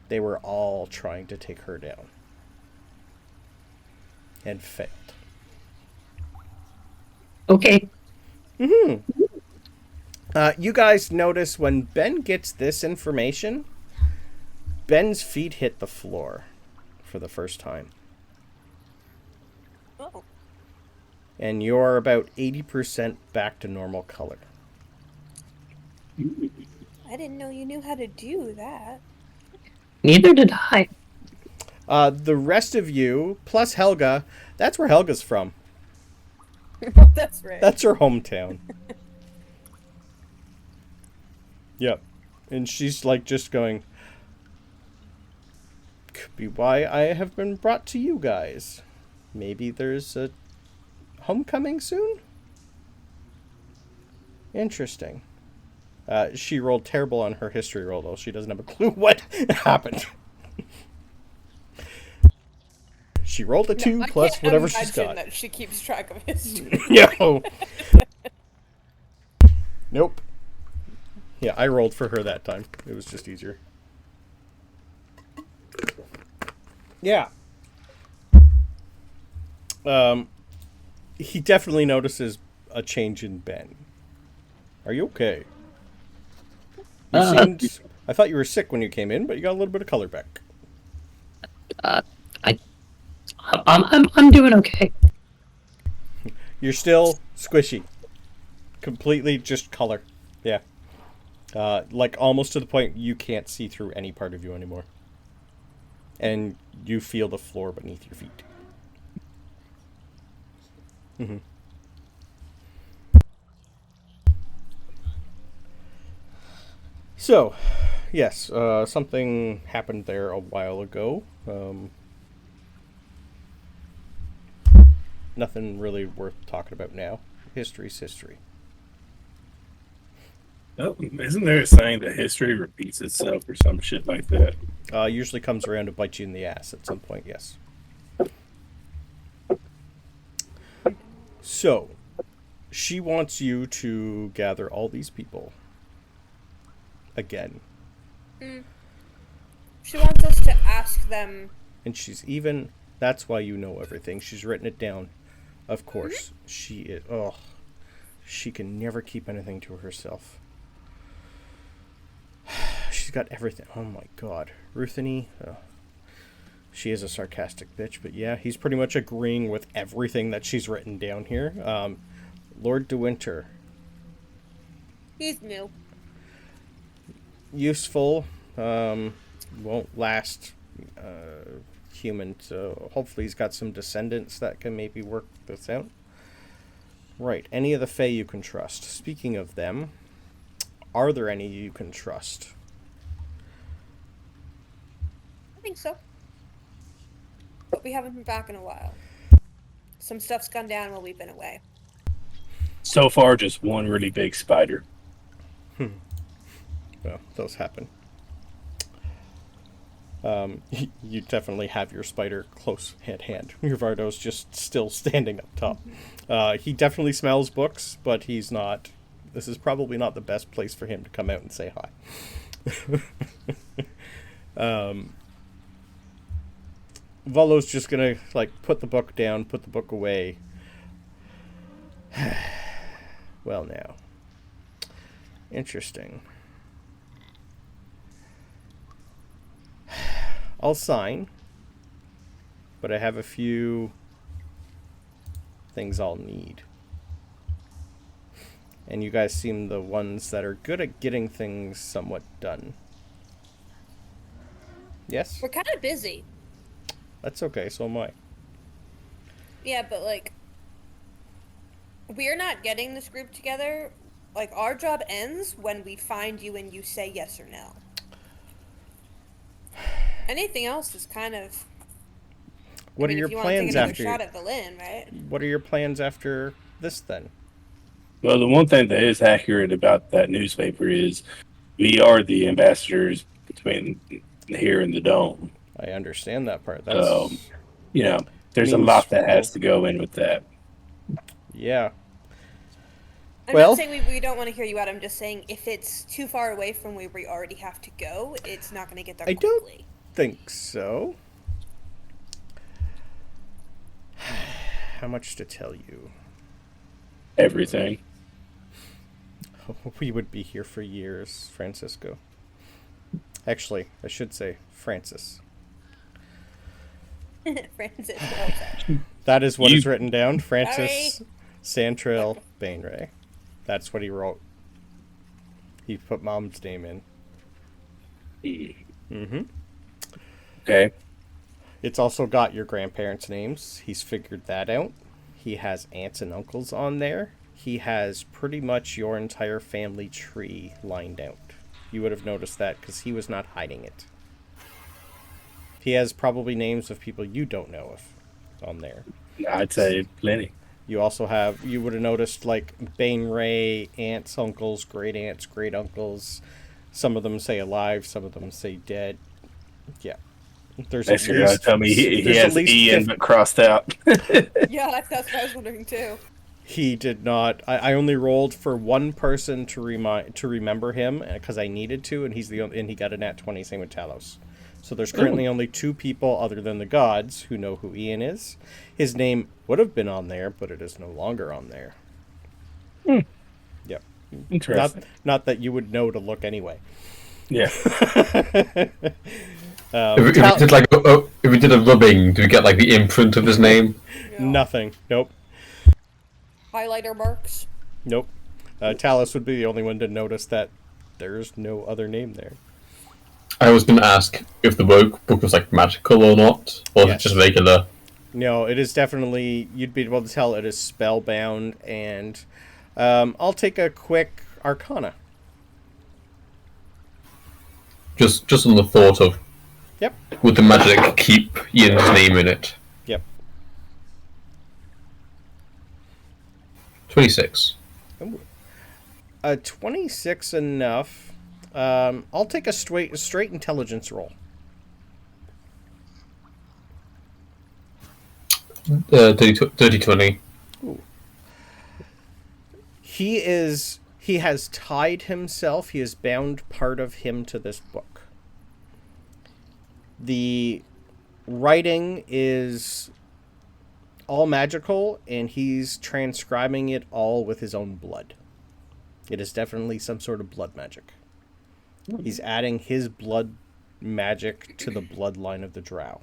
They were all trying to take her down. And failed. Okay. You guys notice when Ben gets this information, Ben's feet hit the floor for the first time. Oh. And you're about 80% back to normal color. I didn't know you knew how to do that. Neither did I. The rest of you, plus Helga, that's where Helga's from. That's right. That's her hometown. Yep. And she's like just going, could be why I have been brought to you guys. Maybe there's a homecoming soon? Interesting. She rolled terrible on her history roll, though. She doesn't have a clue what happened. She rolled a 2 plus whatever she's got. That she keeps track of history. No. Nope. Yeah, I rolled for her that time. It was just easier. Yeah. He definitely notices a change in Ben. Are you okay? You seemed... I thought you were sick when you came in, but you got a little bit of color back. I'm doing okay. You're still squishy. Completely just color. Yeah. Like almost to the point you can't see through any part of you anymore. And you feel the floor beneath your feet. Mm-hmm. So, yes, something happened there a while ago. Nothing really worth talking about now. History's history. Oh, isn't there a saying that history repeats itself or some shit like that? Usually comes around to bite you in the ass at some point, yes. So, she wants you to gather all these people. Again. She wants us to ask them. And she's even... That's why you know everything. She's written it down. Of course. She is... Oh. She can never keep anything to herself. She's got everything. Oh my god. Rutheny. Oh. She is a sarcastic bitch, but yeah, he's pretty much agreeing with everything that she's written down here. Lord De Winter. He's new. Useful. Won't last human, so hopefully he's got some descendants that can maybe work this out. Right, any of the Fae you can trust. Speaking of them, are there any you can trust? I think so. But we haven't been back in a while. Some stuff's gone down while we've been away. So far, just one really big spider. Well, those happen. You definitely have your spider close at hand. Your Vardo's just still standing up top. He definitely smells books, but he's not... This is probably not the best place for him to come out and say hi. Volo's just gonna, like, put the book down, put the book away. Well, now. Interesting. I'll sign, but I have a few things I'll need. And you guys seem the ones that are good at getting things somewhat done. Yes? We're kind of busy. That's okay, so am I. Yeah, but, like, we're not getting this group together. Like, our job ends when we find you and you say yes or no. Anything else is kind of. What I mean, are your if you want to take plans another after? shot at the Lynn, right? What are your plans after this then? Well, the one thing that is accurate about that newspaper is we are the ambassadors between here and the Dome. I understand that part. That's So, there's a means lot that we'll- has to go in with that. yeah. I'm Well- not saying we don't want to hear you out. I'm just saying if it's too far away from where we already have to go, it's not going to get there I don't- quickly. Think so. How much to tell you? Everything. We would be here for years, Francisco. Actually, I should say Francis. Francis, oh, sorry. That is what You- is written down. Francis Santrail Bainray. That's what he wrote. He put Mom's name in. Mm-hmm. Okay. It's also got your grandparents' names. He's figured that out. He has aunts and uncles on there. He has pretty much your entire family tree lined out. You would have noticed that because he was not hiding it. He has probably names of people you don't know of on there. I'd say plenty. You also have, you would have noticed like Bainray, aunts, uncles, great aunts, great uncles. Some of them say alive, some of them say dead. Yeah. There's Next you're going to tell me he there's at has least Ian 50 but crossed out. Yeah, that's what I was wondering too. He did not. I only rolled for one person to remember him because I needed to, and he got a nat 20. Same with Talos. So there's currently only 2 people other than the gods who know who Ian is. His name would have been on there, but it is no longer on there. Yep. Interesting. Not that you would know to look anyway. Yeah. If we did a rubbing, do we get like the imprint of his name? Yeah. Nothing. Nope. Highlighter marks. Nope. Talos would be the only one to notice that there's no other name there. I was going to ask if the book was like magical or not, or Yes. just regular. No, it is definitely, you'd be able to tell it is spellbound, and I'll take a quick Arcana. Just on the thought of, Yep. would the magic keep Ian's name in it? Yep. 26. 26 enough. I'll take a straight intelligence roll. 30-20. He has tied himself, he has bound part of him to this book. The writing is all magical, and he's transcribing it all with his own blood. It is definitely some sort of blood magic. He's adding his blood magic to the bloodline of the Drow.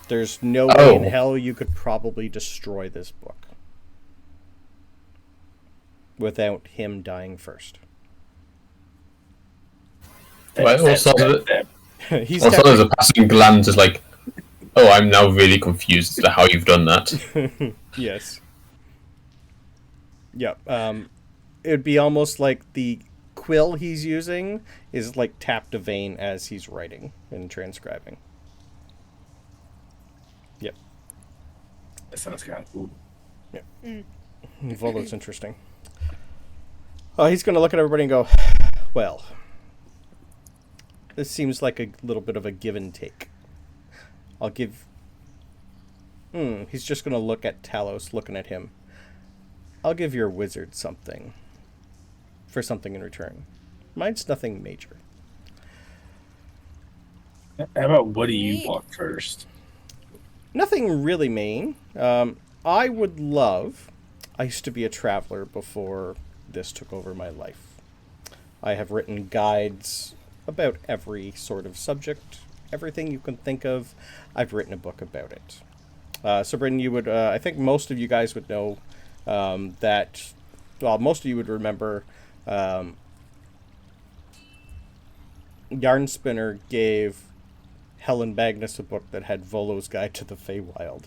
There's no way in hell you could probably destroy this book without him dying first. Also, He's also there's a passing glance is like, oh, I'm now really confused as to how you've done that. Yes. Yep. It would be almost like the quill he's using is like tapped a vein as he's writing and transcribing. Yep. That sounds kind of cool. Yep. Volo's interesting. He's going to look at everybody and go, well, this seems like a little bit of a give and take. I'll give... he's just going to look at Talos, looking at him. I'll give your wizard something. For something in return. Mine's nothing major. How about what do you want first? Nothing really main. I would love... I used to be a traveler before this took over my life. I have written guides about every sort of subject. Everything you can think of, I've written a book about it. Sabryn, you would... I think most of you guys would know that... Well, most of you would remember... Yarn Spinner gave Helen Magnus a book that had Volo's Guide to the Feywild.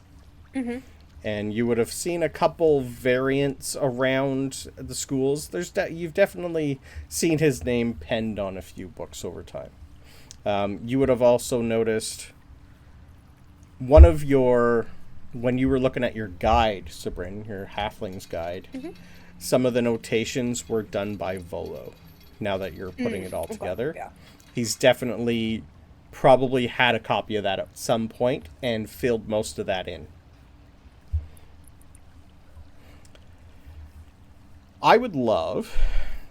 Mm-hmm. And you would have seen a couple variants around the schools. You've definitely seen his name penned on a few books over time. You would have also noticed one of your, when you were looking at your guide, Sabryn, your Halfling's guide, some of the notations were done by Volo. Now that you're putting it all together, yeah. he's definitely probably had a copy of that at some point and filled most of that in. I would love,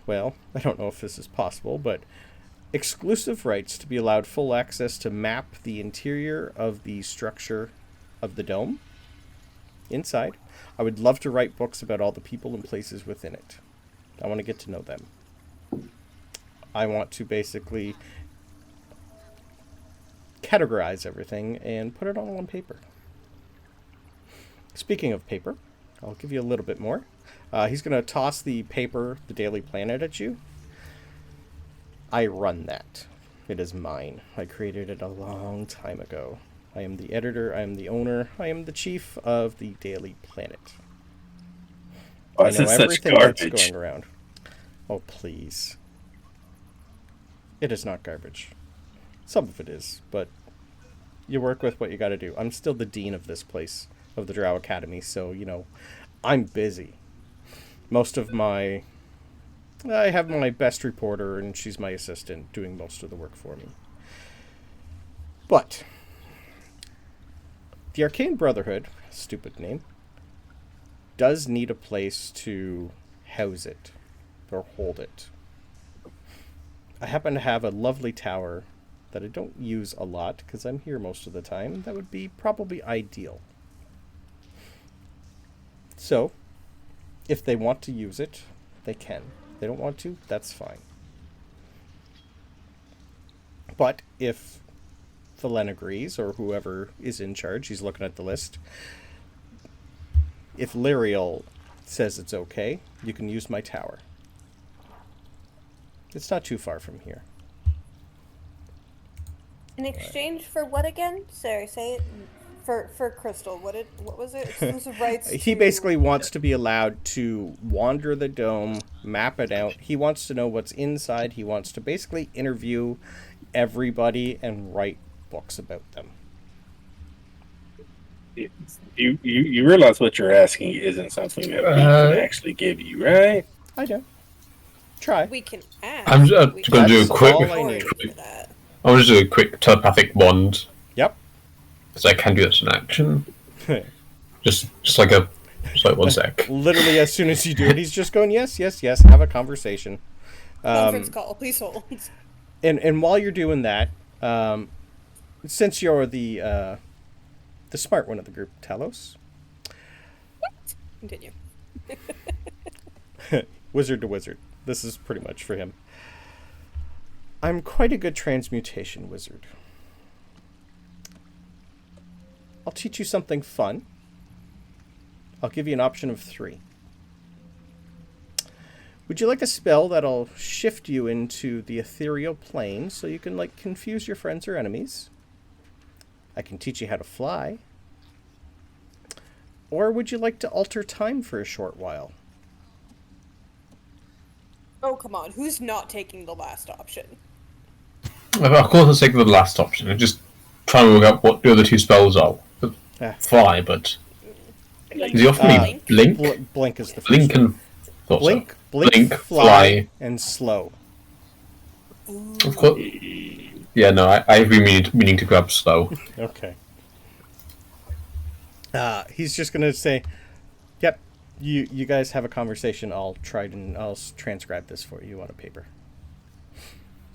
well, I don't know if this is possible, but exclusive rights to be allowed full access to map the interior of the structure of the dome inside. I would love to write books about all the people and places within it. I want to get to know them. I want to basically categorize everything and put it all on paper. Speaking of paper, I'll give you a little bit more. He's going to toss the paper, the Daily Planet, at you. I run that. It is mine. I created it a long time ago. I am the editor, I am the owner, I am the chief of the Daily Planet. Why I is know it such everything that's garbage? going around. Oh, please. It is not garbage. Some of it is, but you work with what you got to do. I'm still the dean of this place, of the Drow Academy, so, you know, I'm busy. Most of my... I have my best reporter, and she's my assistant, doing most of the work for me. But the Arcane Brotherhood, stupid name, does need a place to house it, or hold it. I happen to have a lovely tower that I don't use a lot, because I'm here most of the time. That would be probably ideal. So, if they want to use it, they can. If they don't want to, that's fine. But if Thelen agrees, or whoever is in charge, he's looking at the list, if Lyriel says it's okay, you can use my tower. It's not too far from here. In exchange for what again? Sorry, say it. For Crystal, what was it? Exclusive rights. He basically wants to be allowed to wander the dome, map it out. He wants to know what's inside. He wants to basically interview everybody and write books about them. You realize what you're asking isn't something that we can actually give you, right? I do. Try. We can ask. I'm just going to do a quick. all I need. I'm just do a quick telepathic wand Yep. because I can do this in action. Just like 1 sec. Literally, as soon as you do it, he's just going, yes, yes, yes, have a conversation. Conference call, please hold. And while you're doing that, since you're the smart one of the group, Talos. Continue. Wizard to wizard. This is pretty much for him. I'm quite a good transmutation wizard. I'll teach you something fun. I'll give you an option of 3. Would you like a spell that'll shift you into the ethereal plane so you can, like, confuse your friends or enemies? I can teach you how to fly. Or would you like to alter time for a short while? Oh, come on. Who's not taking the last option? Of course, I'll take the last option. I'm just trying to work out what the other 2 spells are. Fly, but does he offer me blink? Blink is the first Blink one. and Blink, fly, and slow. Of course. Yeah, no, I've been meaning to grab slow. Okay. He's just gonna say, "Yep, you guys have a conversation. I'll transcribe this for you on a paper."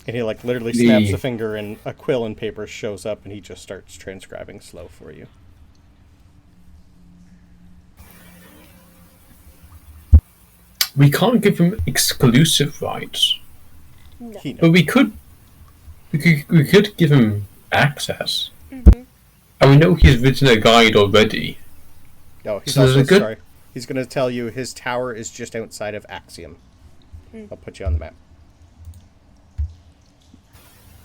And he literally snaps a finger, and a quill and paper shows up, and he just starts transcribing slow for you. We can't give him exclusive rights, No. but we could give him access. And we know he's written a guide already. Oh, he's So there's also a good- sorry. He's going to tell you his tower is just outside of Axiom. I'll put you on the map.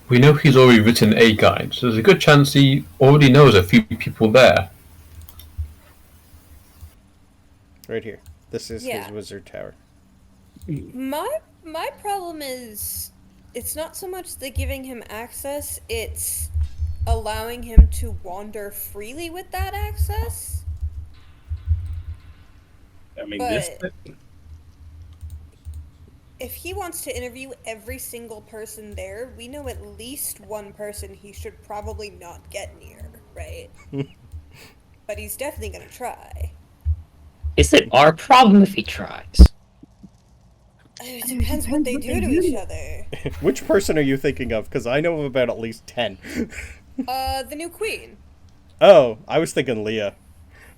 We know he's already written a guide, so there's a good chance he already knows a few people there. Right here. This is Yeah. his wizard tower. My problem is it's not so much the giving him access, it's allowing him to wander freely with that access. I mean, But if he wants to interview every single person there, we know at least one person he should probably not get near, right? But he's definitely gonna try. Is it our problem if he tries? It depends what they do to each other. Which person are you thinking of? Because I know of about at least 10. The new queen. Oh, I was thinking Leah.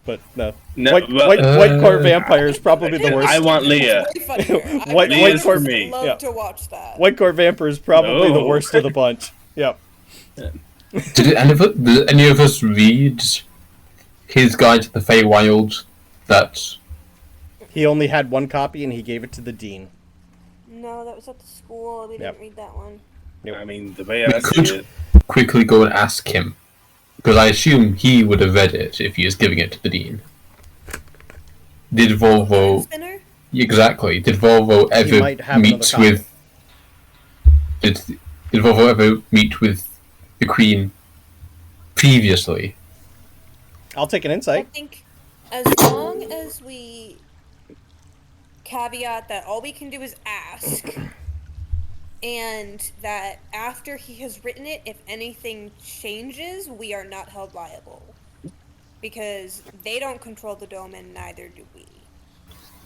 But no. No, White but- Court Vampire is probably the worst. I want Leah. Way funnier. I White would Court- me. love Yeah. to watch that. White Court Vampire is probably the No. worst of the bunch. Yep. Did any of us read his guide to the Feywild? That He only had one copy and he gave it to the dean. No, that was at the school. We Yep. didn't read that one. I mean, the way We I see could- it, quickly go and ask him, because I assume he would have read it if he is giving it to the dean. Did Volvo Spinner? exactly? Did Volvo ever might have meet another copy. with? Did Volvo ever meet with the Queen previously? I'll take an I insight. think as long as we caveat that all we can do is ask, and that after he has written it, if anything changes, we are not held liable. Because they don't control the dome and neither do we.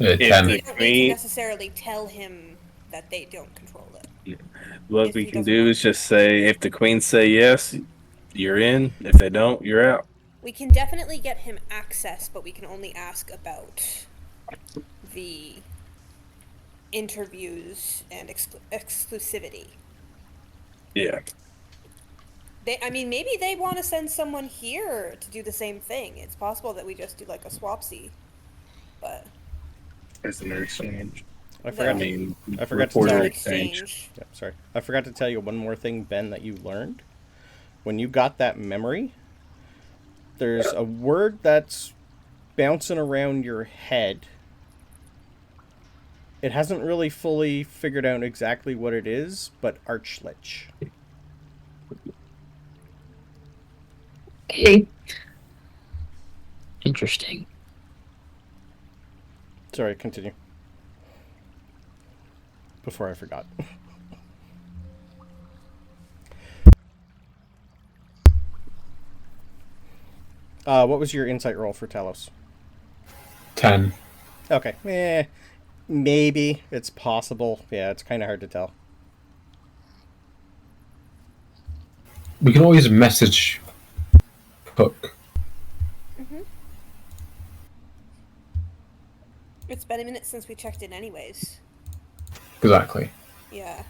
If Ten. We the don't need to queen, necessarily tell him that they don't control it. what if we he can doesn't do want is just say, if the queen say yes, you're in. If they don't, you're out. We can definitely get him access, but we can only ask about the interviews and exclusivity. Yeah. Maybe they want to send someone here to do the same thing. It's possible that we just do like a swapsy, but As an exchange. I I forgot. mean, I forgot to reporter tell- exchange. Yeah, sorry. I forgot to tell you one more thing, Ben, that you learned. When you got that memory, there's a word that's bouncing around your head. It hasn't really fully figured out exactly what it is, but Archlich. Okay. Interesting. Sorry, continue. Before I forgot. What was your insight roll for Talos? 10. Okay. Maybe. It's possible. Yeah, it's kind of hard to tell. We can always message Hook. it's been a minute since we checked in anyways. Exactly. Yeah.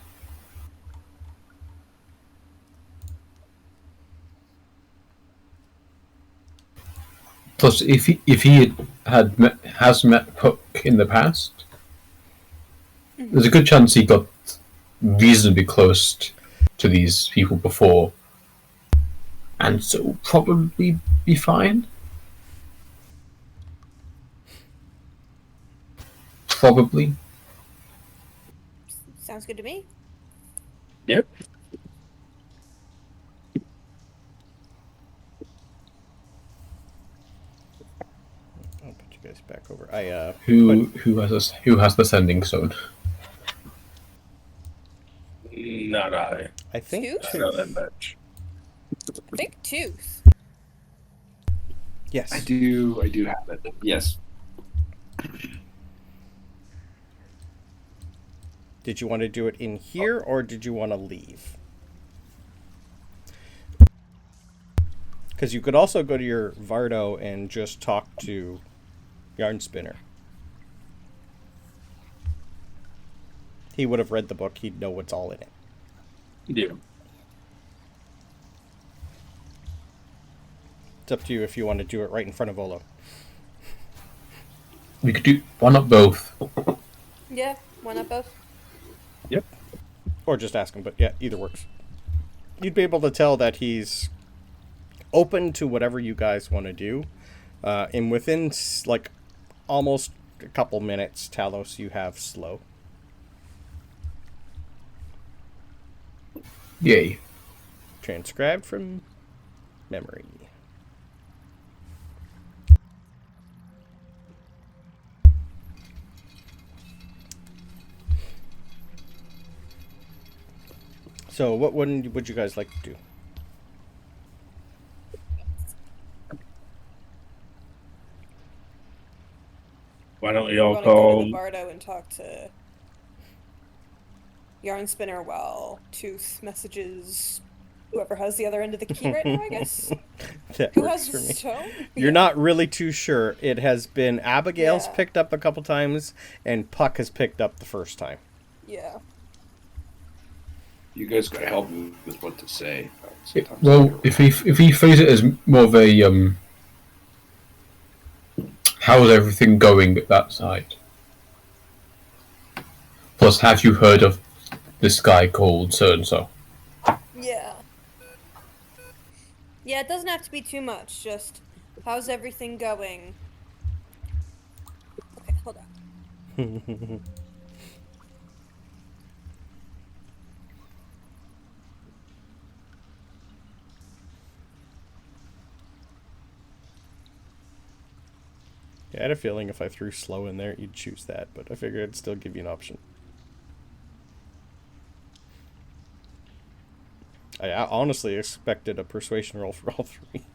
Plus, if he has met Hook in the past, there's a good chance he got reasonably close to these people before, and so probably be fine. Probably. Sounds good to me. Yep. I'll put you guys back over. Who has the sending stone? Not I. I think Tooth? Not that much. I think tooth. yes. I do have it. Yes. Did you want to do it in here or did you want to leave? Because you could also go to your Vardo and just talk to Yarn Spinner. He would have read the book. He'd know what's all in it. Yeah. It's up to you if you want to do it right in front of Olo. We could do one up both. Yeah, one up both. Yep. Or just ask him, but yeah, either works. You'd be able to tell that he's open to whatever you guys want to do. And within, like, almost a couple minutes, Talos, you have slow. Yay. Transcribed from memory. So, what one would you guys like to do? Why don't we You all want to go to call? the Bardo and talk to Yarn Spinner while Tooth messages whoever has the other end of the key right now, I guess? That Who works has for the me. stone? You're not really too sure. It has been Abigail's Yeah. picked up a couple times, and Puck has picked up the first time. Yeah. You guys gotta help me with what to say. Well, if he phrase it as more of a how's everything going at that side? Plus, have you heard of this guy called so and so? Yeah. Yeah, it doesn't have to be too much. Just, how's everything going? Okay, hold on. I had a feeling if I threw slow in there, you'd choose that, but I figured I'd still give you an option. I honestly expected a persuasion roll for all three.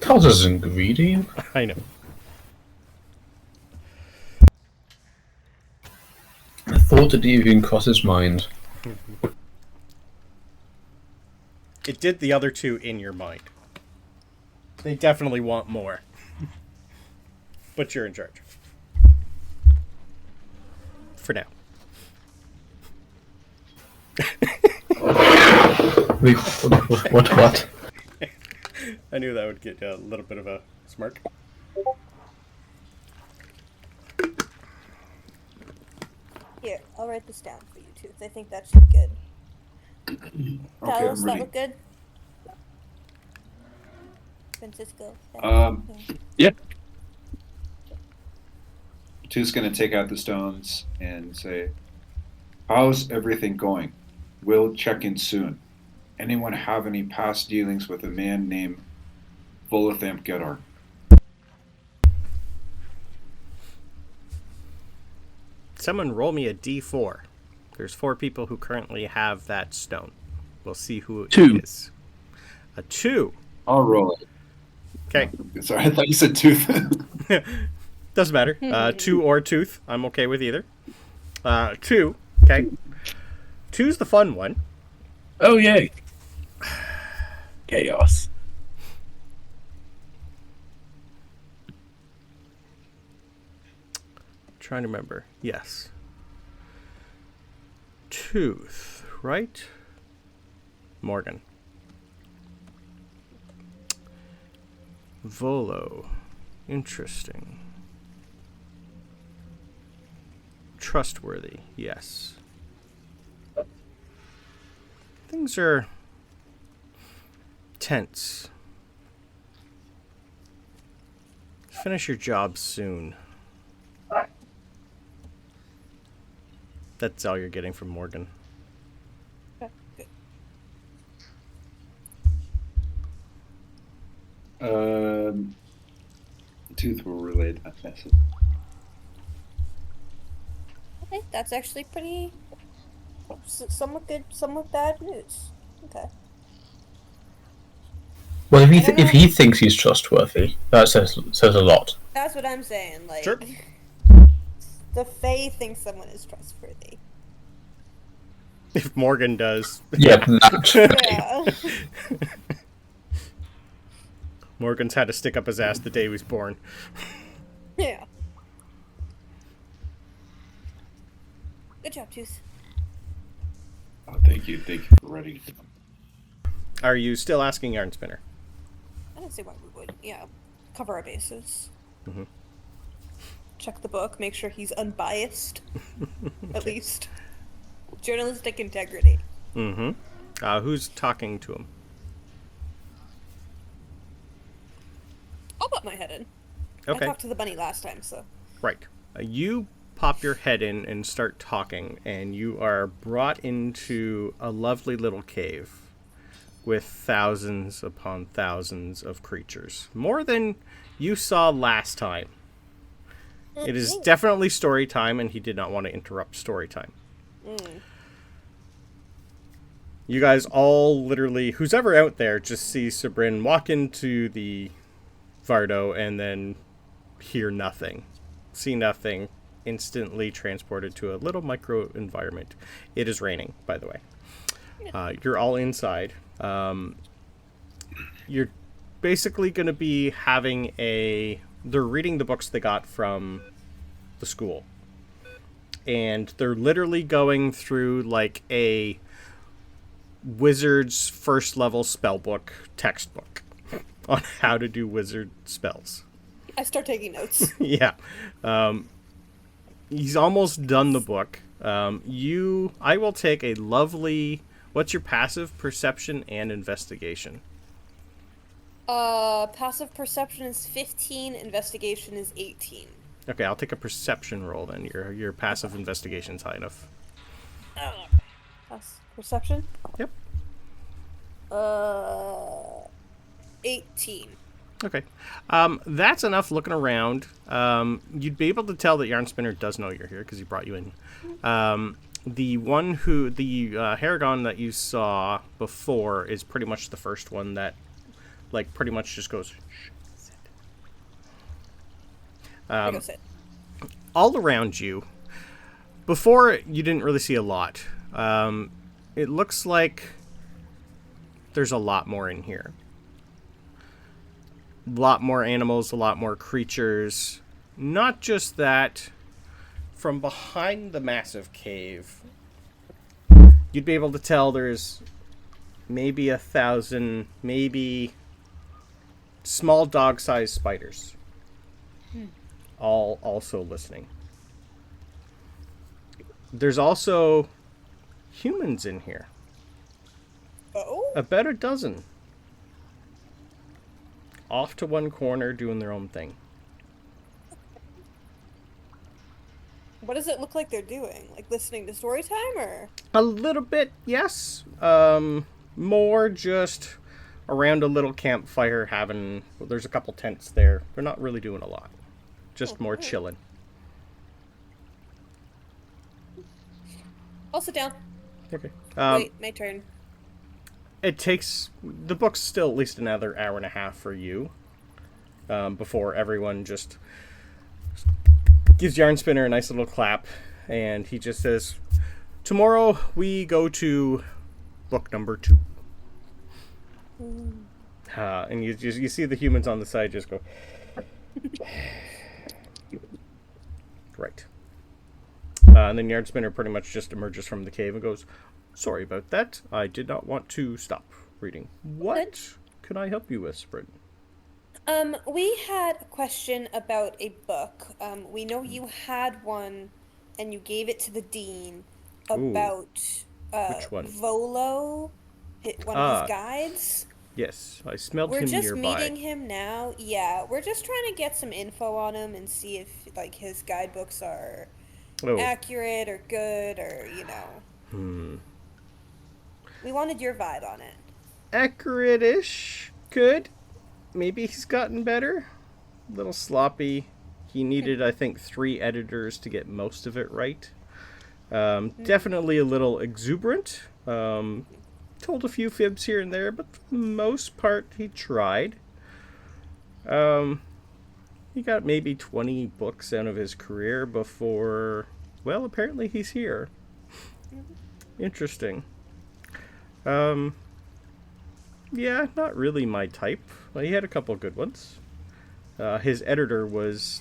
Talos isn't greedy. I know. I thought it even crossed his mind. It did the other two in your mind. They definitely want more. But you're in charge. For now. What? I knew that would get a little bit of a smirk. Here, I'll write this down for you, Tooth. I think that should be good. Okay, Talos, I'm that ready. look good? Francisco. Yeah. Two's gonna take out the stones and say, "How's everything going? We'll check in soon. Anyone have any past dealings with a man named Volothamp Gedar?" Someone roll me a d4. There's 4 people who currently have that stone. We'll see who it 2. is. A 2. I'll roll it. Okay. Sorry, I thought you said Tooth. Doesn't matter. 2 or Tooth. I'm okay with either. 2. Okay. 2's the fun one. Oh yay! Chaos. Trying to remember. Yes. Tooth, right? Morgan. Volo. Interesting. Trustworthy, yes. Things are tense. Finish your job soon. That's all you're getting from Morgan. Tooth will relay that message. Okay, that's actually pretty... somewhat good, somewhat bad news. Okay. Well, if he thinks he's trustworthy, that says a lot. That's what I'm saying, like... Sure. The Fae thinks someone is trustworthy. If Morgan does. Yeah, that's Yeah. Morgan's had to stick up his ass the day he was born. Yeah. Good job, Tooth. Oh, thank you for writing. Are you still asking Yarn Spinner? I don't see why we would. Yeah. Cover our bases. Mm-hmm. Check the book, make sure he's unbiased. At least. Journalistic integrity. Mm-hmm. Who's talking to him? I'll put my head in. Okay. I talked to the bunny last time, so. Right. You pop your head in and start talking, and you are brought into a lovely little cave with thousands upon thousands of creatures. More than you saw last time. It is definitely story time, and he did not want to interrupt story time. You guys all literally, who's ever out there, just see Sabryn walk into the Vardo and then hear nothing. See nothing. Instantly transported to a little micro environment. It is raining, by the way. You're all inside. You're basically going to be having they're reading the books they got from the school. And they're literally going through like a wizard's first level spellbook textbook on how to do wizard spells. I start taking notes. Yeah. He's almost done the book. I will take a lovely... What's your passive, perception, and investigation? Passive perception is 15, investigation is 18. Okay, I'll take a perception roll then. Your passive investigation's high enough. Perception? Yep. 18. Okay. That's enough looking around. You'd be able to tell that Yarn Spinner does know you're here because he brought you in. The Haragon that you saw before is pretty much the first one that, like, pretty much just goes, shh, sit. All around you, before you didn't really see a lot. It looks like there's a lot more in here. A lot more animals, a lot more creatures. Not just that, from behind the massive cave, you'd be able to tell there's maybe 1,000, maybe small dog-sized spiders. All also listening. There's also humans in here. Oh? About a dozen. Off to one corner doing their own thing. What does it look like they're doing? Like listening to story time, or? A little bit, yes. More just around a little campfire there's a couple tents there. They're not really doing a lot. Just more chilling. I'll sit down. Okay. Wait, my turn. The book's still at least another hour and a half for you. Before everyone just gives Yarn Spinner a nice little clap, and he just says, tomorrow we go to book number 2. And you see the humans on the side just go, right. And then Yarn Spinner pretty much just emerges from the cave and goes, sorry about that. I did not want to stop reading. What can I help you with, Sabryn? We had a question about a book. We know you had one, and you gave it to the dean about which one? Volo, one of his guides. Yes, I smelled We're him just nearby. meeting him now. Yeah, we're just trying to get some info on him and see if like his guidebooks are accurate or good, or We wanted your vibe on it. Accurate-ish. Good. Maybe he's gotten better. A little sloppy. He needed, I think, 3 editors to get most of it right. Definitely a little exuberant. Told a few fibs here and there, but for the most part, he tried. He got maybe 20 books out of his career before... Well, apparently he's here. Interesting. Yeah, not really my type. Well, he had a couple good ones. His editor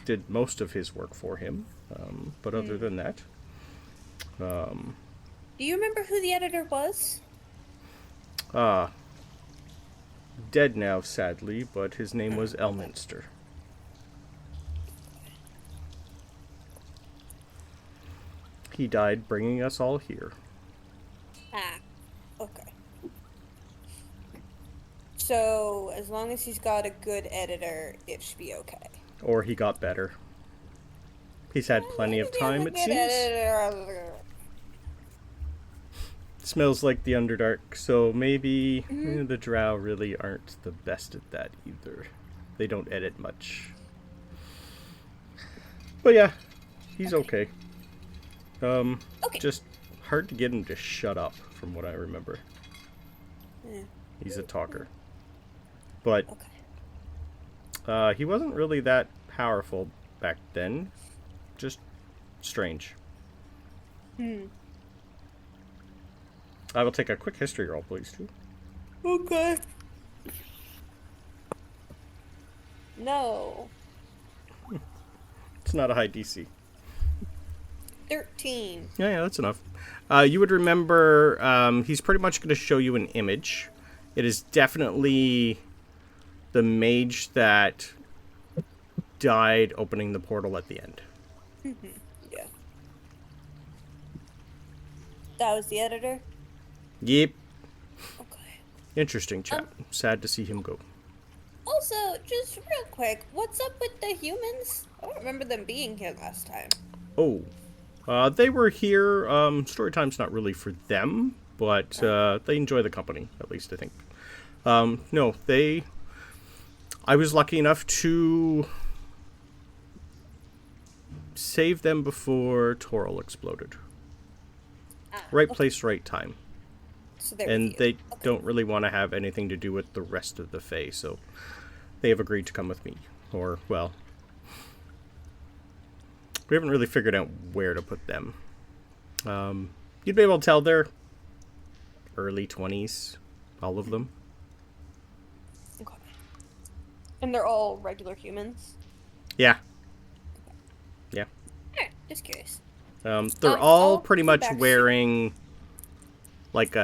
did most of his work for him. But other than that... Do you remember who the editor was? Dead now, sadly, but his name was Elminster. He died bringing us all here. Okay. So, as long as he's got a good editor, it should be okay. Or he got better. He's had plenty of time, it seems. Smells like the Underdark, so maybe the Drow really aren't the best at that either. They don't edit much. But yeah, he's okay. Just hard to get him to shut up, from what I remember. He's a talker. But he wasn't really that powerful back then. Just strange. I will take a quick history roll, please, too. Okay. No. It's not a high DC. 13. Yeah, that's enough. You would remember, he's pretty much going to show you an image. It is definitely the mage that died opening the portal at the end. Yeah. That was the editor? Yep. Okay. Interesting chap. Sad to see him go. Also, just real quick, what's up with the humans? I don't remember them being here last time. Oh. They were here. Story time's not really for them, but they enjoy the company, at least I think. No, I was lucky enough to save them before Toril exploded. Right place, right time. So and they don't really want to have anything to do with the rest of the Fae, so they have agreed to come with me. Or, well, we haven't really figured out where to put them. You'd be able to tell they're early 20s, all of them. Okay. And they're all regular humans? Yeah. Yeah. Alright, just curious. They're all pretty much wearing, like,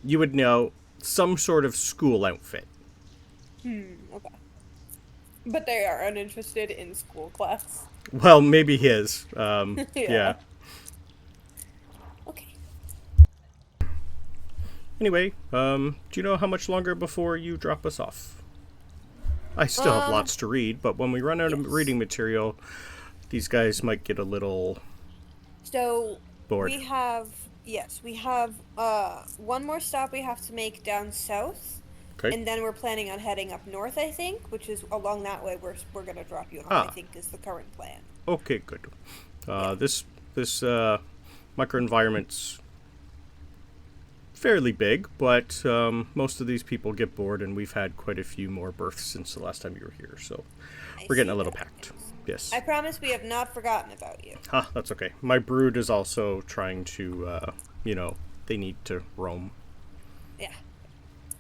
you would know, some sort of school outfit. Okay. But they are uninterested in school class. Well, maybe his. Yeah. Okay. Anyway, do you know how much longer before you drop us off? I still have lots to read, but when we run out of reading material, these guys might get a little bored. We have one more stop we have to make down south. Okay. And then we're planning on heading up north, I think, which is along that way we're going to drop you off, I think is the current plan. Okay, good. This microenvironment's fairly big, but most of these people get bored, and we've had quite a few more births since the last time you were here, so we're getting a little packed. Yes. I promise we have not forgotten about you. That's okay. My brood is also trying to, they need to roam. Yeah.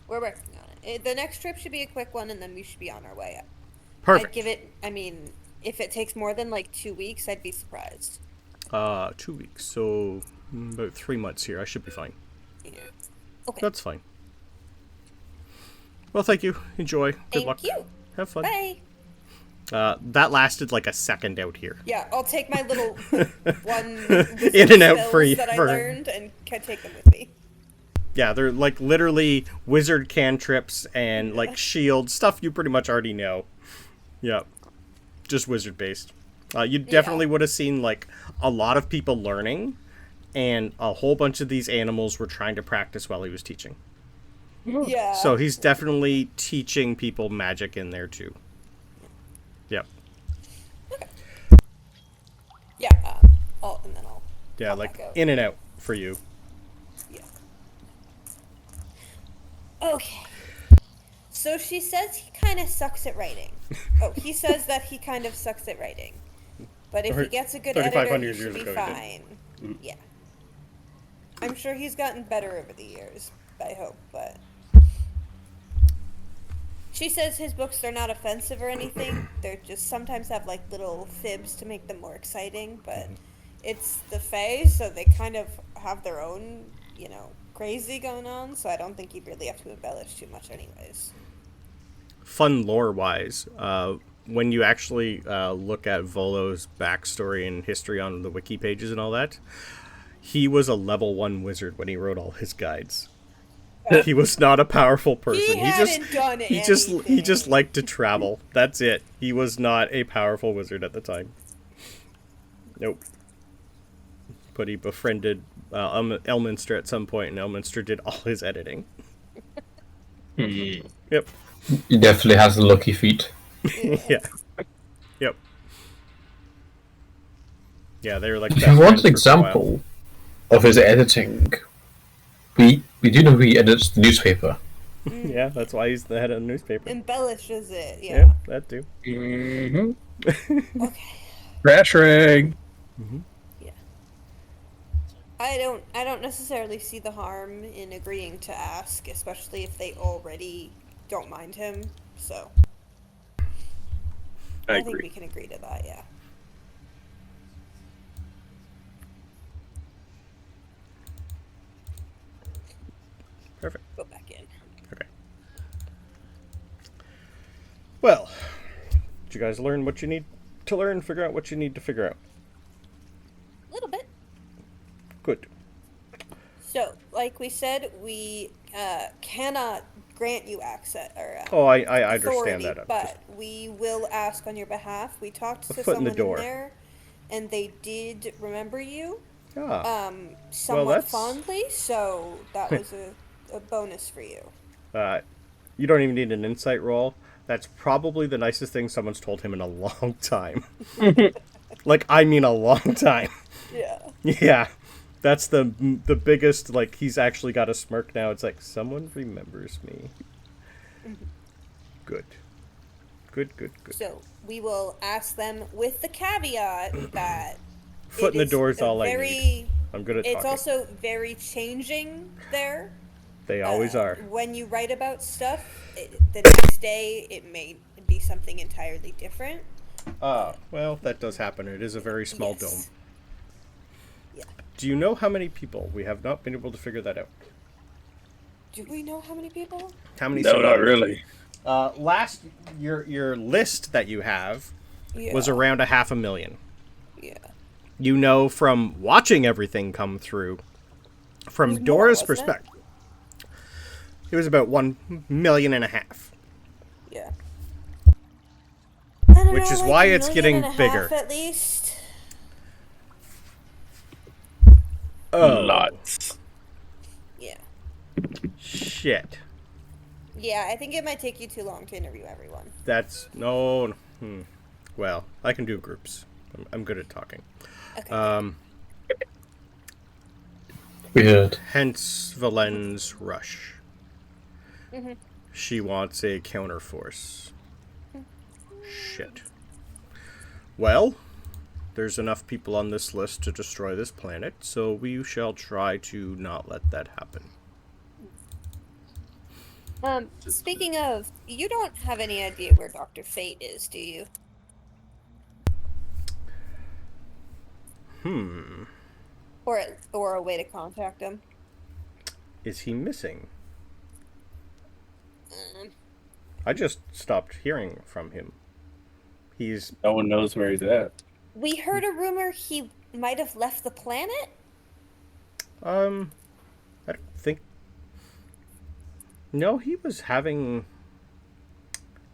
We're working on it. The next trip should be a quick one, and then we should be on our way up. Perfect. I'd give it, if it takes more than, 2 weeks, I'd be surprised. 2 weeks, so about 3 months here. I should be fine. Yeah. Okay. That's fine. Well, thank you. Enjoy. Good luck. Thank you. Have fun. Bye. That lasted like a second out here. Yeah, I'll take my little one in and out for you. that I learned and can take them with me. Yeah, they're like literally wizard cantrips and like shield stuff you pretty much already know. Yeah, just wizard based. You definitely would have seen like a lot of people learning, and a whole bunch of these animals were trying to practice while he was teaching. Yeah. So he's definitely teaching people magic in there too. Yep. Okay. Yeah. I'll like in and out for you. Yeah. Okay. So she says he kind of sucks at writing. He says that he kind of sucks at writing. But if he gets a good editor, he should be fine. Yeah. I'm sure he's gotten better over the years, I hope, but... She says his books are not offensive or anything. They're just sometimes have, little fibs to make them more exciting, but it's the Fae, so they kind of have their own, crazy going on, so I don't think you'd really have to embellish too much anyways. Fun lore-wise, when you actually look at Volo's backstory and history on the wiki pages and all that, he was a level 1 wizard when he wrote all his guides. He was not a powerful person. He just liked to travel. That's it. He was not a powerful wizard at the time. Nope. But he befriended Elminster at some point, and Elminster did all his editing. Yep. He definitely has the lucky feet. Yeah. Yep. Yeah, they were like. If you want an example of his editing, we do know he edits the newspaper. Yeah, that's why he's the head of the newspaper. Embellishes it, yeah. Yeah, that too. Okay. Trash rag. Yeah. I don't necessarily see the harm in agreeing to ask, especially if they already don't mind him. So I think agree. we can agree to that, yeah. Perfect. Go back in. Okay. Well, did you guys learn what you need to learn? Figure out what you need to figure out. A little bit. Good. So, like we said, we cannot grant you access or I authority, understand that. but we will ask on your behalf. We talked A to foot in the someone door. in there, and they did remember you Ah, somewhat that's- fondly, so that was a bonus for you. You don't even need an insight roll. That's probably the nicest thing someone's told him in a long time. Like, I mean a long time. Yeah. Yeah. That's the biggest, like, he's actually got a smirk now. It's like, someone remembers me. Good. Good. So we will ask them with the caveat that Foot in it the is door is a all I very, need. I'm good at It's talking. also very changing there. They always are. When you write about stuff, the next day it may be something entirely different. Well, that does happen. It is a very small Yes. dome. Yeah. Do you know how many people? We have not been able to figure that out. Do we know how many people? How many No, not survived? really. Last, your list that you have Yeah. was around 500,000. Yeah. You know from watching everything come through, from It was more, Dora's wasn't it? perspective, it was about 1.5 million. Yeah. I don't Which know, is like why a it's million getting and a half bigger. at least. Lots. Yeah. Shit. Yeah, I think it might take you too long to interview everyone. That's no. Well, I can do groups. I'm good at talking. Okay. Weird. Hence Valen's rush. She wants a counterforce. Shit. Well, there's enough people on this list to destroy this planet, so we shall try to not let that happen. Speaking of, you don't have any idea where Dr. Fate is, do you? Or a way to contact him? Is he missing? I just stopped hearing from him. He's No one knows where he's at. We heard a rumor he might have left the planet? I don't think. No, he was having.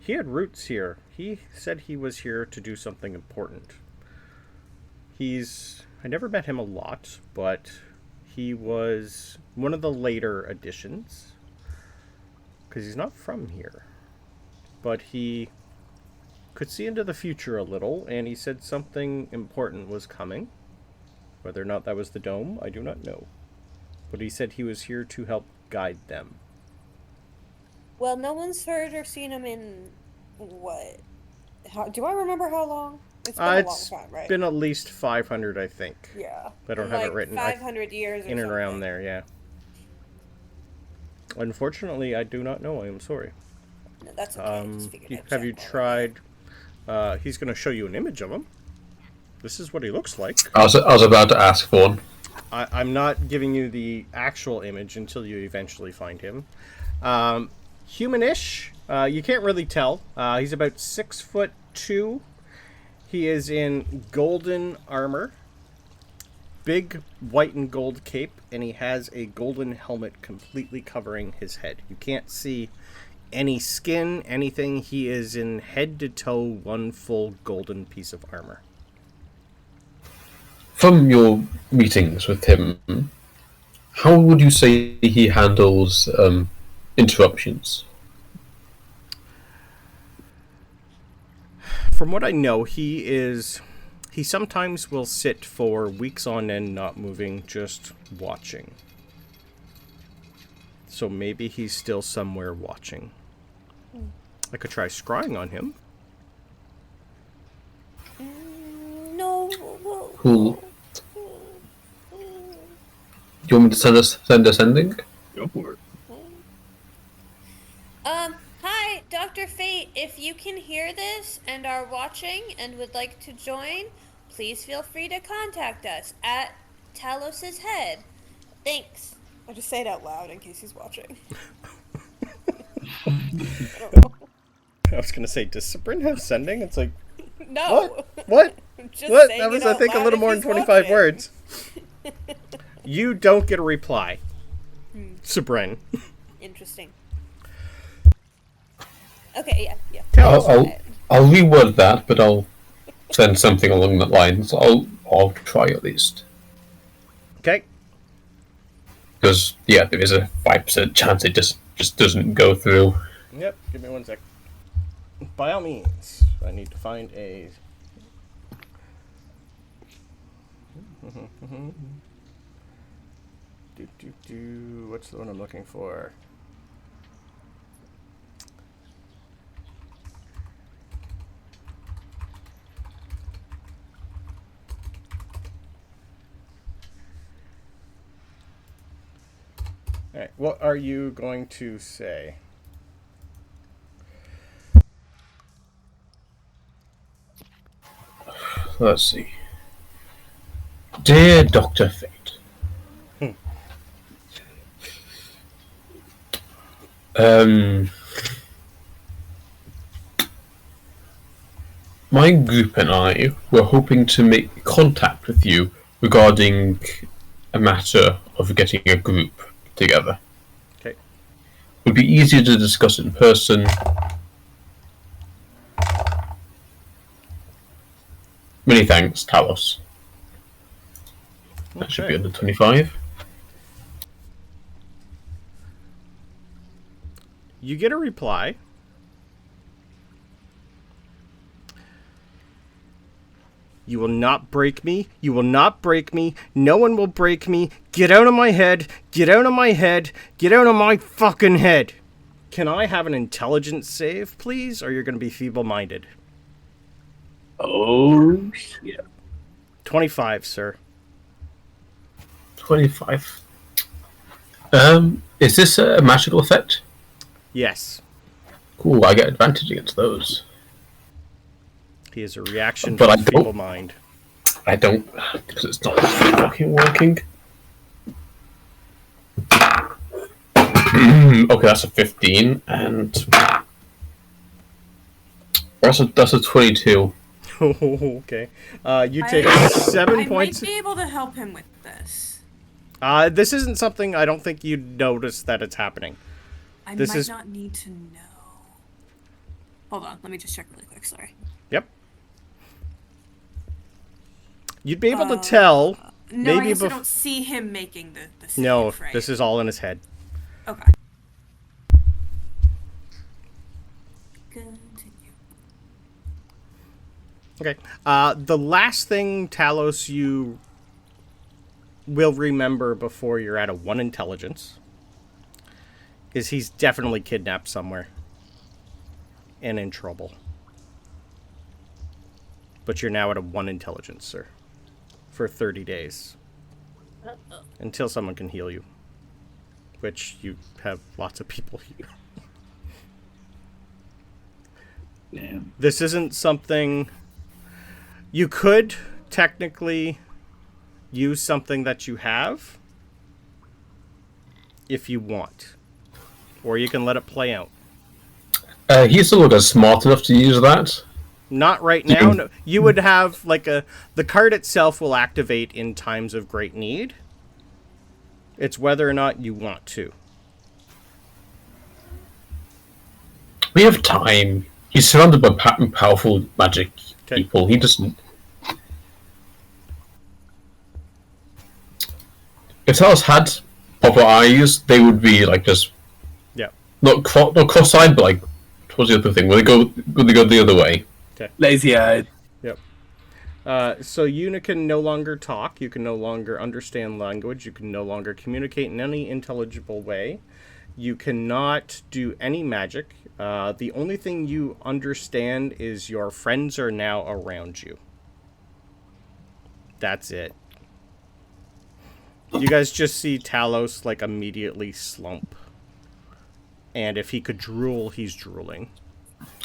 He had roots here. He said he was here to do something important. I never met him a lot, but he was one of the later additions. Because he's not from here. But he could see into the future a little, and he said something important was coming. Whether or not that was the dome, I do not know. But he said he was here to help guide them. Well, no one's heard or seen him in what? Do I remember how long? It's been a long It's time, right? been at least 500, I think. Yeah. I don't In, have it like, written. 500 years or In and around something. there, yeah. Unfortunately, I do not know. I am sorry. No, that's okay. I just figured I'd Have you check tried? He's going to show you an image of him. This is what he looks like. I was about to ask for one. I'm not giving you the actual image until you eventually find him. Humanish. You can't really tell. He's about 6'2". He is in golden armor, big white and gold cape, and he has a golden helmet completely covering his head. You can't see any skin, anything. He is in head to toe one full golden piece of armor. from your meetings with him, how would you say he handles interruptions? From what I know, he sometimes will sit for weeks on end not moving, just watching. So maybe he's still somewhere watching. I could try scrying on him. No. Cool. Do you want me to send a sending? Go for it. Hi, Dr. Fate. If you can hear this and are watching and would like to join, please feel free to contact us at Talos' head. Thanks. I just say it out loud in case he's watching. I was gonna say, does Sabryn have sending? It's like, No. what? Just What? saying That was, it I out think, a loud little if more than he's 25 watching. words. You don't get a reply, Sabryn. Interesting. Okay, yeah. I'll reword that, but I'll send something along that lines. I'll try at least. Okay. Because there is a 5% chance it just doesn't go through. Yep. Give me 1 sec. By all means, I need to find a. What's the one I'm looking for? Alright, what are you going to say? Let's see. Dear Dr. Fate, my group and I were hoping to make contact with you regarding a matter of getting a group together. Okay. It would be easier to discuss in person. Many thanks, Talos. That should be under 25. You get a reply. You will not break me. You will not break me. No one will break me. Get out of my head. Get out of my head. Get out of my fucking head. Can I have an intelligence save, please? Or you're going to be feeble-minded. Oh, shit. 25, sir. 25. Is this a magical effect? Yes. Cool, I get advantage against those. He has a reaction But to I don't- feeble mind. I don't, because it's not fucking working. Okay, that's a 15, and that's a 22. Okay. You take 7 points. I might be able to help him with this. This isn't something I don't think you'd notice that it's happening. I This might is- not need to know. Hold on, let me just check really quick, sorry. Yep. You'd be able to tell. No, Maybe I guess I bef- don't see him making the save, No, right? this is all in his head. Okay. Continue. Okay. The last thing, Talos, you will remember before you're at a 1 intelligence is he's definitely kidnapped somewhere and in trouble. But you're now at a 1 intelligence, sir, for 30 days. Until someone can heal you. Which you have lots of people heal. Damn. This isn't something... You could technically use something that you have if you want. Or you can let it play out. He's still not smart enough to use that. Not right now. No. You would have like the card itself will activate in times of great need. It's whether or not you want to. We have time. He's surrounded by powerful magic people. He doesn't. if Talos had proper eyes, they would be like just not cross-eyed, but like what's the other thing? Would they go the other way? Lazy-eyed. Yep. So you can no longer talk. You can no longer understand language. You can no longer communicate in any intelligible way. You cannot do any magic. The only thing you understand is your friends are now around you. That's it. You guys just see Talos like immediately slump. And if he could drool, he's drooling.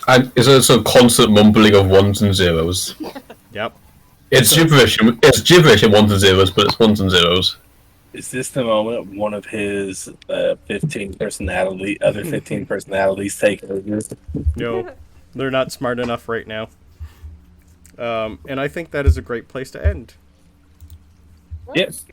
And is there some constant mumbling of ones and zeros? Yep. It's gibberish. It's gibberish in ones and zeros, but it's ones and zeros. Is this the moment one of his 15 personalities take over? No, they're not smart enough right now. And I think that is a great place to end. Yes.